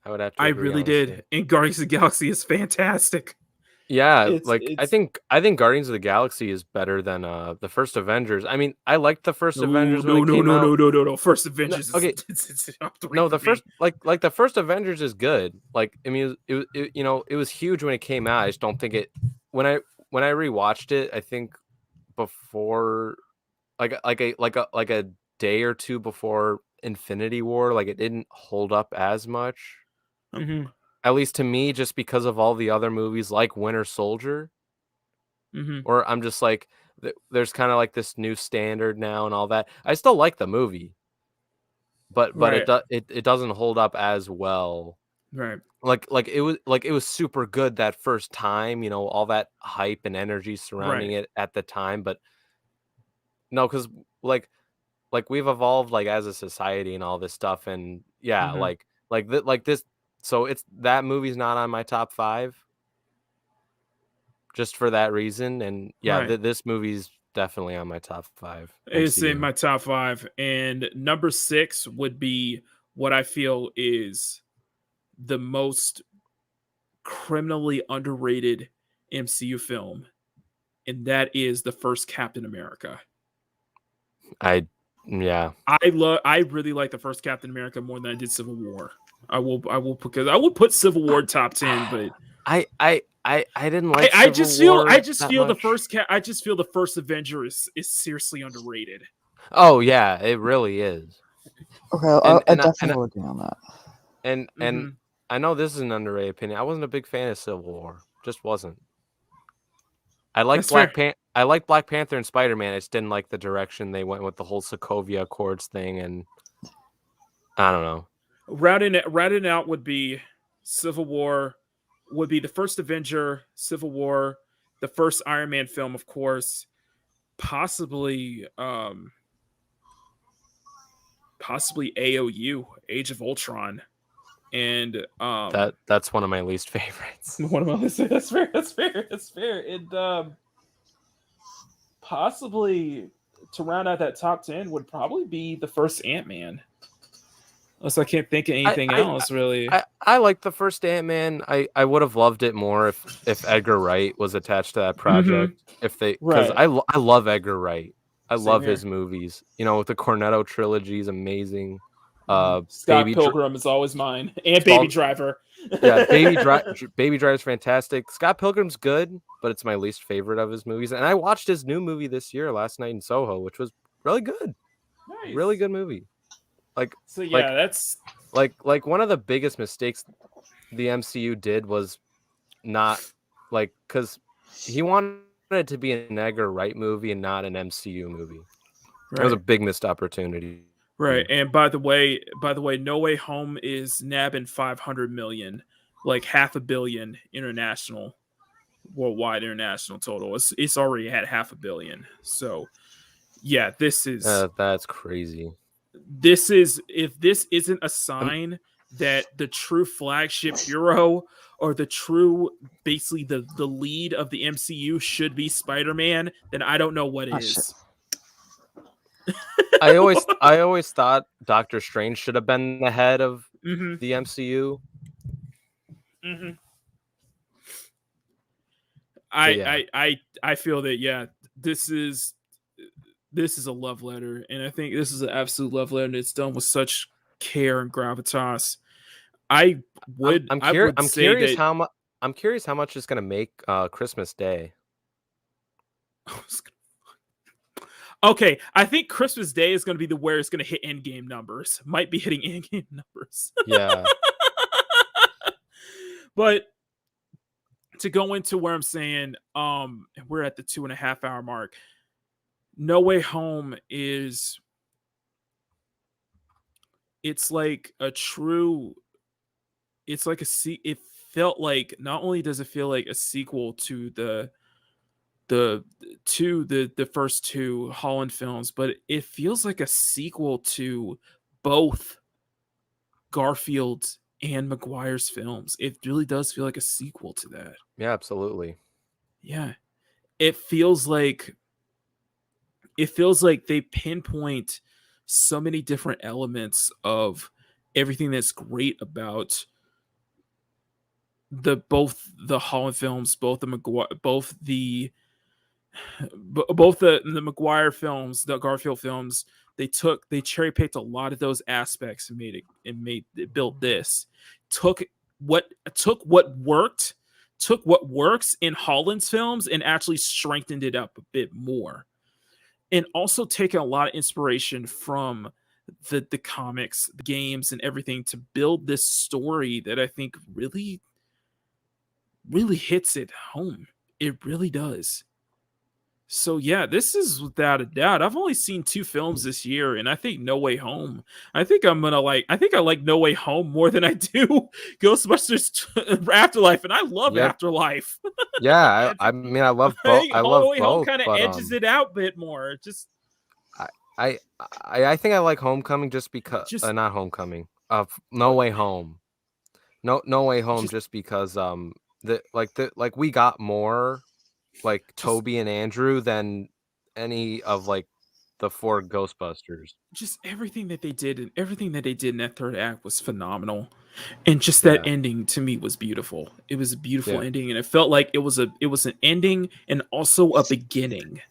I would have to I agree, really honestly. did. And Guardians of the Galaxy is fantastic. Yeah, It's like, I it's think Guardians of the Galaxy is better than the first Avengers. I mean, I liked the first no, Avengers when no, it no, came no, out. no, no, no, no. First No, Avengers is okay, it's off the no, for the me. first like the first Avengers is good. Like, I mean, it was huge when it came out. I just don't think it when I rewatched it, I think before, like a day or two before Infinity War, like, it didn't hold up as much. Mm-hmm. At least to me, just because of all the other movies like Winter Soldier. Mm-hmm. Or I'm just like, there's kind of like this new standard now and all that. I still like the movie, but Right. it doesn't hold up as well. Right. Like it was super good that first time, all that hype and energy surrounding Right. it at the time. But no, because, like we've evolved, like, as a society and all this stuff, and yeah, Mm-hmm. like this. So it's that movie's not on my top 5 just for that reason. And yeah, Right. this movie's definitely on my top 5 It's in MCU. my top 5. And number 6 would be what I feel is the most criminally underrated MCU film, and that is the first Captain America. Yeah. I really like the first Captain America more than I did Civil War. I will because I will put Civil War top 10, but I didn't like I Civil just feel War I just that feel the much. first I just feel the first Avenger is seriously underrated. Oh yeah, it really is. Okay, And I and I, definitely and will agree on that. and Mhm. I know this is an underrated opinion. I wasn't a big fan of Civil War. Just wasn't. I like That's fair. I like Black Panther and Spider-Man. I just didn't like the direction they went with the whole Sokovia Accords thing, and I don't know. Rounding out would be Civil War, would be the first Avenger, Civil War, the first Iron Man film, of course, possibly possibly AOU, Age of Ultron, and That's one of my least favorites. one of my lists. That's fair. That's fair. That's fair. And possibly to round out that top 10 would probably be the first Ant-Man. Unless I can't think of anything else, really. I like the first Ant-Man. I would have loved it more if Edgar Wright was attached to that project. If they, because Right. I love Edgar Wright. I Same love here. his movies. The Cornetto trilogy is amazing. Scott Pilgrim is always mine, and Baby Driver. Yeah, Baby Driver's fantastic. Scott Pilgrim's good, but it's my least favorite of his movies. And I watched his new movie this year, last night in Soho, which was really good. Nice. Really good movie. So yeah, that's like one of the biggest mistakes the MCU did was not, because he wanted it to be an Edgar Wright movie and not an MCU movie. right. It was a big missed opportunity. Right. And by the way, No Way Home is nabbing 500 million, like $500 million international, worldwide international total. It's already had $500 million. So yeah, this is That's crazy. if this isn't a sign that the true flagship hero or the true, basically the lead of the MCU should be Spider-Man, then I don't know what Oh, shit. is. I always thought Doctor Strange should have been the head of Mm-hmm. the MCU. Mm-hmm. yeah. I feel that this is a love letter, and I think this is an absolute love letter, and it's done with such care and gravitas. I would say curious that I'm curious how much it's gonna make Christmas Day. okay, I think Christmas Day is going to be where it's going to hit Endgame numbers. Might be hitting Endgame numbers. Yeah. But to go into where I'm saying, we're at the 2.5 hour mark. No Way Home it's like a true, it's like it felt like, not only does it feel like a sequel to the first two Holland films, but it feels like a sequel to both Garfield and Maguire's films. It really does feel like a sequel to that. Yeah, absolutely. Yeah. It feels like they pinpoint so many different elements of everything that's great about both the Holland films, both the Maguire films, the Garfield films. They cherry picked a lot of those aspects and built this. Took what works in Holland's films and actually strengthened it up a bit more. And also taking a lot of inspiration from the comics, the games, and everything to build this story that I think really, really hits it home. It really does. So yeah, this is without a doubt. I've only seen 2 films this year, and I think No Way Home. I think I like No Way Home more than I do Ghostbusters Afterlife, and I love Afterlife. Yeah, I mean, I love both. I love No Way Home both, kind of but, edges it out a bit more. Just I think I like Homecoming just because not Homecoming. No Way Home. No Way Home just because we got more like Toby and Andrew than any of like the 4 Ghostbusters. Just everything that they did in that third act was phenomenal. And just that ending to me was beautiful. It was a beautiful ending, and it felt like it was an ending and also a beginning.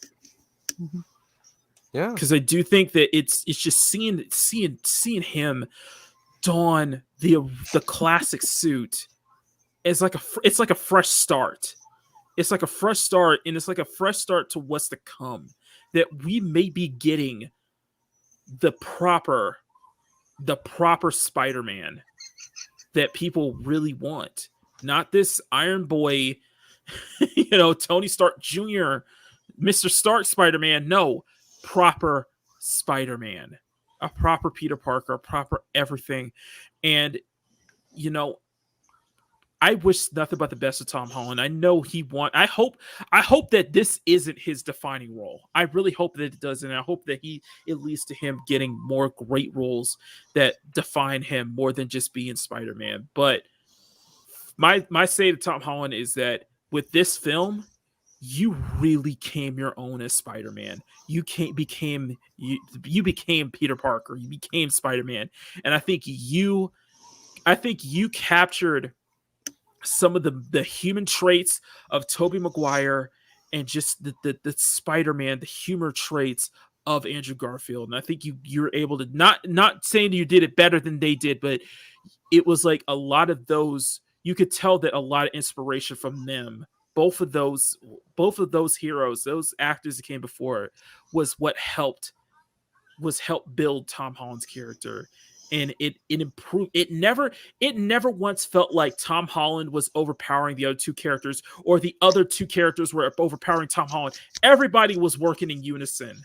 Mm-hmm. Yeah, because I do think that it's just seeing him don the classic suit is like it's like a fresh start. It's like a fresh start, and it's like a fresh start to what's to come. That we may be getting the proper Spider-Man that people really want. Not this Iron Boy, Tony Stark Jr., Mr. Stark Spider-Man. No, proper Spider-Man. A proper Peter Parker, a proper everything. And, I wish nothing but the best of Tom Holland. I know I hope that this isn't his defining role. I really hope that it doesn't. I hope that it leads to him getting more great roles that define him more than just being Spider-Man. But my say to Tom Holland is that with this film, you really came your own as Spider-Man. You became Peter Parker. You became Spider-Man. And I think you captured some of the human traits of Tobey Maguire and just the Spider-Man, the humor traits of Andrew Garfield. And I think you're able to, not saying you did it better than they did, but it was like a lot of those, you could tell that a lot of inspiration from them. Both of those heroes, those actors that came before, was helped build Tom Holland's character. And it improved. It never once felt like Tom Holland was overpowering the other 2 characters, or the other 2 characters were overpowering Tom Holland. Everybody was working in unison.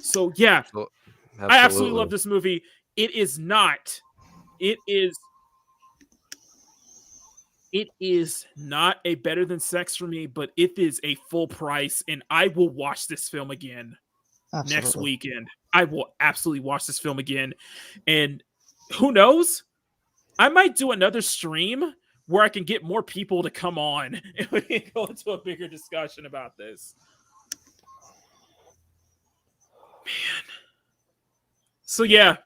So yeah, absolutely. I absolutely love this movie. It is not a better than sex for me, but it is a full price, and I will watch this film again. Next weekend. I will absolutely watch this film again. And who knows? I might do another stream where I can get more people to come on and we can go into a bigger discussion about this. Man. So yeah,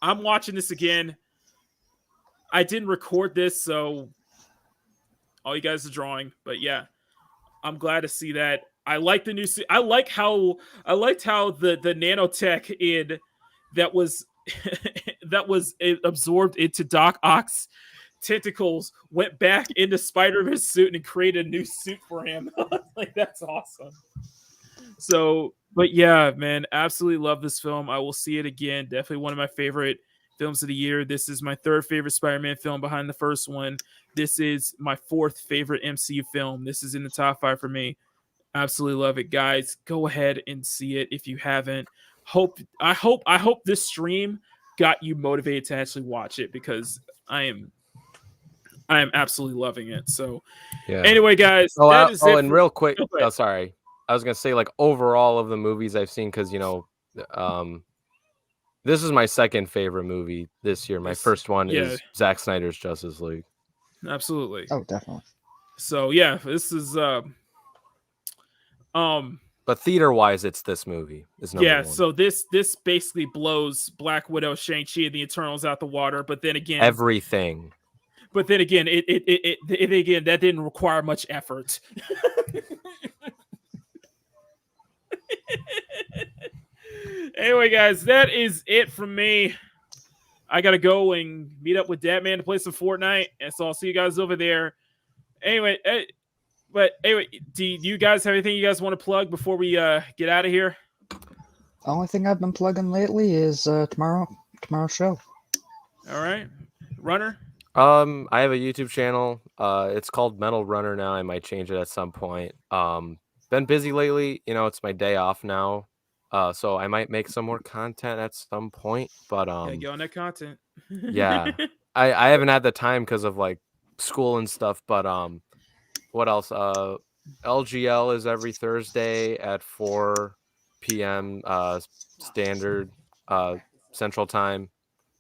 I'm watching this again. I didn't record this, so all you guys are drawing, but yeah, I'm glad to see that. I like the new. I liked how the nanotech in that was that was absorbed into Doc Ock's tentacles went back into Spider-Man's suit and created a new suit for him. Like that's awesome. So, but yeah, man, absolutely love this film. I will see it again. Definitely one of my favorite films of the year. This is my third favorite Spider-Man film behind the first one. This is my fourth favorite MCU film. This is in the top 5 for me. Absolutely love it, guys. Go ahead and see it if you haven't. I hope this stream got you motivated to actually watch it because I am absolutely loving it. So, Yeah. Anyway, guys. And real quick. Oh, sorry. I was gonna say like overall of the movies I've seen because this is my second favorite movie this year. My first one is Zack Snyder's Justice League. Absolutely. Oh, definitely. So yeah, this is But theater wise, it's this movie. Is number one. So this basically blows Black Widow, Shang-Chi, and the Eternals out the water. But then again, everything. But then again, it that didn't require much effort. Anyway, guys, that is it from me. I gotta go and meet up with Datman to play some Fortnite, and so I'll see you guys over there. Anyway, do you guys have anything you guys want to plug before we get out of here? The only thing I've been plugging lately is tomorrow's show. All right, Runner. I have a YouTube channel. It's called Metal Runner now. I might change it at some point. Been busy lately. It's my day off now. So I might make some more content at some point. But get on that content. Yeah, I haven't had the time because of like school and stuff. But what else? LGL is every Thursday at 4 p.m. Standard Central Time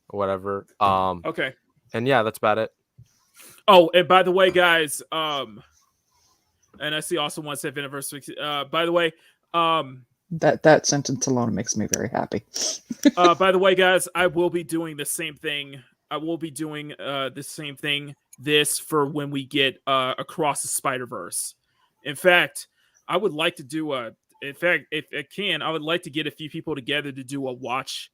or whatever. Okay. And yeah, that's about it. Oh, and by the way, guys, and I see also 1/7 anniversary. By the way, that sentence alone makes me very happy. By the way, guys, I will be doing the same thing. I will be doing the same thing. This for when we get across the Spider-Verse. In fact, I would like to do if I can, I would like to get a few people together to do a watch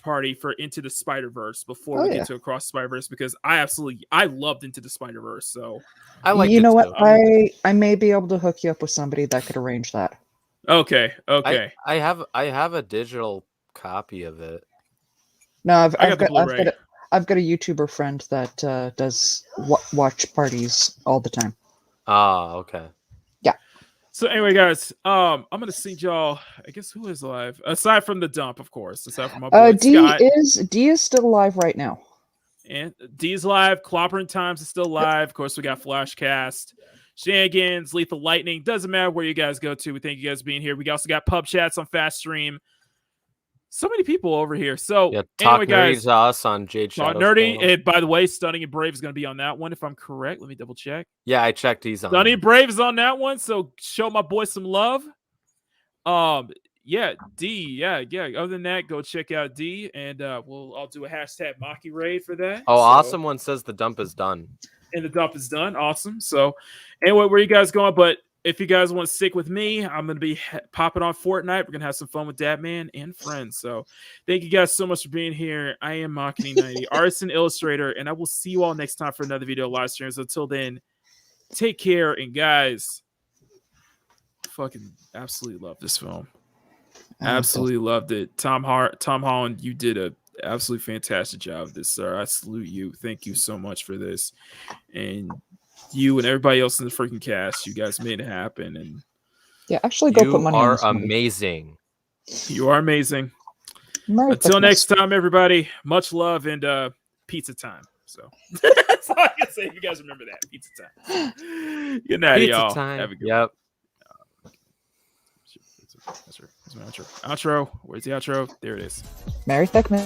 party for Into the Spider-Verse before we get to Across the Spider-Verse because I loved Into the Spider-Verse. So I like. You know what? I may be able to hook you up with somebody that could arrange that. Okay. I have a digital copy of it. No, I've got a YouTuber friend that does watch parties all the time. Ah, okay. Yeah. So anyway, guys, I'm gonna see y'all. I guess who is live aside from the dump, of course. Aside from my boy Scott. D is still live right now. And D's live. Clobbering Times is still live. Of course, we got Flashcast, Shenanigans, Lethal Lightning. Doesn't matter where you guys go to. We thank you guys for being here. We also got pub chats on Fast Stream. So many people over here. So Talk anyway, guys, us on Jade Talk Shadow's Nerdy. channel. And by the way, Stunning and Brave is going to be on that one, if I'm correct. Let me double check. Yeah, I checked. He's on. Stunning and Brave is on that one. So show my boy some love. Yeah, D. Yeah. Other than that, go check out D, and I'll do a hashtag Maki raid for that. Oh, Awesome One says the dump is done. And the dump is done. Awesome. So anyway, where you guys going? But if you guys want to stick with me, I'm going to be popping on Fortnite. We're going to have some fun with Datman and friends. So thank you guys so much for being here. I am Makini90, artist and illustrator, and I will see you all next time for another video live stream. So until then, take care. And guys, fucking absolutely love this film. Absolutely loved it. Tom Holland, you did a absolutely fantastic job of this, sir. I salute you. Thank you so much for this. And you and everybody else in the freaking cast, you guys made it happen. And yeah, actually go put money on this movie. Amazing. You are amazing. Until next time, everybody, much love and pizza time. So that's all I can say. If you guys remember that. Pizza time. Good night, y'all. Time. Have a good one. That's my outro. Where's the outro? There it is. Merry Thickman.